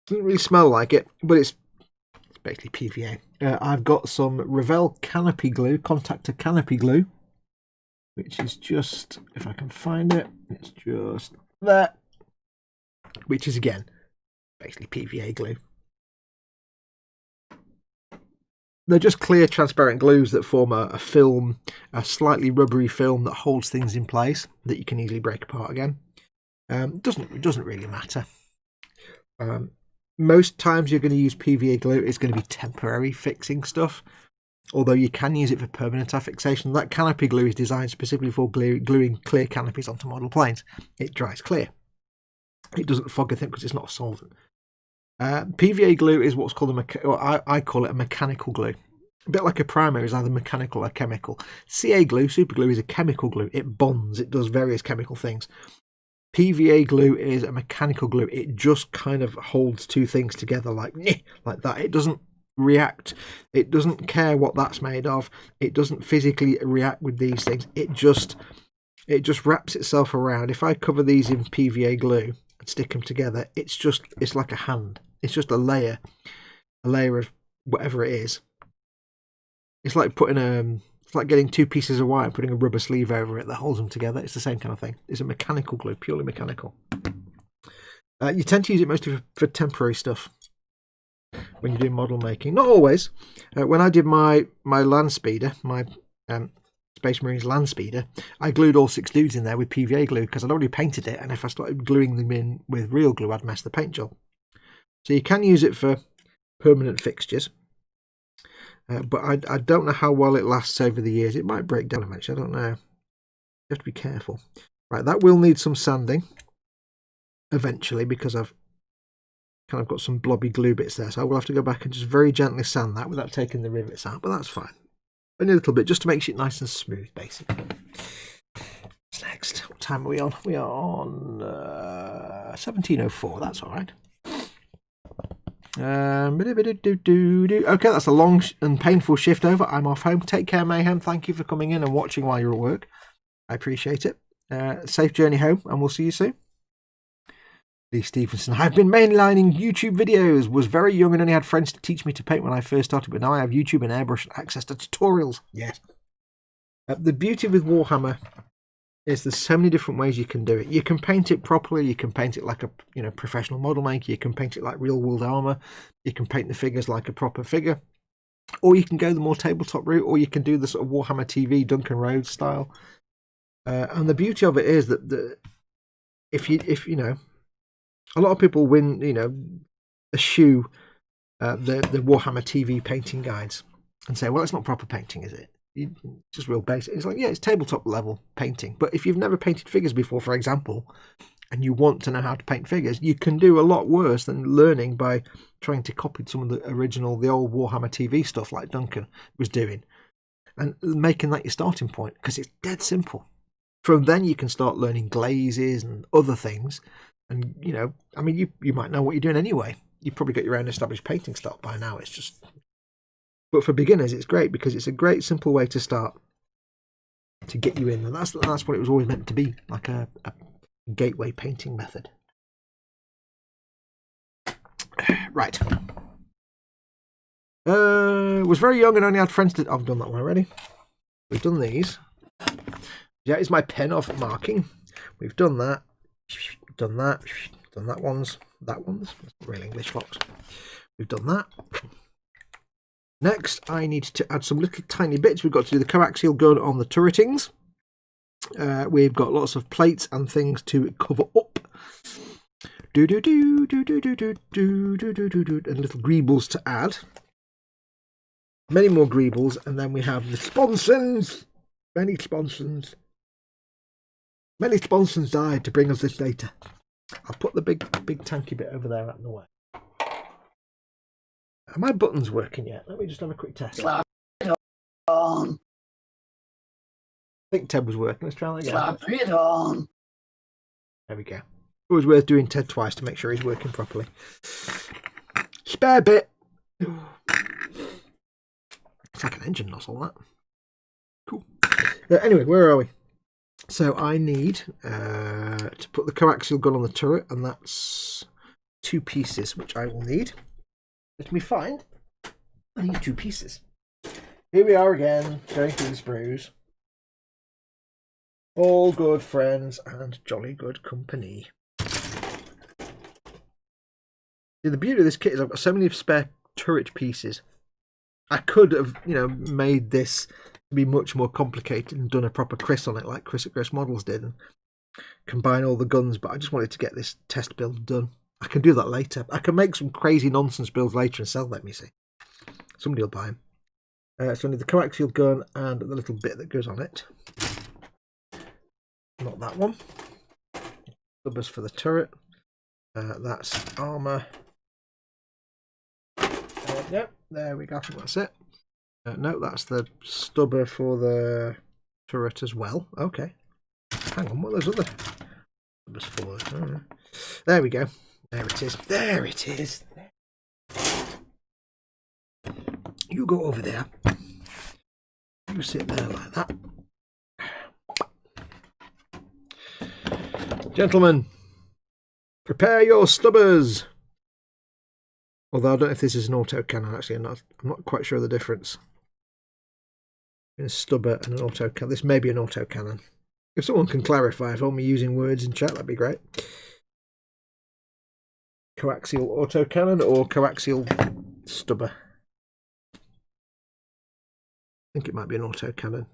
[SPEAKER 1] Doesn't really smell like it, but it's basically PVA. I've got some Revell canopy glue, contactor canopy glue, which is just, if I can find it, it's just there, which is again basically PVA glue. They're just clear transparent glues that form a film, a slightly rubbery film that holds things in place that you can easily break apart again. It doesn't really matter. Most times you're going to use PVA glue, it's going to be temporary fixing stuff, although you can use it for permanent affixation. That canopy glue is designed specifically for gluing clear canopies onto model planes. It dries clear. It doesn't fog a thing because it's not a solvent. PVA glue is what's called I call it a mechanical glue. A bit like a primer is either mechanical or chemical. CA glue, super glue, is a chemical glue. It bonds. It does various chemical things. PVA glue is a mechanical glue. It just kind of holds two things together like that. It doesn't react. It doesn't care what that's made of. It doesn't physically react with these things. It just wraps itself around. If I cover these in PVA glue and stick them together, it's like a hand. It's just a layer of whatever it is. It's like it's like getting two pieces of wire and putting a rubber sleeve over it that holds them together. It's the same kind of thing. It's a mechanical glue, purely mechanical. You tend to use it mostly for temporary stuff when you're doing model making. Not always. When I did my land speeder, my Space Marines land speeder, I glued all 6 dudes in there with PVA glue because I'd already painted it, and if I started gluing them in with real glue, I'd mess the paint job. So you can use it for permanent fixtures, but I don't know how well it lasts over the years. It might break down eventually, I don't know. You have to be careful. Right, that will need some sanding eventually because I've kind of got some blobby glue bits there, so I will have to go back and just very gently sand that without taking the rivets out, but that's fine. Only a little bit, just to make it nice and smooth, basically. What's next? What time are we on? We are on 17:04, that's all right. Okay, that's a long and painful shift over. I'm off home. Take care, Mayhem. Thank you for coming in and watching while you're at work. I appreciate it. Safe journey home, and we'll see you soon. Lee Stevenson. I've been mainlining YouTube videos. Was very young and only had friends to teach me to paint when I first started, but now I have YouTube and airbrush and access to tutorials. Yes. The beauty with Warhammer is there's so many different ways you can do it. You can paint it properly. You can paint it like a professional model maker. You can paint it like real world armor. You can paint the figures like a proper figure, or you can go the more tabletop route, or you can do the sort of Warhammer TV Duncan Rhodes style. And the beauty of it is that if you know, a lot of people eschew the Warhammer TV painting guides and say, well, it's not proper painting, is it? It's just real basic. It's like, yeah, it's tabletop level painting. But if you've never painted figures before, for example, and you want to know how to paint figures, you can do a lot worse than learning by trying to copy some of the old Warhammer TV stuff like Duncan was doing, and making that your starting point, because it's dead simple. From then you can start learning glazes and other things. And, you might know what you're doing anyway. you probably got your own established painting style by now. It's just, but for beginners, it's great because it's a great simple way to start to get you in, and that's what it was always meant to be, like a gateway painting method. Right. Was very young and only had friends to. I've done that one already. We've done these. Yeah, it's my pen off marking. We've done that. Done that. Done that ones. That one's real English, Fox. We've done that. Next, I need to add some little tiny bits. We've got to do the coaxial gun on the turretings. We've got lots of plates and things to cover up. And little greebles to add. Many more greebles, and then we have the sponsons. Many sponsons. Many sponsons died to bring us this data. I'll put the big tanky bit over there out in the way. Are my buttons working yet? Let me just have a quick test.
[SPEAKER 2] Slap it on.
[SPEAKER 1] I think Ted was working. Let's try that again.
[SPEAKER 2] Slap it on.
[SPEAKER 1] There we go. Always worth doing Ted twice to make sure he's working properly. Spare bit. It's like an engine nozzle, that. Cool. Anyway, where are we? So I need to put the coaxial gun on the turret, and that's 2 pieces, which I will need. Let me find. I need 2 pieces. Here we are again, going through the sprues. All good friends and jolly good company. See, the beauty of this kit is I've got so many spare turret pieces. I could have, made this be much more complicated and done a proper Chris on it, like Chris at Chris Models did, and combine all the guns. But I just wanted to get this test build done. I can do that later. I can make some crazy nonsense builds later and sell them, you see. Somebody will buy them. So I need the coaxial gun and the little bit that goes on it. Not that one. Stubbers for the turret. That's armour. Yep, there we go. I think that's it. No, that's the stubber for the turret as well. Okay. Hang on, what are those other stubbers for? Oh. There we go. There it is. There it is. You go over there. You sit there like that. Gentlemen, prepare your stubbers. Although I don't know if this is an autocannon, actually. I'm not quite sure of the difference. A stubber and an autocannon. This may be an autocannon. If someone can clarify, if I'm using words in chat, that'd be great. Coaxial autocannon or coaxial stubber? I think it might be an autocannon.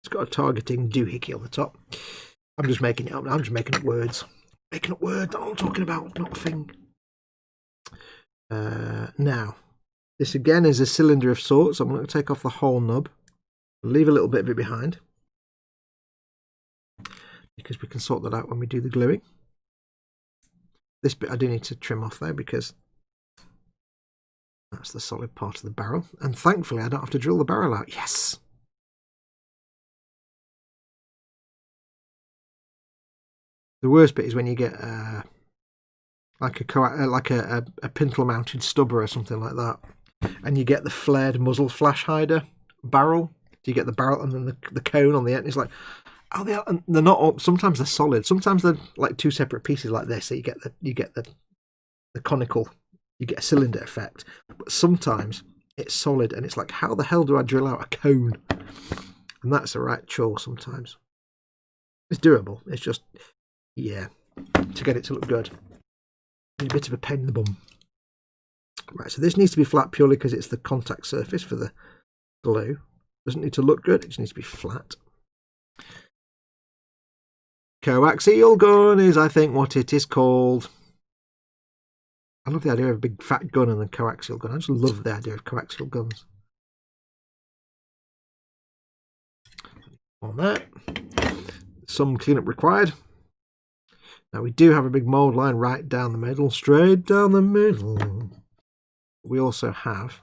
[SPEAKER 1] It's got a targeting doohickey on the top. I'm just making it up. I'm just making up words. Making up words. That's what I'm talking about. Not a thing. Now, this again is a cylinder of sorts. I'm going to take off the whole nub. Leave a little bit of it behind. Because we can sort that out when we do the gluing. This bit I do need to trim off though, because that's the solid part of the barrel. And thankfully I don't have to drill the barrel out. Yes! The worst bit is when you get like a pintle mounted stubber or something like that, and you get the flared muzzle flash hider barrel. So you get the barrel and then the cone on the end. It's like, oh, they're not all, sometimes they're solid. Sometimes they're like 2 separate pieces like this. So you get the conical, you get a cylinder effect. But sometimes it's solid, and it's like, how the hell do I drill out a cone? And that's a right chore sometimes. It's doable. It's just, yeah, to get it to look good. A bit of a pain in the bum. Right, so this needs to be flat purely because it's the contact surface for the glue. Doesn't need to look good, it just needs to be flat. Coaxial gun is, I think, what it is called. I love the idea of a big fat gun and then coaxial gun. I just love the idea of coaxial guns. On that. Some cleanup required. Now we do have a big mould line right down the middle, straight down the middle. We also have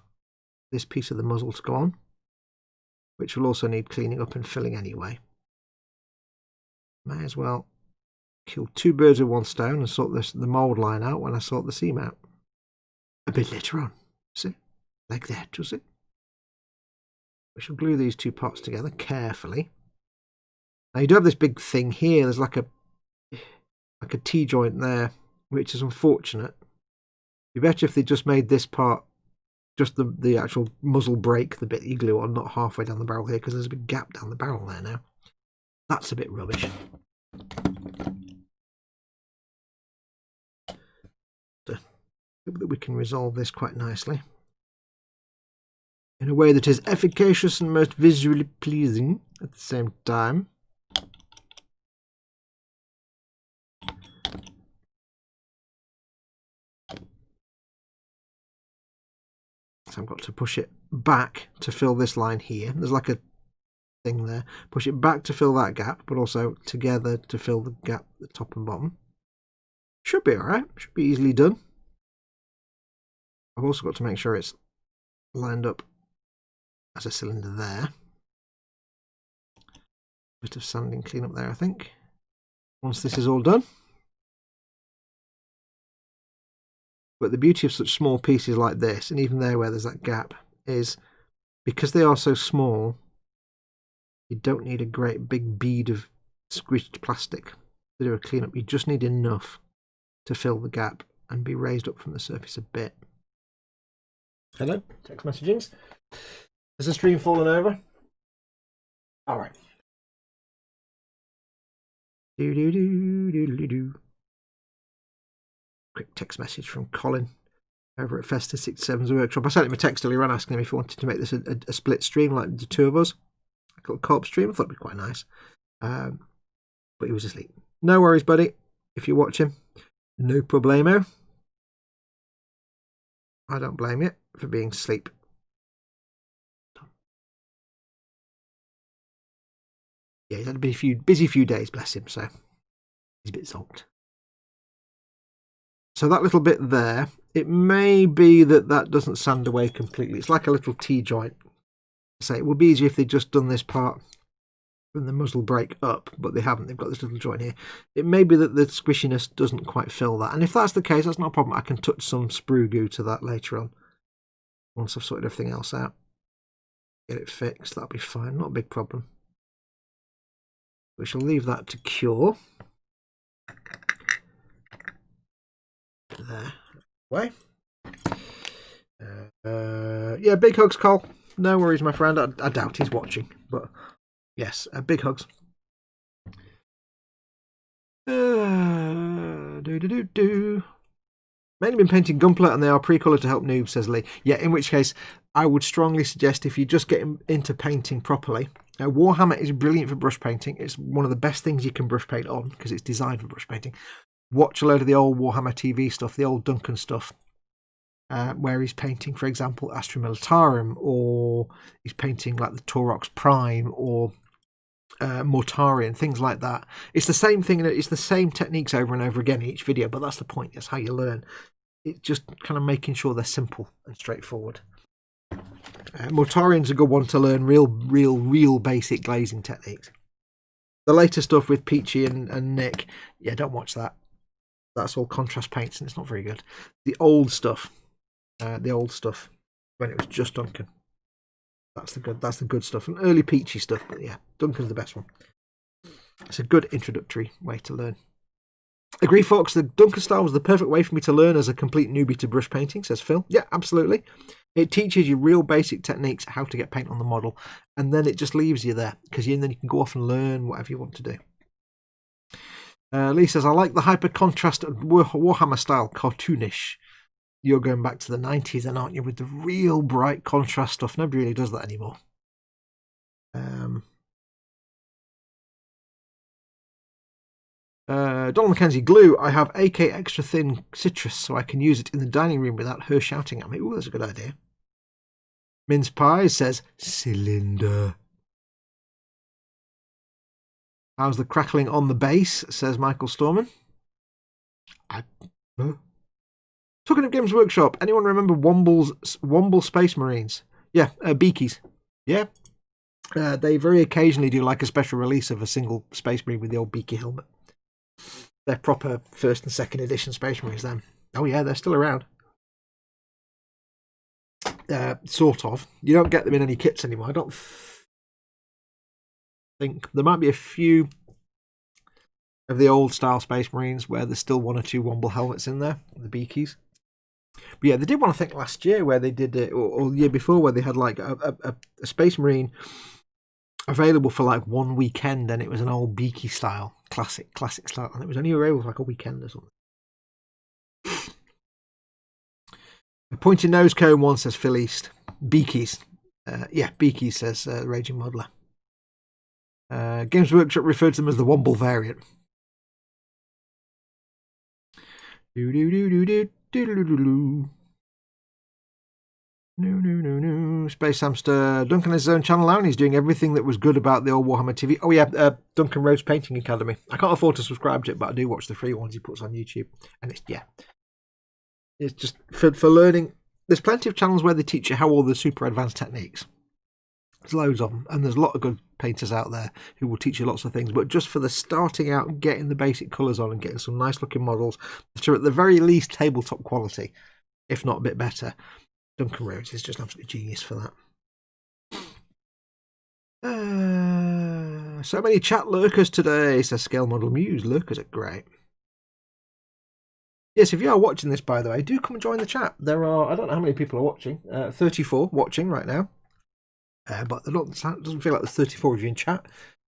[SPEAKER 1] this piece of the muzzle to go on, which will also need cleaning up and filling anyway. May as well kill 2 birds with 1 stone and sort the mould line out when I sort the seam out. a bit later on. See? Like that, you see? We shall glue these two parts together carefully. Now you do have this big thing here. There's like a T-joint there, which is unfortunate. It'd be better if they just made this part, just the actual muzzle brake, the bit you glue on, not halfway down the barrel here, because there's a big gap down the barrel there now. That's a bit rubbish. So, hope that we can resolve this quite nicely in a way that is efficacious and most visually pleasing at the same time. So I've got to push it back to fill this line here. There's like a thing there. Push it back to fill that gap, but also together to fill the gap at the top and bottom. Should be alright. Should be easily done. I've also got to make sure it's lined up as a cylinder there. Bit of sanding cleanup there, I think. Once this is all done. But the beauty of such small pieces like this, and even there where there's that gap, is because they are so small, you don't need a great big bead of squished plastic to do a cleanup. You just need enough to fill the gap and be raised up from the surface a bit. Hello, text messagings. Has the stream fallen over? All right. Do. Quick text message from Colin over at Festa 67's workshop. I sent him a text earlier on asking him if he wanted to make this a split stream, like the two of us, a little co-op stream. I thought it'd be quite nice, but he was asleep. No worries, buddy. If you watch him, no problemo. I don't blame you for being asleep. Yeah, he's had a busy few days, bless him. So he's a bit zonked. So that little bit there, it may be that doesn't sand away completely. It's like a little T-joint. So it would be easier if they'd just done this part from the muzzle brake up, but they haven't. They've got this little joint here. It may be that the squishiness doesn't quite fill that. And if that's the case, that's not a problem. I can touch some sprue goo to that later on. Once I've sorted everything else out. Get it fixed. That'll be fine. Not a big problem. We shall leave that to cure. There. Way. Yeah, big hugs, Cole. No worries, my friend. I doubt he's watching, but yes, big hugs. Mainly been painting Gunpla and they are pre-coloured to help noobs, says Lee. Yeah, in which case, I would strongly suggest if you just get into painting properly. Now, Warhammer is brilliant for brush painting. It's one of the best things you can brush paint on because it's designed for brush painting. Watch a load of the old Warhammer TV stuff, the old Duncan stuff, where he's painting, for example, Astra Militarum, or he's painting like the Taurox Prime, or Mortarian, things like that. It's the same thing, it's the same techniques over and over again in each video, but that's the point, that's how you learn. It's just kind of making sure they're simple and straightforward. Mortarian's a good one to learn real basic glazing techniques. The later stuff with Peachy and Nick, yeah, don't watch that. That's all contrast paints and it's not very good. The old stuff when it was just Duncan. That's the good stuff. And early Peachy stuff, but yeah, Duncan's the best one. It's a good introductory way to learn. Agree, Fox, the Duncan style was the perfect way for me to learn as a complete newbie to brush painting, says Phil. Yeah, absolutely. It teaches you real basic techniques, how to get paint on the model, and then it just leaves you there, because then you can go off and learn whatever you want to do. Lee says, I like the hyper contrast Warhammer style, cartoonish. You're going back to the 90s then, aren't you, with the real bright contrast stuff. Nobody really does that anymore. Donald McKenzie, glue. I have AK extra thin citrus so I can use it in the dining room without her shouting at me. Ooh, that's a good idea. Mince Pie says, cylinder. How's the crackling on the base, says Michael Storman. Talking of Games Workshop, anyone remember Womble Space Marines? Yeah, Beakies. Yeah. They very occasionally do like a special release of a single Space Marine with the old beaky helmet. They're proper first and second edition Space Marines then. Oh yeah, they're still around. sort of. You don't get them in any kits anymore. I don't think there might be a few of the old style Space Marines where there's still 1 or 2 Womble helmets in there, the beakies. But yeah, they did one, I think, last year where they did it, or the year before, where they had like a Space Marine available for like one weekend, and it was an old beaky style, classic style, and it was only available for like a weekend or something. A pointy nose cone one, says Phil East. Beakies. Yeah, beakies, says Raging Modeler. Games Workshop referred to them as the Womble variant. No. Space Hamster. Duncan has his own channel now and he's doing everything that was good about the old Warhammer TV. Oh yeah, Duncan Rhodes Painting Academy. I can't afford to subscribe to it, but I do watch the free ones he puts on YouTube. And it's just for learning. There's plenty of channels where they teach you how all the super advanced techniques. There's loads of them, and there's a lot of good painters out there who will teach you lots of things. But just for the starting out and getting the basic colours on and getting some nice looking models, which are at the very least tabletop quality, if not a bit better, Duncan Rhodes is just an absolute genius for that. So many chat lurkers today, says Scale Model Muse. Lurkers are great. Yes, if you are watching this, by the way, do come and join the chat. There are, I don't know how many people are watching, 34 watching right now. But it doesn't feel like there's 34 of you in chat.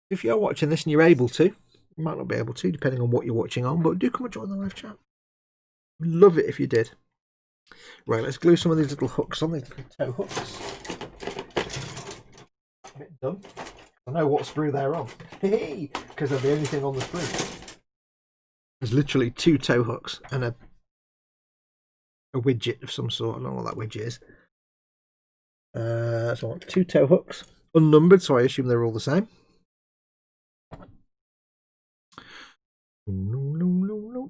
[SPEAKER 1] If you're watching this and you're able to, you might not be able to, depending on what you're watching on, but do come and join the live chat. Love it if you did. Right, let's glue some of these little hooks on, these little toe hooks. A bit done. I know what sprue they're on. Because they're the only thing on the sprue. There's literally 2 toe hooks and a widget of some sort. I don't know what that widget is. So I want 2 toe hooks, unnumbered, so I assume they're all the same.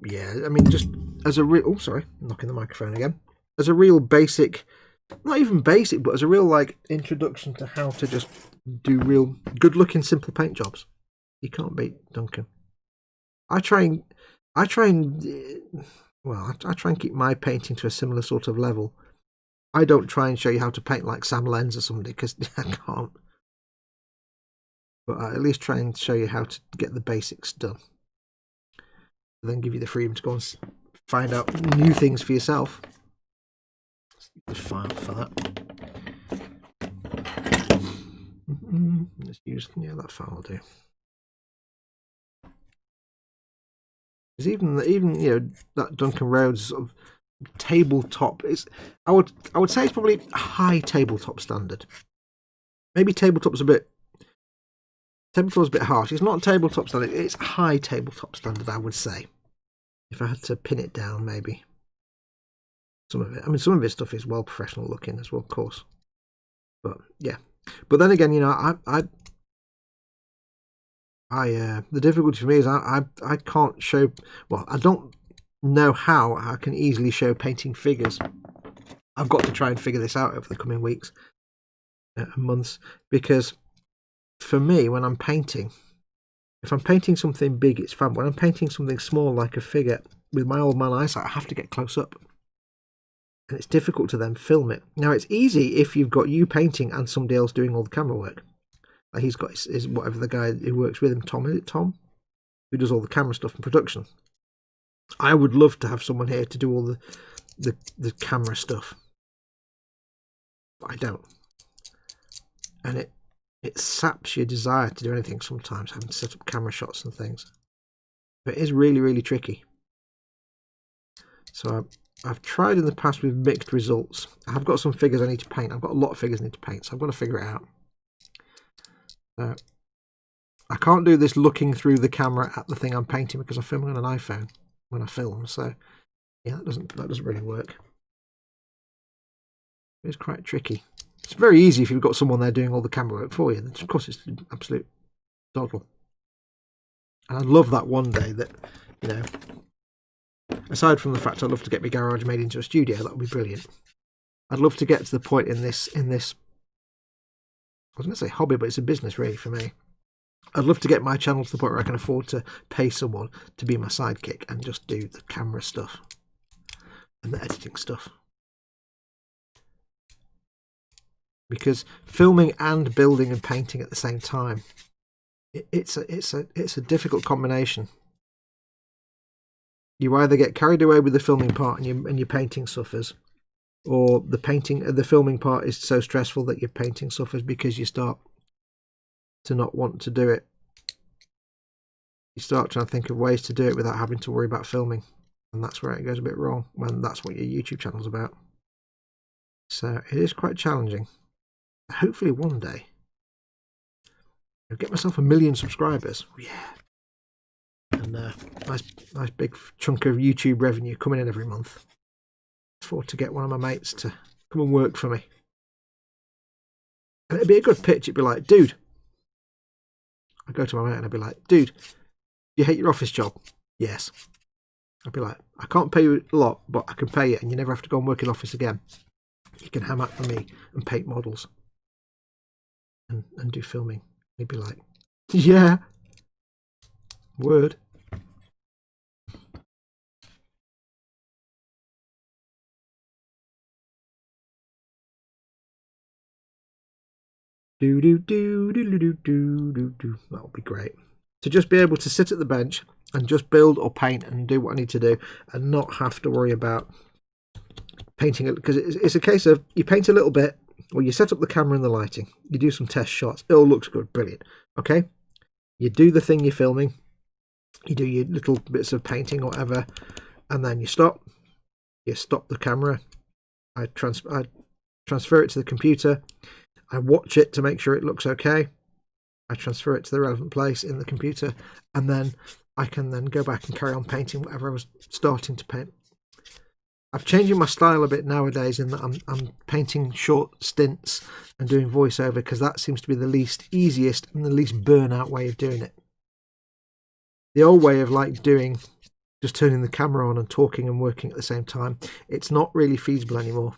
[SPEAKER 1] Yeah, I mean, just as a real... Oh, sorry, knocking the microphone again. As a real basic, not even basic, but as a real, like, introduction to how to just do real good-looking, simple paint jobs. You can't beat Duncan. I try and keep my painting to a similar sort of level. I don't try and show you how to paint like Sam Lenz or somebody, because I can't. But I at least try and show you how to get the basics done. And then give you the freedom to go and find out new things for yourself. Let's file for that. Let's use, yeah, that file will do. Because even you know, that Duncan Rhodes sort of tabletop is, I would say it's probably a high tabletop standard. Maybe tabletop's a bit harsh. It's not tabletop standard, it's high tabletop standard, I would say. If I had to pin it down, maybe. Some of it. I mean, some of his stuff is well professional looking as well, of course. But yeah. But then again, you know, the difficulty for me is I can't show, well, I don't know how I can easily show painting figures. I've got to try and figure this out over the coming weeks and months, because for me, when I'm painting, if I'm painting something big, it's fun. When I'm painting something small like a figure, with my old man eyesight, I have to get close up, and it's difficult to then film it. Now, it's easy if you've got you painting and somebody else doing all the camera work. Like he's got his whatever, the guy who works with him, Tom, is it Tom, who does all the camera stuff and production. I would love to have someone here to do all the camera stuff, but I don't, and it saps your desire to do anything sometimes, having to set up camera shots and things. But it is really, really tricky. So I've tried in the past with mixed results. I've got some figures I need to paint. I've got a lot of figures I need to paint, so I've got to figure it out. I can't do this looking through the camera at the thing I'm painting because I'm filming on an iPhone when I film. So yeah, that doesn't really work. It's quite tricky. It's very easy if you've got someone there doing all the camera work for you. Of course, it's an absolute doddle. And I'd love that one day that, you know, aside from the fact I'd love to get my garage made into a studio, that would be brilliant. I'd love to get to the point in this, I was going to say hobby, but it's a business really for me. I'd love to get my channel to the point where I can afford to pay someone to be my sidekick and just do the camera stuff and the editing stuff. because filming and building and painting at the same time, it's a difficult combination. You either get carried away with the filming part and your painting suffers, or the filming part is so stressful that your painting suffers because you start to not want to do it. You start trying to think of ways to do it without having to worry about filming, and that's where it goes a bit wrong, when that's what your YouTube channel's about. So it is quite challenging. Hopefully one day I'll get myself 1 million subscribers. Yeah. And nice big chunk of YouTube revenue coming in every month. To get one of my mates to come and work for me. And it'd be a good pitch. It'd be like, dude, I'd go to my mate and I'd be like, dude, you hate your office job? Yes. I'd be like, I can't pay you a lot, but I can pay you and you never have to go and work in office again. You can ham out for me and paint models and do filming. He'd be like, yeah, word. Do. That would be great. To just be able to sit at the bench and just build or paint and do what I need to do and not have to worry about painting it, because it's a case of you paint a little bit, or you set up the camera and the lighting, you do some test shots, it all looks good, brilliant. Okay, you do the thing you're filming, you do your little bits of painting or whatever, and then you stop the camera. I transfer it to the computer. I watch it to make sure it looks okay. I transfer it to the relevant place in the computer, and then I can then go back and carry on painting whatever I was starting to paint. I'm changing my style a bit nowadays in that I'm painting short stints and doing voiceover, because that seems to be the least easiest and the least burnout way of doing it. The old way of just turning the camera on and talking and working at the same time, it's not really feasible anymore.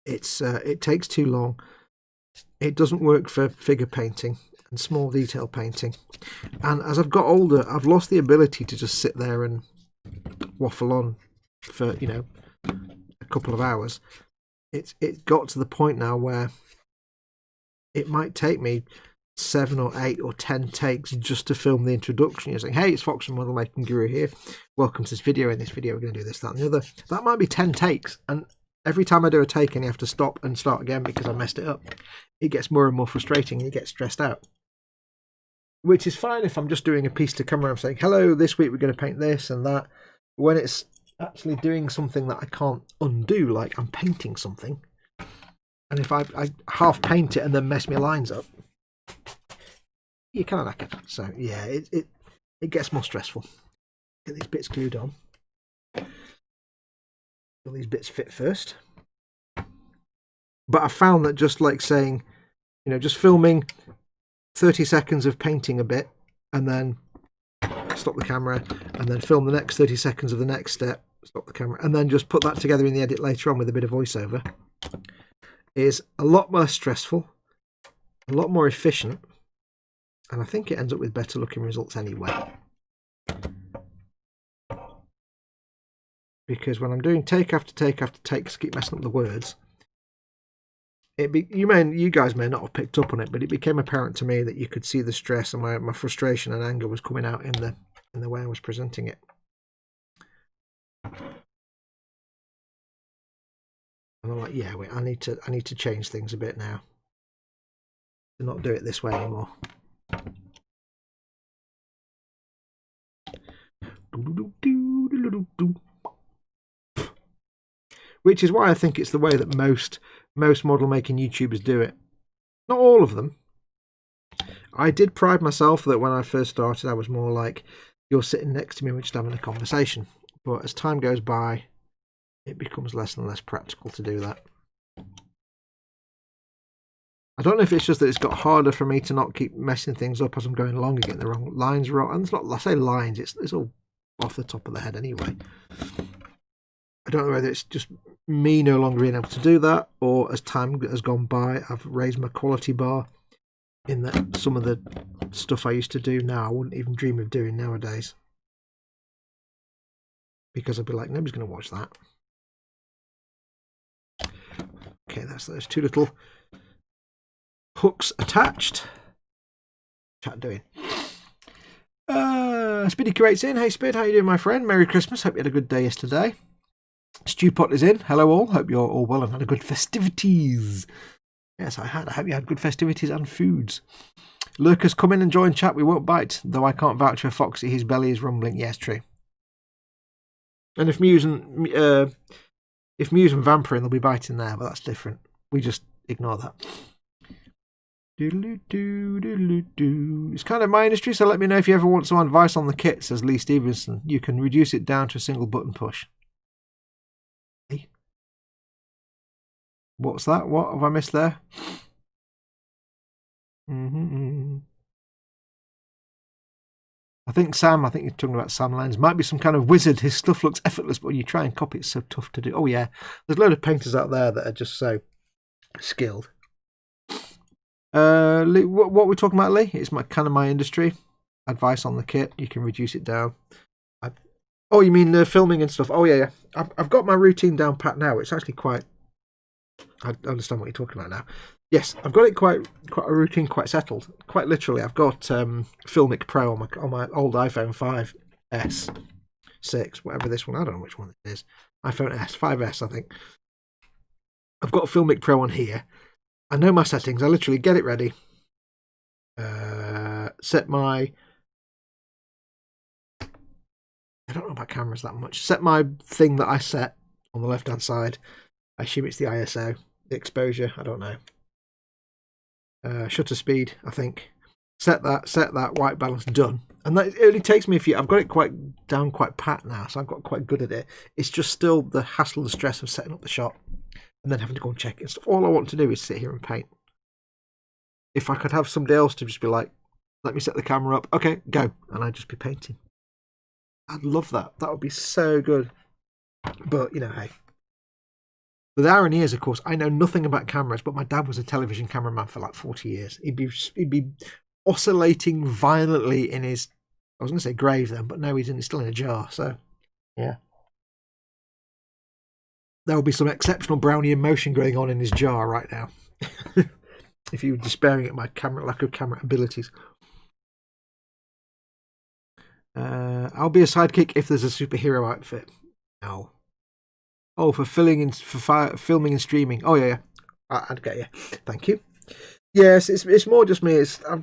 [SPEAKER 1] It takes too long. It doesn't work for figure painting and small detail painting. And as I've got older, I've lost the ability to just sit there and waffle on for, a couple of hours. It got to the point now where it might take me 7 or 8 or 10 takes just to film the introduction. You're saying, hey, it's Fox from Model Making Guru here. Welcome to this video. In this video, we're going to do this, that, and the other. That might be 10 takes. And every time I do a take and you have to stop and start again because I messed it up, it gets more and more frustrating and you get stressed out. Which is fine if I'm just doing a piece to camera. I'm saying, hello, this week we're going to paint this and that. When it's actually doing something that I can't undo, like I'm painting something, and if I half paint it and then mess my lines up, you kind of knackered. So yeah, it gets more stressful. Get these bits glued on. All these bits fit first. But I found that just like saying, just filming 30 seconds of painting a bit and then stop the camera and then film the next 30 seconds of the next step, stop the camera, and then just put that together in the edit later on with a bit of voiceover is a lot more stressful, a lot more efficient, and I think it ends up with better looking results anyway. Because when I'm doing take after take after take to keep messing up the words, you guys may not have picked up on it, but it became apparent to me that you could see the stress and my frustration and anger was coming out in the way I was presenting it. And I'm like, yeah, wait, I need to change things a bit now. To not do it this way anymore. Which is why I think it's the way that most model making YouTubers do it. Not all of them. I did pride myself that when I first started, I was more like, you're sitting next to me, we're just having a conversation. But as time goes by, it becomes less and less practical to do that. I don't know if it's just that it's got harder for me to not keep messing things up as I'm going along and getting the wrong lines wrong. And it's not, I say lines, it's all off the top of the head anyway. I don't know whether it's just me no longer being able to do that, or as time has gone by, I've raised my quality bar in that some of the stuff I used to do now, I wouldn't even dream of doing nowadays. Because I'd be like, nobody's going to watch that. Okay, that's those two little hooks attached. Chat doing. Speedy curates in. Hey Spid, how you doing, my friend? Merry Christmas. Hope you had a good day yesterday. Stewpot is in. Hello all. Hope you're all well and had a good festivities. Yes, I had. I hope you had good festivities and foods. Lurkers, come in and join chat. We won't bite, though I can't vouch for Foxy. His belly is rumbling. Yes, true. And if Muse and Vampirin, they'll be biting there, but that's different. We just ignore that. It's kind of my industry, so let me know if you ever want some advice on the kit, says Lee Stevenson. You can reduce it down to a single button push. Hey. What's that? What have I missed there? I think you're talking about Sam Lenz. Might be some kind of wizard. His stuff looks effortless, but when you try and copy, it's so tough to do. Oh yeah, there's a load of painters out there that are just so skilled. Lee, what we're talking about, Lee? It's my industry. Advice on the kit. You can reduce it down. Oh, you mean filming and stuff? Oh yeah. I've got my routine down pat now. It's actually quite. I understand what you're talking about now. Yes, I've got it quite a routine, quite settled. Quite literally, I've got Filmic Pro on my old iPhone 5S, 6, whatever this one. I don't know which one it is. iPhone S, 5S, I think. I've got Filmic Pro on here. I know my settings. I literally get it ready. Set my. I don't know about cameras that much. Set my thing that I set on the left-hand side. I assume it's the ISO, the exposure. I don't know. Shutter speed, I think. Set that, white balance, done. And that it only takes me a few. I've got it quite pat now, so I've got quite good at it. It's just still the hassle and stress of setting up the shot and then having to go and check it. So all I want to do is sit here and paint. If I could have somebody else to just be like, let me set the camera up, okay, go, and I'd just be painting. I'd love that. That would be so good. But hey. The irony is, of course, I know nothing about cameras, but my dad was a television cameraman for like 40 years. He'd be oscillating violently in his, I was going to say grave then, but no, he's still in a jar. So, yeah. There will be some exceptional Brownian motion going on in his jar right now. If you were despairing at my lack of camera abilities. I'll be a sidekick if there's a superhero outfit. No. Oh, for filming and streaming. Oh yeah. I'd get you. Thank you. Yes, it's more just me. I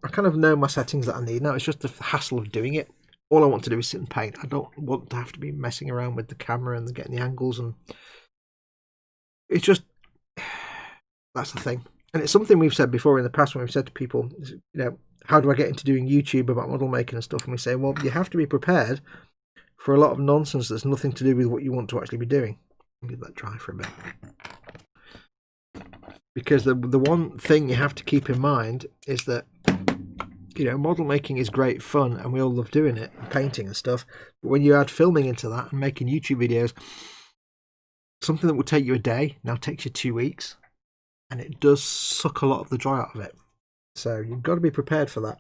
[SPEAKER 1] kind of know my settings that I need. Now it's just the hassle of doing it. All I want to do is sit and paint. I don't want to have to be messing around with the camera and getting the angles, and it's just that's the thing. And it's something we've said before in the past when we've said to people, how do I get into doing YouTube about model making and stuff? And we say, well, you have to be prepared for a lot of nonsense that's nothing to do with what you want to actually be doing. I'll give that dry for a bit. Because the one thing you have to keep in mind is that, model making is great fun and we all love doing it, and painting and stuff. But when you add filming into that and making YouTube videos, something that would take you a day now takes you 2 weeks. And it does suck a lot of the joy out of it. So you've got to be prepared for that.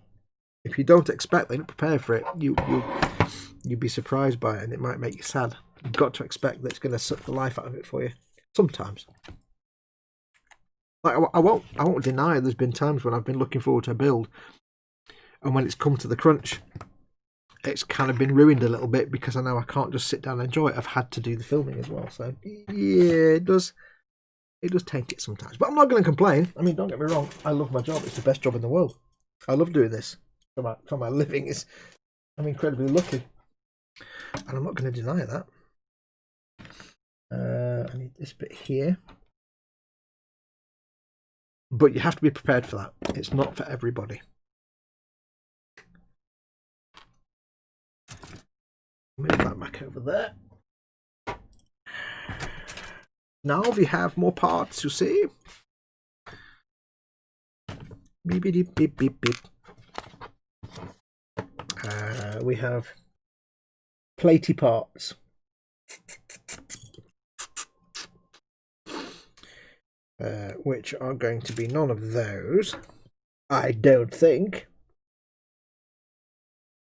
[SPEAKER 1] If you don't expect it, prepare for it, you'd be surprised by it and it might make you sad. You've got to expect that it's going to suck the life out of it for you. Sometimes. Like I won't deny there's been times when I've been looking forward to a build and when it's come to the crunch, it's kind of been ruined a little bit because I know I can't just sit down and enjoy it. I've had to do the filming as well. So yeah, it does taint it sometimes. But I'm not going to complain. I mean, don't get me wrong. I love my job. It's the best job in the world. I love doing this for my living. I'm incredibly lucky. And I'm not going to deny that. I need this bit here. But you have to be prepared for that. It's not for everybody. Move that back over there. Now we have more parts, you see. Beep, beep, beep, beep, beep. We have platey parts. Which are going to be none of those. I don't think.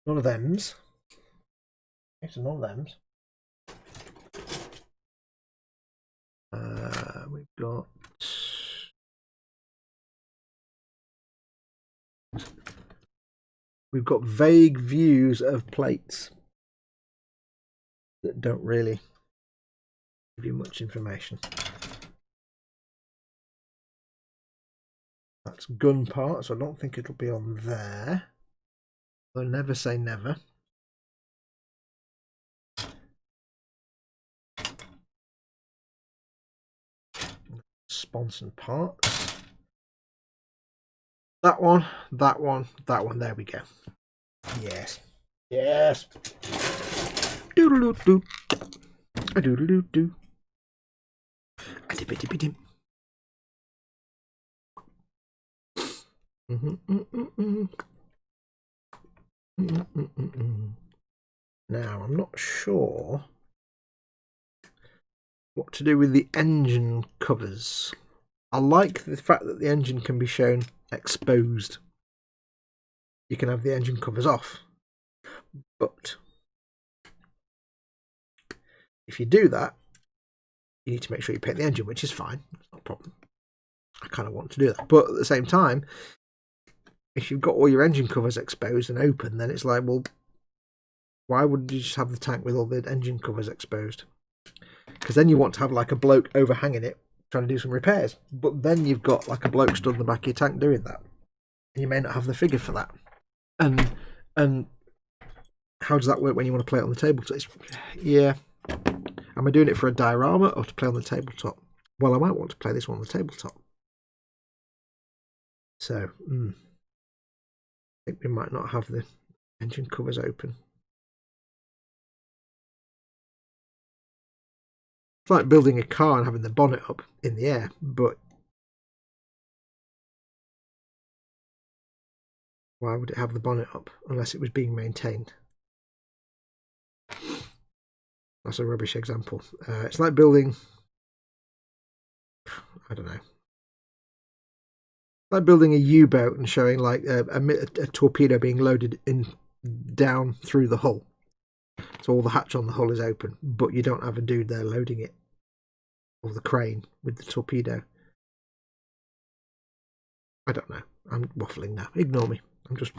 [SPEAKER 1] None of thems. It's none of thems. We've got we've got vague views of plates that don't really give you much information. That's gun parts. I don't think it'll be on there. I'll never say never. Sponson parts. That one, that one, that one. There we go. Yes. Yes. Doodle-doo-doo. A doodle-doo-doo. A dip-a-dip-a-dim. Now, I'm not sure what to do with the engine covers. I like the fact that the engine can be shown exposed. You can have the engine covers off. But if you do that, you need to make sure you paint the engine, which is fine. It's not a problem. I kind of want to do that. But at the same time, if you've got all your engine covers exposed and open, then it's like, well, why wouldn't you just have the tank with all the engine covers exposed? Because then you want to have like a bloke overhanging it trying to do some repairs. But then you've got like a bloke stood in the back of your tank doing that. And you may not have the figure for that. And how does that work when you want to play it on the tabletop? Yeah. Am I doing it for a diorama or to play on the tabletop? Well, I might want to play this one on the tabletop. So, I think we might not have the engine covers open. It's like building a car and having the bonnet up in the air, but why would it have the bonnet up unless it was being maintained? That's a rubbish example. It's like building, I don't know, like building a U-boat and showing like a torpedo being loaded in down through the hull. So all the hatch on the hull is open, but you don't have a dude there loading it, or the crane with the torpedo. I don't know. I'm waffling now. Ignore me. I'm just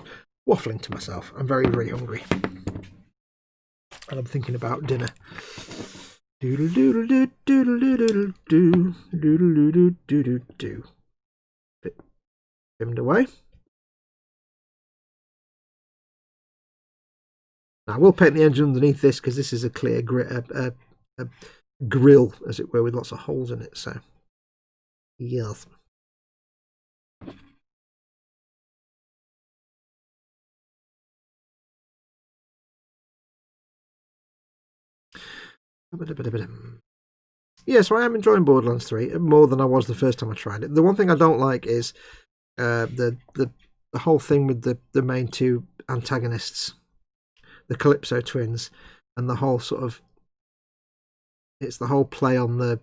[SPEAKER 1] waffling to myself. I'm very, very hungry. And I'm thinking about dinner. Doodle doodle doo doodle doodle doo doodle doodle doodle doo. Bit dimmed away. Now I will paint the engine underneath this because this is a clear grill, as it were, with lots of holes in it. So, yes. Yeah, so I am enjoying Borderlands 3 more than I was the first time I tried it. The one thing I don't like is the whole thing with the main two antagonists, the Calypso twins, and the whole sort of, it's the whole play on the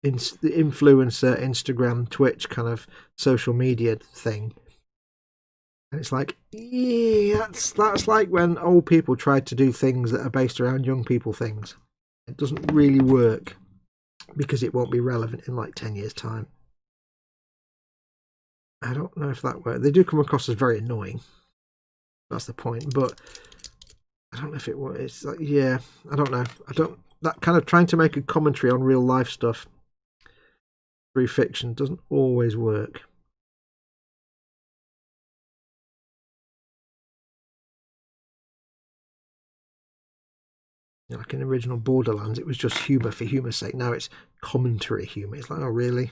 [SPEAKER 1] influencer, Instagram, Twitch kind of social media thing. And it's like, yeah, that's like when old people tried to do things that are based around young people things. It doesn't really work because it won't be relevant in like 10 years' time. I don't know if that works. They do come across as very annoying. That's the point. But I don't know if it works. It's like, yeah, I don't know. That kind of trying to make a commentary on real life stuff through fiction doesn't always work. Like in original Borderlands, it was just humour for humour's sake. Now it's commentary humour. It's like, oh, really?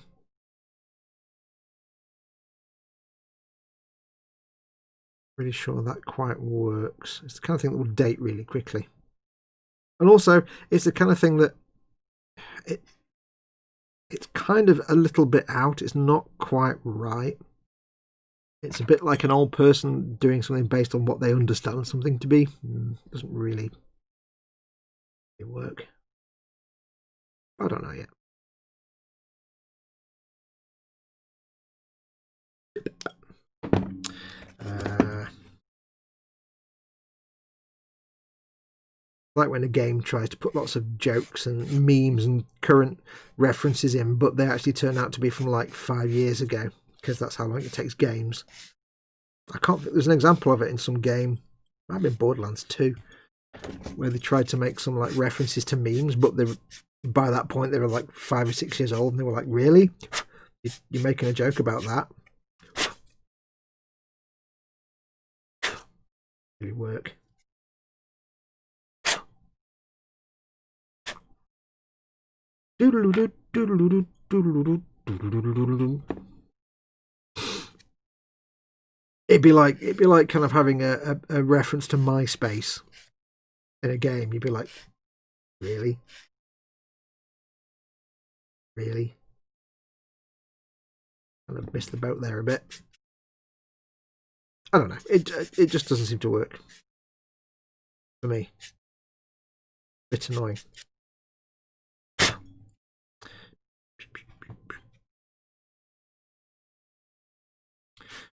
[SPEAKER 1] Really sure that quite works. It's the kind of thing that will date really quickly. And also, it's the kind of thing that it's kind of a little bit out. It's not quite right. It's a bit like an old person doing something based on what they understand something to be. Doesn't really work. I don't know yet. Like when a game tries to put lots of jokes and memes and current references in, but they actually turn out to be from like 5 years ago, because that's how long it takes games. I can't think, there's an example of it in some game, might have been Borderlands 2, where they tried to make some like references to memes, but they by that point they were like 5 or 6 years old, and they were like, really? You're making a joke about that? Really work. It'd be like kind of having a reference to MySpace in a game. You'd be like, really? Really? Kind of missed the boat there a bit. I don't know. It just doesn't seem to work for me. Bit annoying.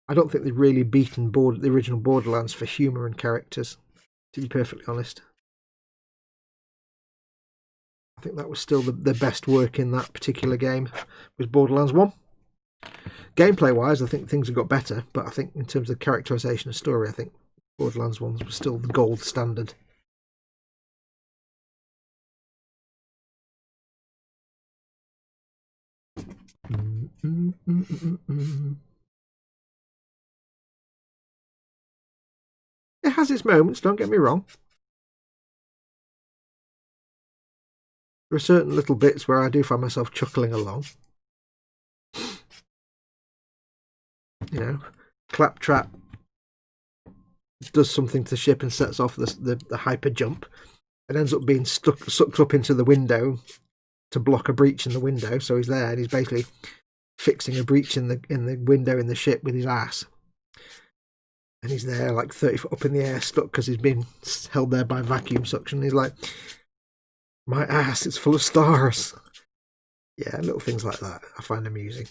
[SPEAKER 1] I don't think they've really beaten the original Borderlands for humour and characters, to be perfectly honest. I think that was still the best work in that particular game, was Borderlands 1. Gameplay-wise, I think things have got better, but I think in terms of characterisation and story, I think Borderlands 1 was still the gold standard. It has its moments, don't get me wrong. There are certain little bits where I do find myself chuckling along. You know, Claptrap does something to the ship and sets off the hyper jump, and ends up being sucked up into the window to block a breach in the window. So he's there and he's basically fixing a breach in the window in the ship with his ass. And he's there like 30 foot up in the air, stuck because he's been held there by vacuum suction. He's like, my ass, it's full of stars. Yeah, little things like that I find amusing.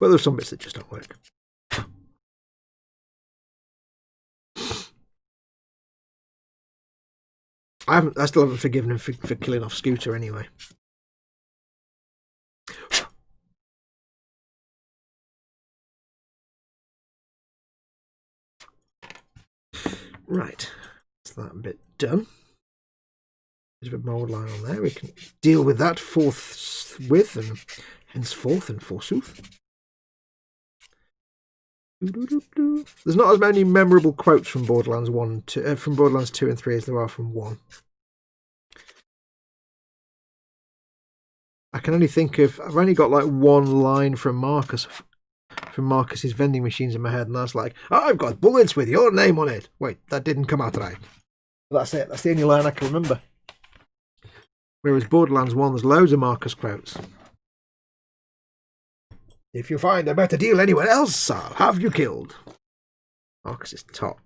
[SPEAKER 1] But there's some bits that just don't work. I still haven't forgiven him for killing off Scooter anyway. Right, that's that bit done. There's a bit of mould line on there. We can deal with that forthwith and henceforth and forsooth. There's not as many memorable quotes from Borderlands 2 and 3 as there are from 1. I can only think of, I've only got like one line from Marcus's vending machines in my head, and that's like, I've got bullets with your name on it. Wait, that didn't come out right. But that's it. That's the only line I can remember. Whereas Borderlands 1, there's loads of Marcus quotes. If you find a better deal anywhere else, I'll have you killed. Marcus is top.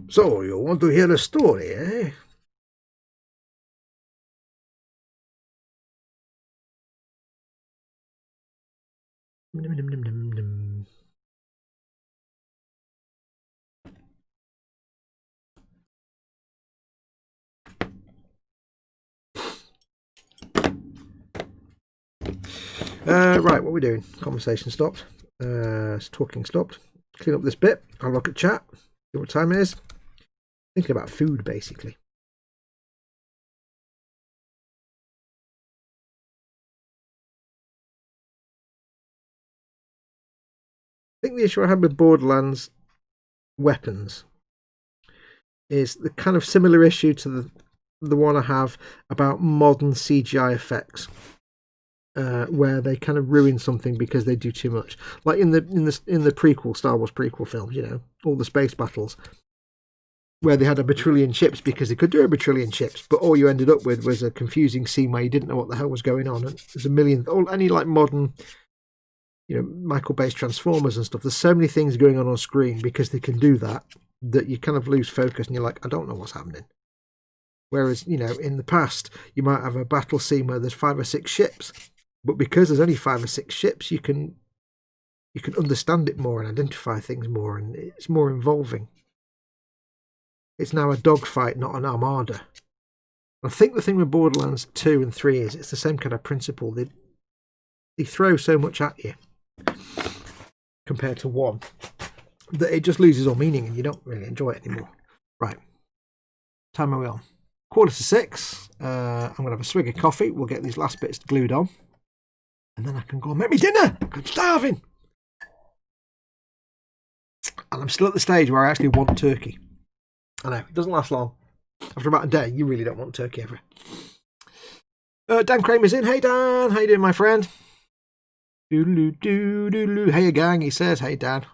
[SPEAKER 1] So, you want to hear a story, eh? Right, what are we doing? Conversation stopped. Talking stopped. Clean up this bit. I'll look at chat. See what time it is. Thinking about food, basically. I think the issue I had with Borderlands weapons is the kind of similar issue to the one I have about modern CGI effects, where they kind of ruin something because they do too much. Like in the prequel Star Wars prequel films, you know, all the space battles, where they had a bajillion ships because they could do a bajillion ships, but all you ended up with was a confusing scene where you didn't know what the hell was going on. And there's a million, any like modern, you know, Michael Bay's Transformers and stuff. There's so many things going on screen because they can do that you kind of lose focus and you're like, I don't know what's happening. Whereas, you know, in the past, you might have a battle scene where there's 5 or 6 ships, but because there's only 5 or 6 ships, you can understand it more and identify things more, and it's more involving. It's now a dogfight, not an armada. I think the thing with Borderlands 2 and 3 is it's the same kind of principle. They throw so much at you compared to one, that it just loses all meaning and you don't really enjoy it anymore. Right. Time are we on? 5:45. I'm going to have a swig of coffee. We'll get these last bits glued on. And then I can go and make me dinner. I'm starving. And I'm still at the stage where I actually want turkey. I know, it doesn't last long. After about a day, you really don't want turkey ever. Dan Kramer's in. Hey, Dan. How you doing, my friend? Doodaloo. Hey, gang, he says. Hey, Dan.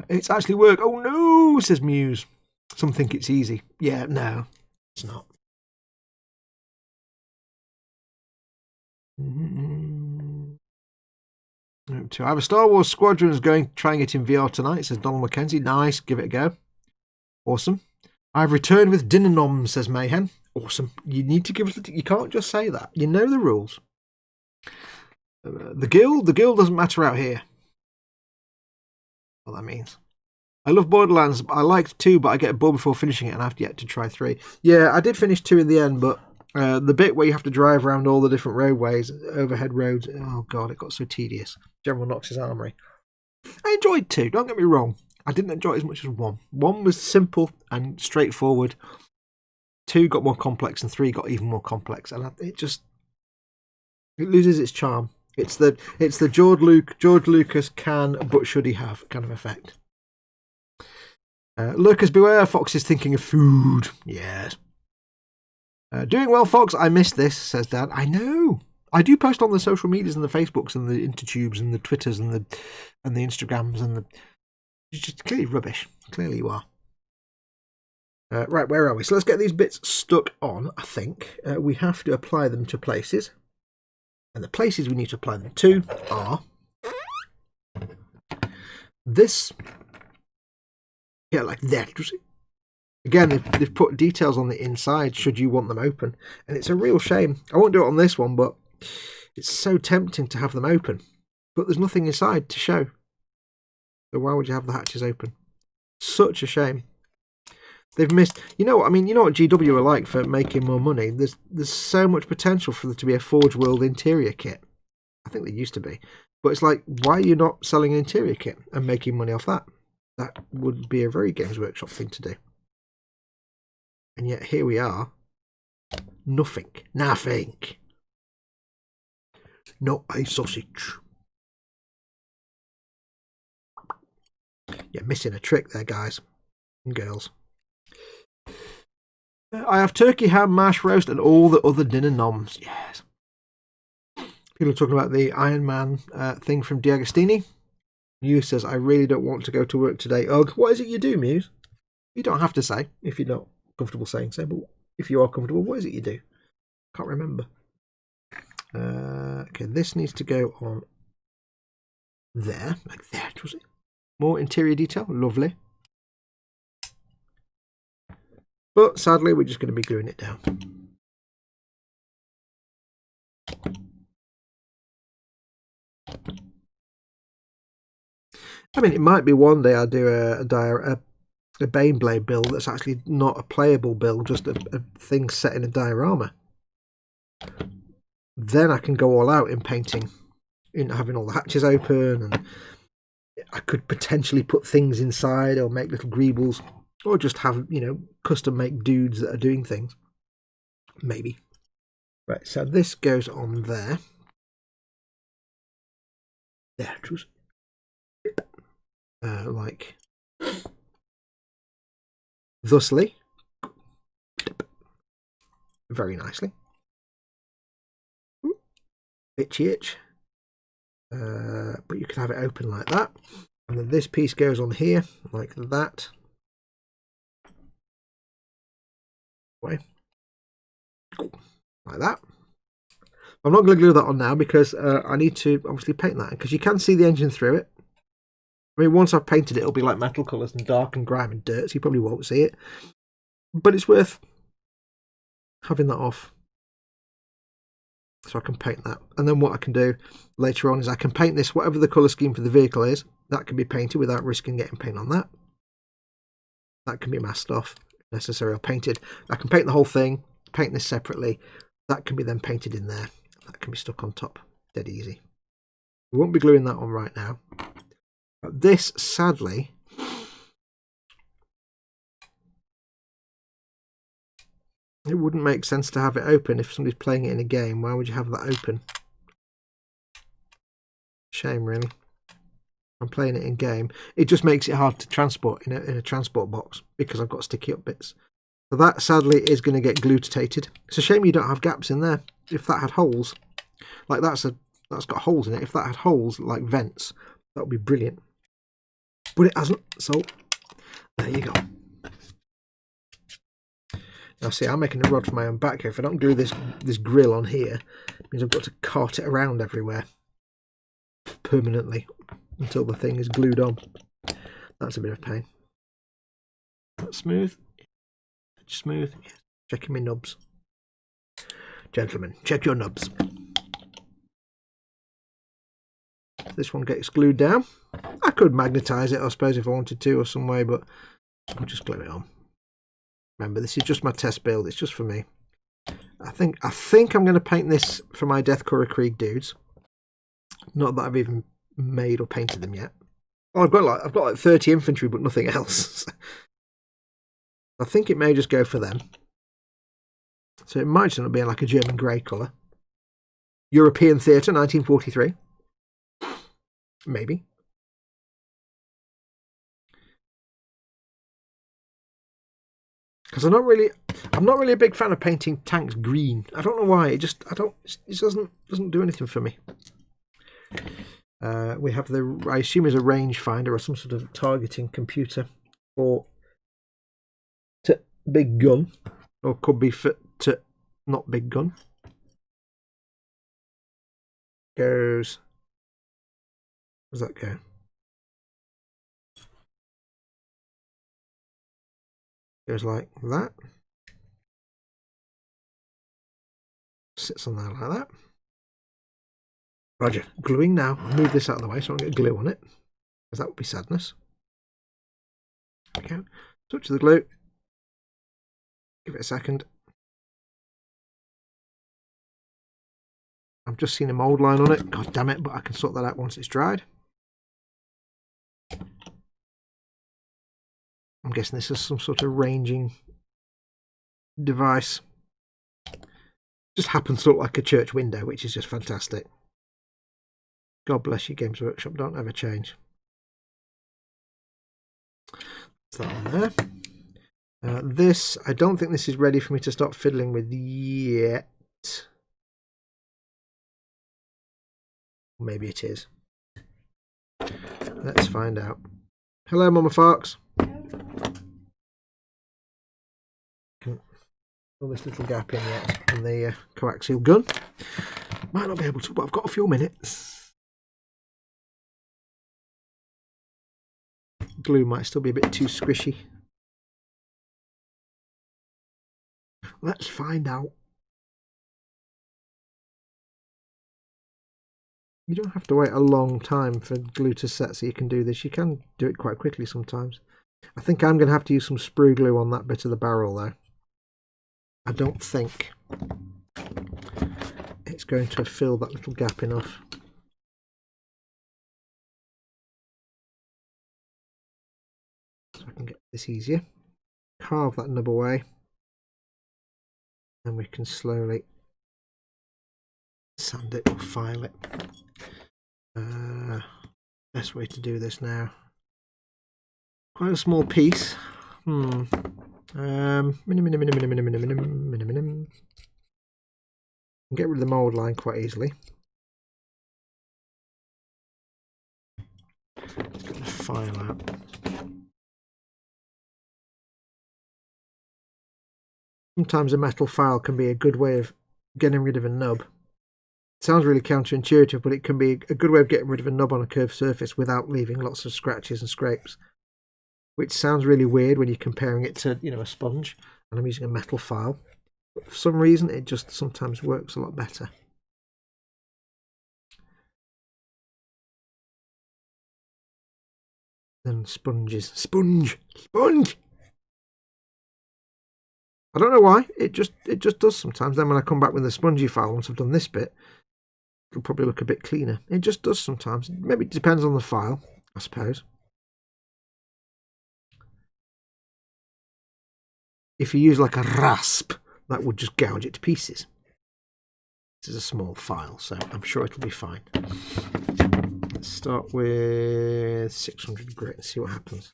[SPEAKER 1] It's actually work. Oh, no, says Muse. Some think it's easy. Yeah, no, it's not. I have a Star Wars Squadrons going, trying it in VR tonight, says Donald McKenzie. Nice, give it a go. Awesome. I've returned with dinner noms, says Mayhem. Awesome. You need to give us you can't just say that. You know the rules. The guild doesn't matter out here. What that means. I love Borderlands. I liked 2, but I get bored before finishing it and I've yet to try 3. Yeah, I did finish 2 in the end, but the bit where you have to drive around all the different roadways, overhead roads, oh god, it got so tedious. General Knox's Armory. I enjoyed 2, don't get me wrong. I didn't enjoy it as much as 1. 1 was simple and straightforward. 2 got more complex and 3 got even more complex. And it loses its charm. It's the George Lucas can but should he have kind of effect. Lurkers beware, Fox is thinking of food. Yes. Doing well, Fox. I missed this, says Dan. I know. I do post on the social medias and the Facebooks and the Intertubes and the Twitters and the Instagrams and the. It's just clearly rubbish. Clearly you are. Right, where are we? So let's get these bits stuck on. I think we have to apply them to places, and the places we need to apply them to are this. Yeah, like that. Again, they've put details on the inside should you want them open. And it's a real shame. I won't do it on this one, but it's so tempting to have them open. But there's nothing inside to show. So why would you have the hatches open? Such a shame. They've missed... You know what GW are like for making more money? There's so much potential for there to be a Forge World interior kit. I think there used to be. But it's like, why are you not selling an interior kit and making money off that? That would be a very Games Workshop thing to do. And yet here we are. Nothing. Nothing. Not a sausage. You're missing a trick there, guys and girls. I have turkey, ham, mash, roast, and all the other dinner noms. Yes. People are talking about the Iron Man thing from D'Agostini. Muse says, I really don't want to go to work today. Ugh, what is it you do, Muse? You don't have to say if you're not comfortable saying so, but if you are comfortable, what is it you do? Can't remember. Okay, this needs to go on there, like that, was it? More interior detail, lovely. But sadly, we're just going to be gluing it down. I mean, it might be one day I'll do a Baneblade build that's actually not a playable build, just a thing set in a diorama. Then I can go all out in painting, in having all the hatches open, and I could potentially put things inside or make little greebles, or just have, custom make dudes that are doing things. Maybe. Right, so this goes on there. There, like thusly, very nicely. Itchy itch, but you can have it open like that, and then this piece goes on here like that. Way like that. I'm not going to glue that on now because I need to obviously paint that, because you can see the engine through it. I mean, once I've painted it, it'll be like metal colours and dark and grime and dirt, so you probably won't see it. But it's worth having that off, so I can paint that. And then what I can do later on is I can paint this, whatever the colour scheme for the vehicle is, that can be painted without risking getting paint on that. That can be masked off if necessary or painted. I can paint the whole thing, paint this separately, That can be then painted in there. That can be stuck on top. Dead easy. We won't be gluing that on right now. But this, sadly, it wouldn't make sense to have it open if somebody's playing it in a game. Why would you have that open? Shame, really. I'm playing it in game. It just makes it hard to transport in a transport box because I've got sticky up bits. So that, sadly, is going to get glutated. It's a shame you don't have gaps in there. If that had holes, like that's got holes in it. If that had holes like vents, that would be brilliant. But it hasn't. So there you go. Now see, I'm making a rod for my own back here. If I don't glue this grill on here, it means I've got to cart it around everywhere permanently until the thing is glued on. That's a bit of a pain. That's smooth. Smooth. Checking my nubs. Gentlemen, check your nubs. This one gets glued down. I could magnetise it, I suppose, if I wanted to, or some way, but I'll just glue it on. Remember, this is just my test build. It's just for me. I think I'm going to paint this for my Deathcore Krieg dudes. Not that I've even made or painted them yet. Oh, I've got like 30 infantry, but nothing else. I think it may just go for them. So it might end up being like a German grey colour. European Theatre, 1943. Maybe. Because I'm not really a big fan of painting tanks green. I don't know why. It doesn't do anything for me. We have I assume is a rangefinder or some sort of targeting computer for big gun, or could be for not big gun. Goes. Where's that go? Goes like that. Sits on there like that. Roger. Gluing now. I'll move this out of the way so I don't get glue on it, because that would be sadness. Okay. Touch the glue. Give it a second. I've just seen a mould line on it. God damn it, but I can sort that out once it's dried. I'm guessing this is some sort of ranging device. Just happens to look like a church window, which is just fantastic. God bless you, Games Workshop. Don't ever change. That's that on there. This, I don't think this is ready for me to start fiddling with yet. Maybe it is. Let's find out. Hello, Mama Fox. Fill this little gap in yet on the coaxial gun. Might not be able to, but I've got a few minutes. Glue might still be a bit too squishy. Let's find out. You don't have to wait a long time for glue to set so you can do this. You can do it quite quickly sometimes. I think I'm going to have to use some sprue glue on that bit of the barrel though. I don't think it's going to fill that little gap enough. So I can get this easier. Carve that nub away. And we can slowly sand it or file it. Best way to do this now. Quite a small piece. Minimum. Get rid of the mould line quite easily. Let's get the file out. Sometimes a metal file can be a good way of getting rid of a nub. It sounds really counterintuitive, but it can be a good way of getting rid of a nub on a curved surface without leaving lots of scratches and scrapes. Which sounds really weird when you're comparing it to, a sponge, and I'm using a metal file. But for some reason, it just sometimes works a lot better. Then sponges. Sponge! I don't know why. It just does sometimes. Then when I come back with the spongy file, once I've done this bit, it'll probably look a bit cleaner. It just does sometimes. Maybe it depends on the file, I suppose. If you use like a rasp, that would just gouge it to pieces. This is a small file, so I'm sure it'll be fine. Let's start with 600 grit and see what happens.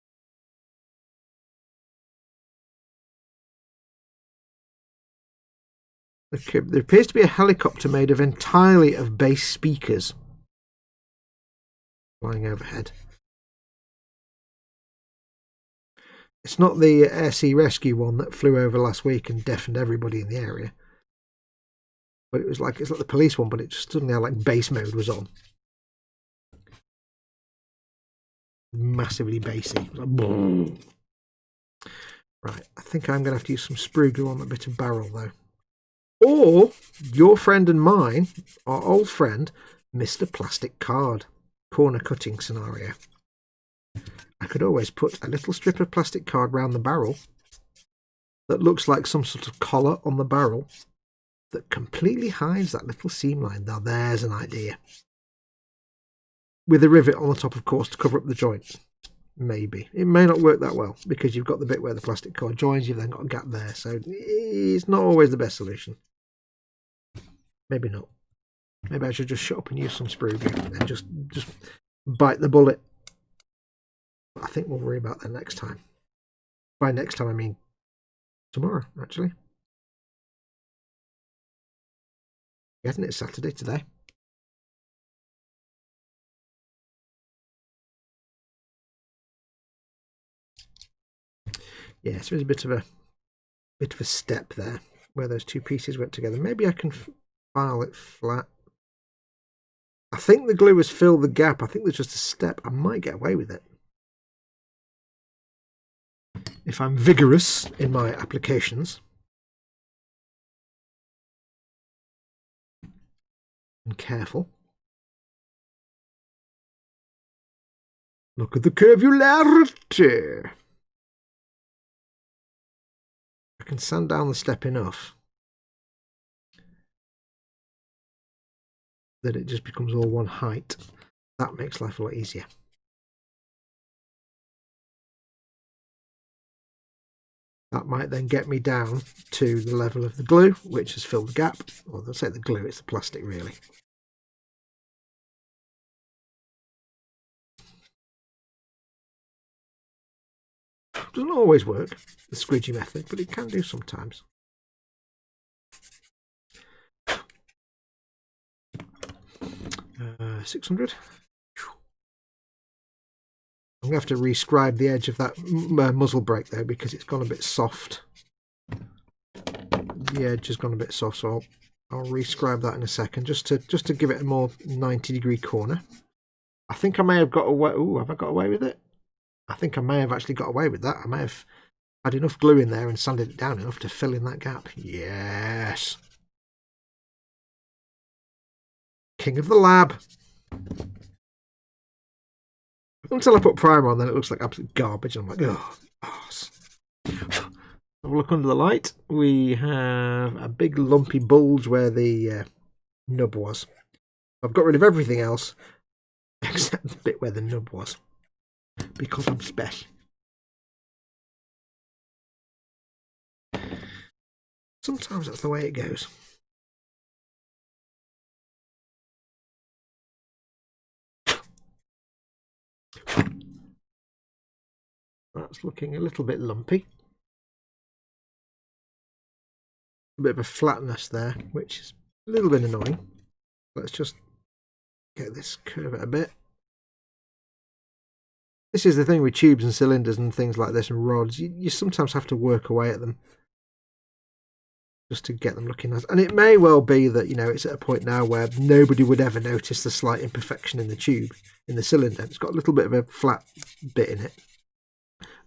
[SPEAKER 1] Okay, there appears to be a helicopter made of entirely of bass speakers flying overhead. It's not the Air Sea Rescue one that flew over last week and deafened everybody in the area. But it's like the police one, but it just suddenly had like bass mode was on. Massively bassy. Like, right, I think I'm going to have to use some sprue glue on that bit of barrel though. Or your friend and mine, our old friend, Mr. Plastic Card, corner cutting scenario. I could always put a little strip of plastic card round the barrel that looks like some sort of collar on the barrel that completely hides that little seam line. Now there's an idea. With a rivet on the top, of course, to cover up the joint. Maybe. It may not work that well because you've got the bit where the plastic card joins, you've then got a gap there. So it's not always the best solution. Maybe not. Maybe I should just shut up and use some sprue glue and just bite the bullet. I think we'll worry about that next time. By next time, I mean tomorrow, actually. Isn't it Saturday today? Yes, there's a bit of a step there where those two pieces went together. Maybe I can file it flat. I think the glue has filled the gap. I think there's just a step. I might get away with it. If I'm vigorous in my applications. And careful. Look at the curvularity. I can sand down the step enough that it just becomes all one height. That makes life a lot easier. That might then get me down to the level of the glue, which has filled the gap. Or they'll say the glue, it's the plastic really. Doesn't always work, the squidgy method, but it can do sometimes. 600. I'm going to have to rescribe the edge of that muzzle brake though, because it's gone a bit soft. The edge has gone a bit soft, so I'll rescribe that in a second, just to give it a more 90-degree corner. I think I may have got away. Ooh, have I got away with it? I think I may have actually got away with that. I may have had enough glue in there and sanded it down enough to fill in that gap. Yes. King of the lab. Until I put primer on, then it looks like absolute garbage. I'm like, oh. Have a look under the light. We have a big lumpy bulge where the nub was. I've got rid of everything else except the bit where the nub was, because I'm special. Sometimes that's the way it goes. That's looking a little bit lumpy. A bit of a flatness there, which is a little bit annoying. Let's just get this curve it a bit. This is the thing with tubes and cylinders and things like this and rods. You sometimes have to work away at them just to get them looking nice. And it may well be that, you know, it's at a point now where nobody would ever notice the slight imperfection in the tube, in the cylinder. It's got a little bit of a flat bit in it.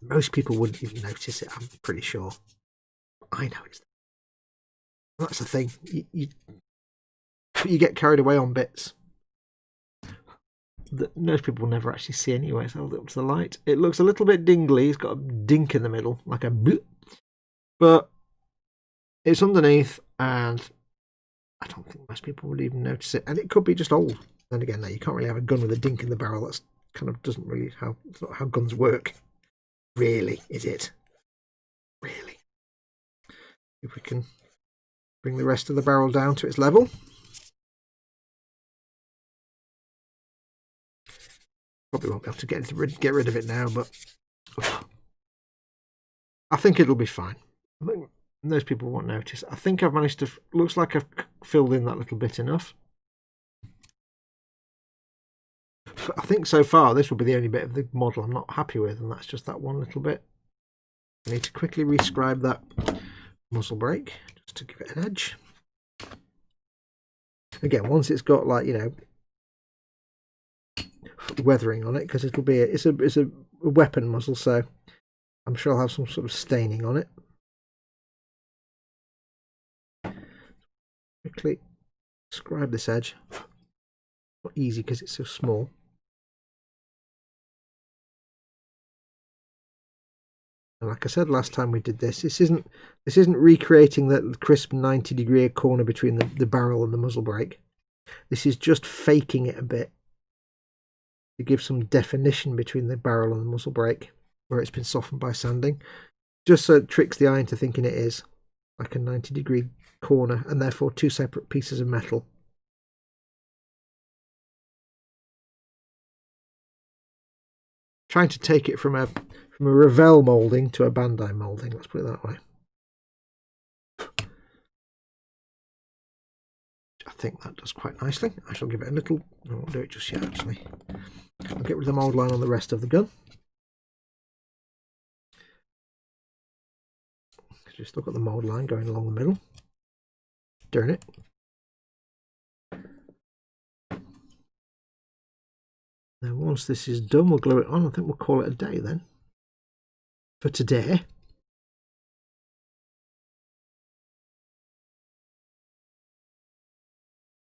[SPEAKER 1] Most people wouldn't even notice it, I'm pretty sure. I know it's there. That's the thing. You get carried away on bits that most people will never actually see anyway. So I'll hold it up to the light. It looks a little bit dingly. It's got a dink in the middle, like a bloop. But it's underneath, and I don't think most people would even notice it. And it could be just old. Then again, no, you can't really have a gun with a dink in the barrel. That's kind of doesn't really it's not how guns work. Really, is it? Really? If we can bring the rest of the barrel down to its level. Probably won't be able to get rid of it now, but I think it'll be fine. I think those people won't notice. I think I've managed to... Looks like I've filled in that little bit enough. I think so far this will be the only bit of the model I'm not happy with, and that's just that one little bit. I need to quickly rescribe that muzzle brake just to give it an edge. Again, once it's got, like, you know, weathering on it, because it'll be it's a weapon muzzle, so I'm sure I'll have some sort of staining on it. Quickly scribe this edge. Not easy because it's so small. And like I said last time we did this, this isn't recreating that crisp 90-degree corner between the barrel and the muzzle brake. This is just faking it a bit to give some definition between the barrel and the muzzle brake where it's been softened by sanding. Just so it tricks the eye into thinking it is like a 90-degree corner and therefore two separate pieces of metal. Trying to take it from a Revell moulding to a Bandai moulding, let's put it that way. I think that does quite nicely. I shall give it a little... I won't do it just yet, actually. I'll get rid of the mould line on the rest of the gun. We've still got the mould line going along the middle. Darn it. Now once this is done, we'll glue it on. I think we'll call it a day then. For today.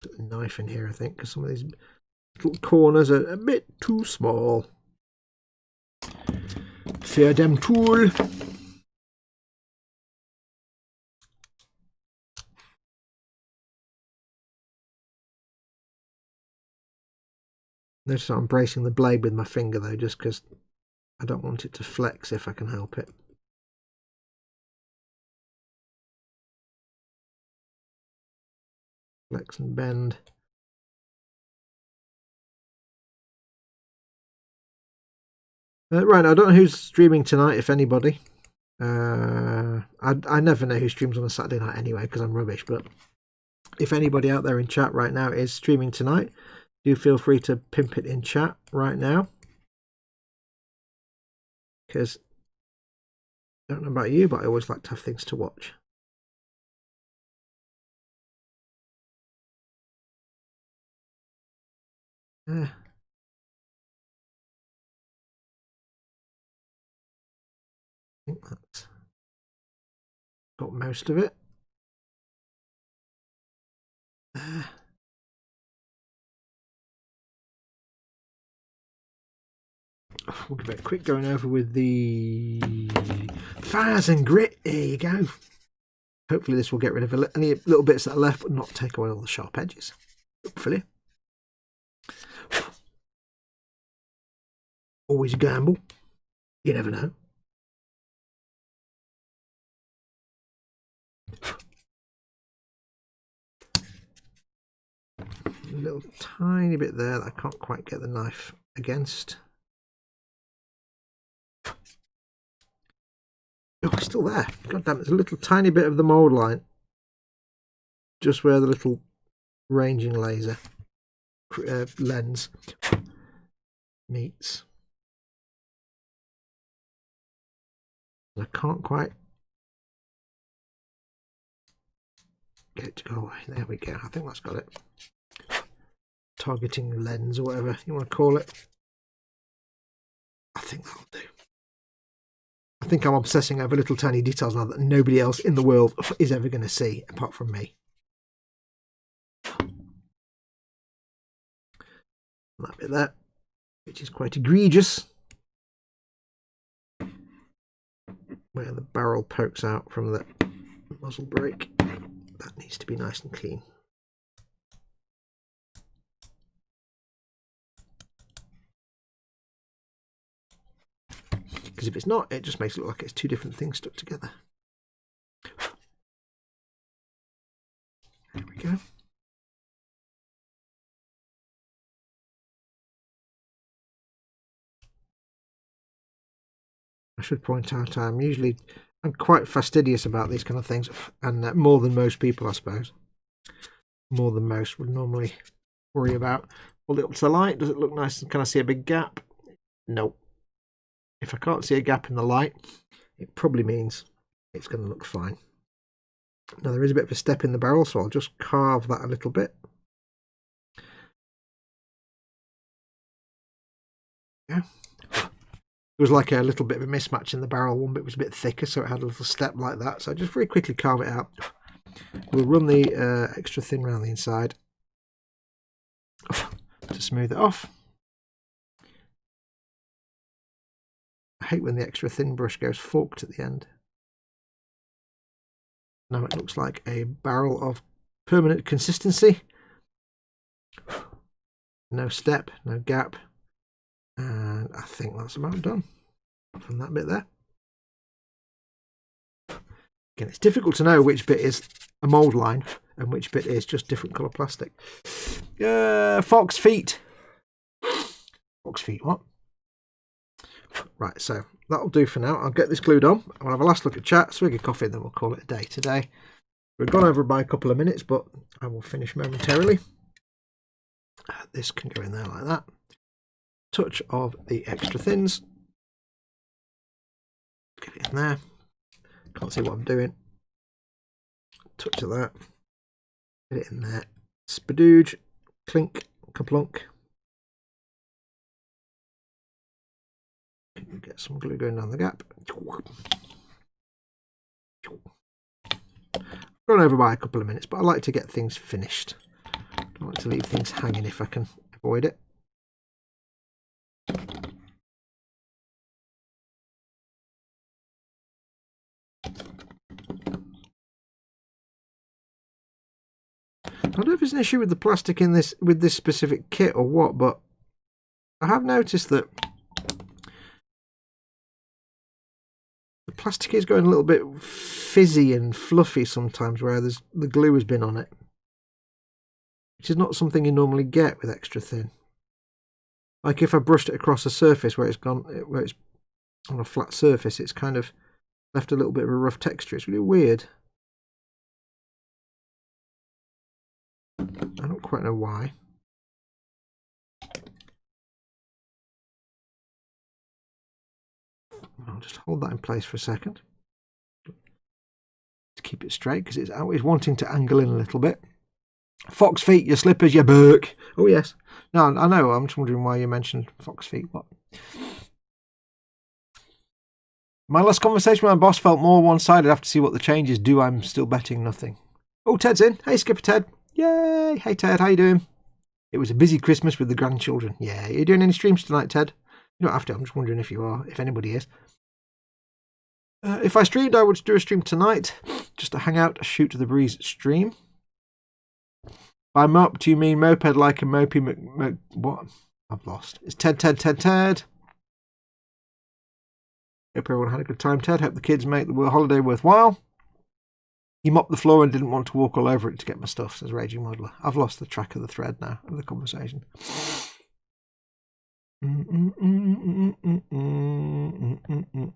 [SPEAKER 1] Put the knife in here, I think, because some of these little corners are a bit too small. Fair dem tool. Notice I'm bracing the blade with my finger though, just because I don't want it to flex if I can help it. Flex and bend. Right, I don't know who's streaming tonight, if anybody. I never know who streams on a Saturday night anyway, because I'm rubbish, but if anybody out there in chat right now is streaming tonight, do feel free to pimp it in chat right now. Because I don't know about you, but I always like to have things to watch. I think that's got most of it. We'll give it a quick going over with the fires and grit. There you go. Hopefully this will get rid of any little bits that are left, but not take away all the sharp edges. Hopefully. Always a gamble. You never know. A little tiny bit there that I can't quite get the knife against. Oh, it's still there. God damn, there's a little tiny bit of the mould line just where the little ranging laser lens meets. And I can't quite get it to go away. There we go. I think that's got it. Targeting lens or whatever you want to call it. I think that'll do. I think I'm obsessing over little tiny details now that nobody else in the world is ever going to see apart from me. That bit there, which is quite egregious, where the barrel pokes out from the muzzle brake. That needs to be nice and clean. Because if it's not, it just makes it look like it's two different things stuck together. There we go. I should point out I'm quite fastidious about these kind of things, and more than most people, I suppose. More than most would normally worry about. Hold it up to the light. Does it look nice? Can I see a big gap? No. If I can't see a gap in the light, it probably means it's going to look fine. Now there is a bit of a step in the barrel, so I'll just carve that a little bit. Yeah. There was like a little bit of a mismatch in the barrel. One bit was a bit thicker, so it had a little step like that. So I just very quickly carve it out. We'll run the extra thin around the inside to smooth it off. I hate when the extra thin brush goes forked at the end. Now it looks like a barrel of permanent consistency. No step, no gap. And I think that's about done from that bit there. Again, it's difficult to know which bit is a mould line and which bit is just different colour plastic. Fox feet. Fox feet, what? Right, so that'll do for now. I'll get this glued on. I'll have a last look at chat, swig of coffee, and then we'll call it a day today. We've gone over by a couple of minutes, but I will finish momentarily. This can go in there like that. Touch of the extra thins. Get it in there. Can't see what I'm doing. Touch of that. Get it in there. Spadooge. Clink. Kaplunk. Get some glue going down the gap. Gone over by a couple of minutes, but I like to get things finished. I like to leave things hanging if I can avoid it. I don't know if it's an issue with the plastic in this, with this specific kit or what, but I have noticed that the plastic is going a little bit fizzy and fluffy sometimes where the glue has been on it, which is not something you normally get with extra thin. Like if I brushed it across a surface where it's on a flat surface, it's kind of left a little bit of a rough texture. It's really weird. I don't quite know why. I'll just hold that in place for a second to keep it straight because it's always wanting to angle in a little bit. Fox feet, your slippers, your Burke. Oh yes. No, I know. I'm just wondering why you mentioned fox feet. What? My last conversation with my boss felt more one-sided. I have to see what the changes do. I'm still betting nothing. Oh, Ted's in. Hey, Skipper Ted. Yay. Hey, Ted. How you doing? It was a busy Christmas with the grandchildren. Yeah. Are you doing any streams tonight, Ted? You don't have to. I'm just wondering if you are, if anybody is. If I streamed, I would do a stream tonight. Just to hang out, shoot to the breeze stream. By mop, do you mean moped like a mopey what? I've lost. It's Ted. Hope everyone had a good time, Ted. Hope the kids make the holiday worthwhile. He mopped the floor and didn't want to walk all over it to get my stuff, says Raging Modeler. I've lost the track of the thread now of the conversation.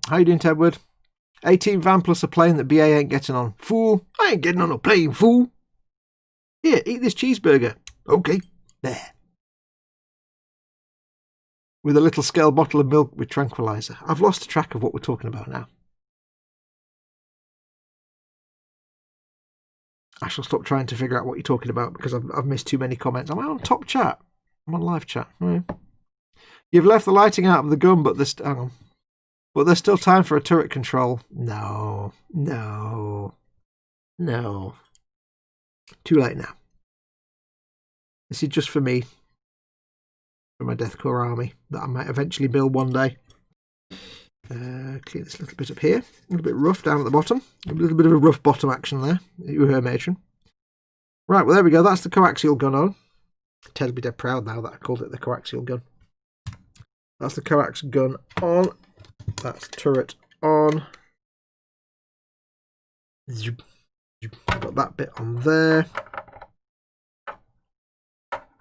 [SPEAKER 1] How you doing, Tedward? 18 van plus a plane that BA ain't getting on. Fool. I ain't getting on a plane, fool. Here, eat this cheeseburger. Okay, there. With a little scale bottle of milk with tranquilizer. I've lost track of what we're talking about now. I shall stop trying to figure out what you're talking about because I've missed too many comments. Am I on top chat? I'm on live chat. Right. You've left the lighting out of the gun, but there's hang on. But there's still time for a turret control. No. Too late now. This is just for me. For my Deathcore army that I might eventually build one day. Clear this little bit up here. A little bit rough down at the bottom. A little bit of a rough bottom action there. You heard, matron. Right, well, there we go. That's the coaxial gun on. Ted'll be dead proud now that I called it the coaxial gun. That's the coax gun on. That's turret on. Got that bit on there.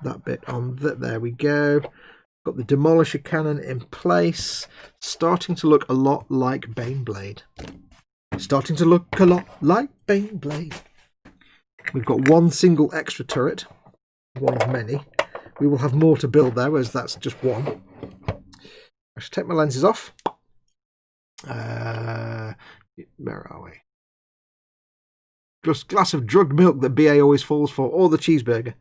[SPEAKER 1] That bit on there we go. Got the demolisher cannon in place. Starting to look a lot like Baneblade. Starting to look a lot like Baneblade. We've got one single extra turret. One of many. We will have more to build there, whereas that's just one. I should take my lenses off. Where are we? Just glass of drugged milk that BA always falls for, or the cheeseburger.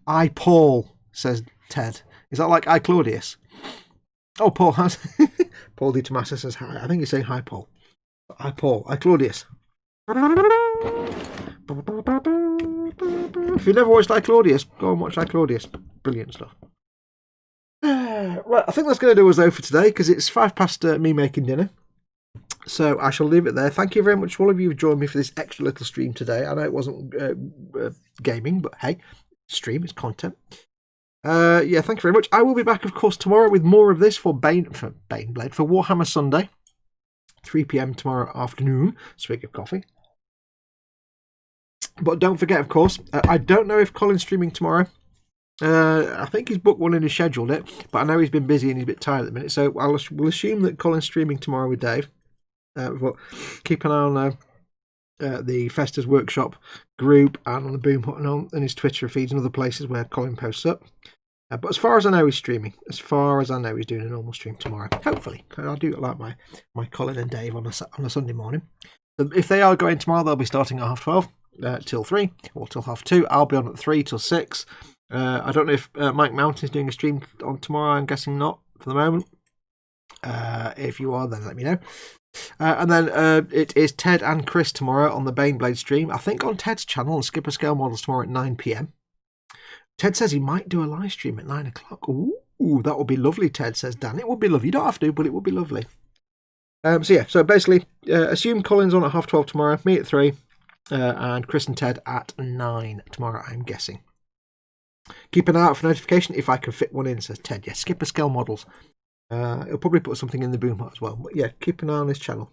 [SPEAKER 1] I Paul, says Ted. Is that like I Claudius? Oh, Paul has. Paul D. Tomasa says hi. I think he's saying hi, Paul. I Paul. I Claudius. If you've never watched I Claudius, go and watch I Claudius. Brilliant stuff. Right, I think that's going to do us though for today, because it's 5 past me making dinner. So I shall leave it there. Thank you very much for all of you who've joined me for this extra little stream today. I know it wasn't gaming, but hey, stream is content. Yeah, thank you very much. I will be back, of course, tomorrow with more of this for Baneblade, for Warhammer Sunday. 3 PM tomorrow afternoon. Swig of coffee. But don't forget, of course, I don't know if Colin's streaming tomorrow. I think he's booked one and he's scheduled it, but I know he's been busy and he's a bit tired at the minute, so we'll assume that Colin's streaming tomorrow with Dave. But keep an eye on the Festus Workshop group and on the Boom Hut and his Twitter feeds and other places where Colin posts up. But as far as I know, he's streaming. As far as I know, he's doing a normal stream tomorrow. Hopefully, because I do like my Colin and Dave on a Sunday morning. So if they are going tomorrow, they'll be starting at 12:30 till 3 or till 2:30. I'll be on at 3 till 6. I don't know if Mike Mountain is doing a stream on tomorrow. I'm guessing not for the moment. If you are, then let me know. And then it is Ted and Chris tomorrow on the Baneblade stream. I think on Ted's channel on Skipper Scale Models tomorrow at 9 PM. Ted says he might do a live stream at 9 o'clock. Ooh, that would be lovely, Ted says Dan. It would be lovely. You don't have to, but it would be lovely. So basically, assume Colin's on at 12:30 tomorrow, me at 3, and Chris and Ted at 9 tomorrow, I'm guessing. Keep an eye out for notification if I can fit one in, says Ted. Yeah, Skipper Scale Models. He'll probably put something in the Boom Hut as well. But yeah, keep an eye on his channel.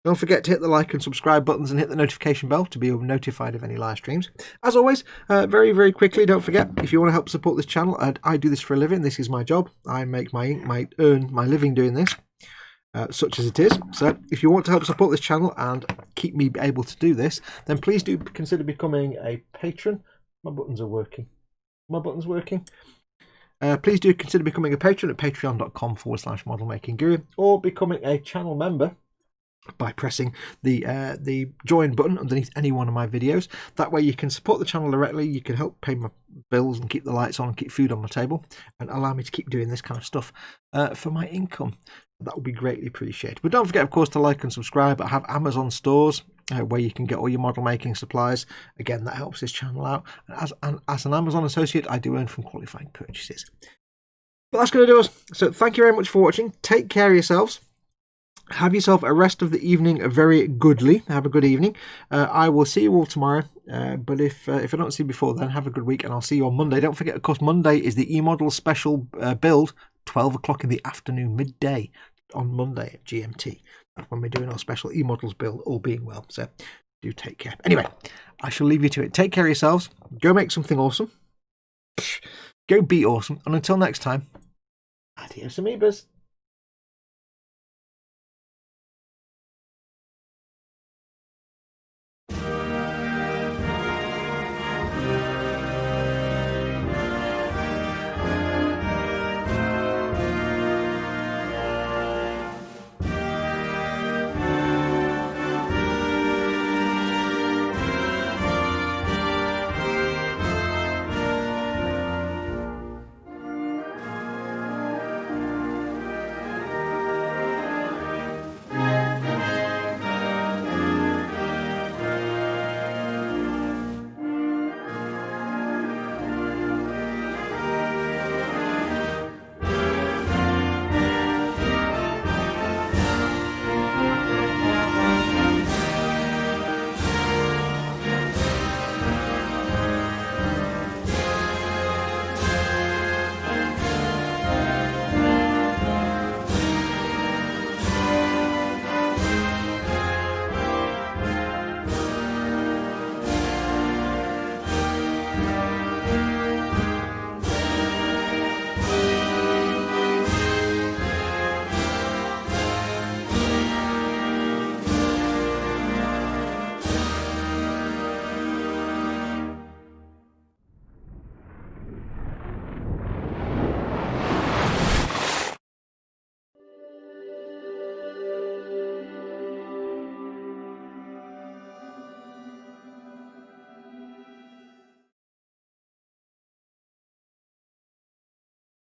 [SPEAKER 1] Don't forget to hit the like and subscribe buttons and hit the notification bell to be notified of any live streams. As always, very, very quickly, don't forget, if you want to help support this channel, I do this for a living. This is my job. I make earn my living doing this, such as it is. So if you want to help support this channel and keep me able to do this, then please do consider becoming a patron. My buttons are working. Please do consider becoming a patron at patreon.com/modelmakingguru or becoming a channel member by pressing the join button underneath any one of my videos. That way you can support the channel directly, you can help pay my bills and keep the lights on and keep food on my table and allow me to keep doing this kind of stuff for my income. That would be greatly appreciated. But don't forget, of course, to like and subscribe. I have Amazon stores where you can get all your model making supplies. Again, that helps this channel out. And as an Amazon associate, I do earn from qualifying purchases. But that's going to do us. So thank you very much for watching. Take care of yourselves. Have yourself a rest of the evening very goodly. Have a good evening. I will see you all tomorrow. But if I don't see you before then, have a good week and I'll see you on Monday. Don't forget, of course, Monday is the E-Model special build, 12 o'clock in the afternoon, midday on Monday at GMT. That's when we're doing our special E-Models build, all being well. So do take care. Anyway, I shall leave you to it. Take care of yourselves. Go make something awesome. Go be awesome. And until next time, adios amoebas.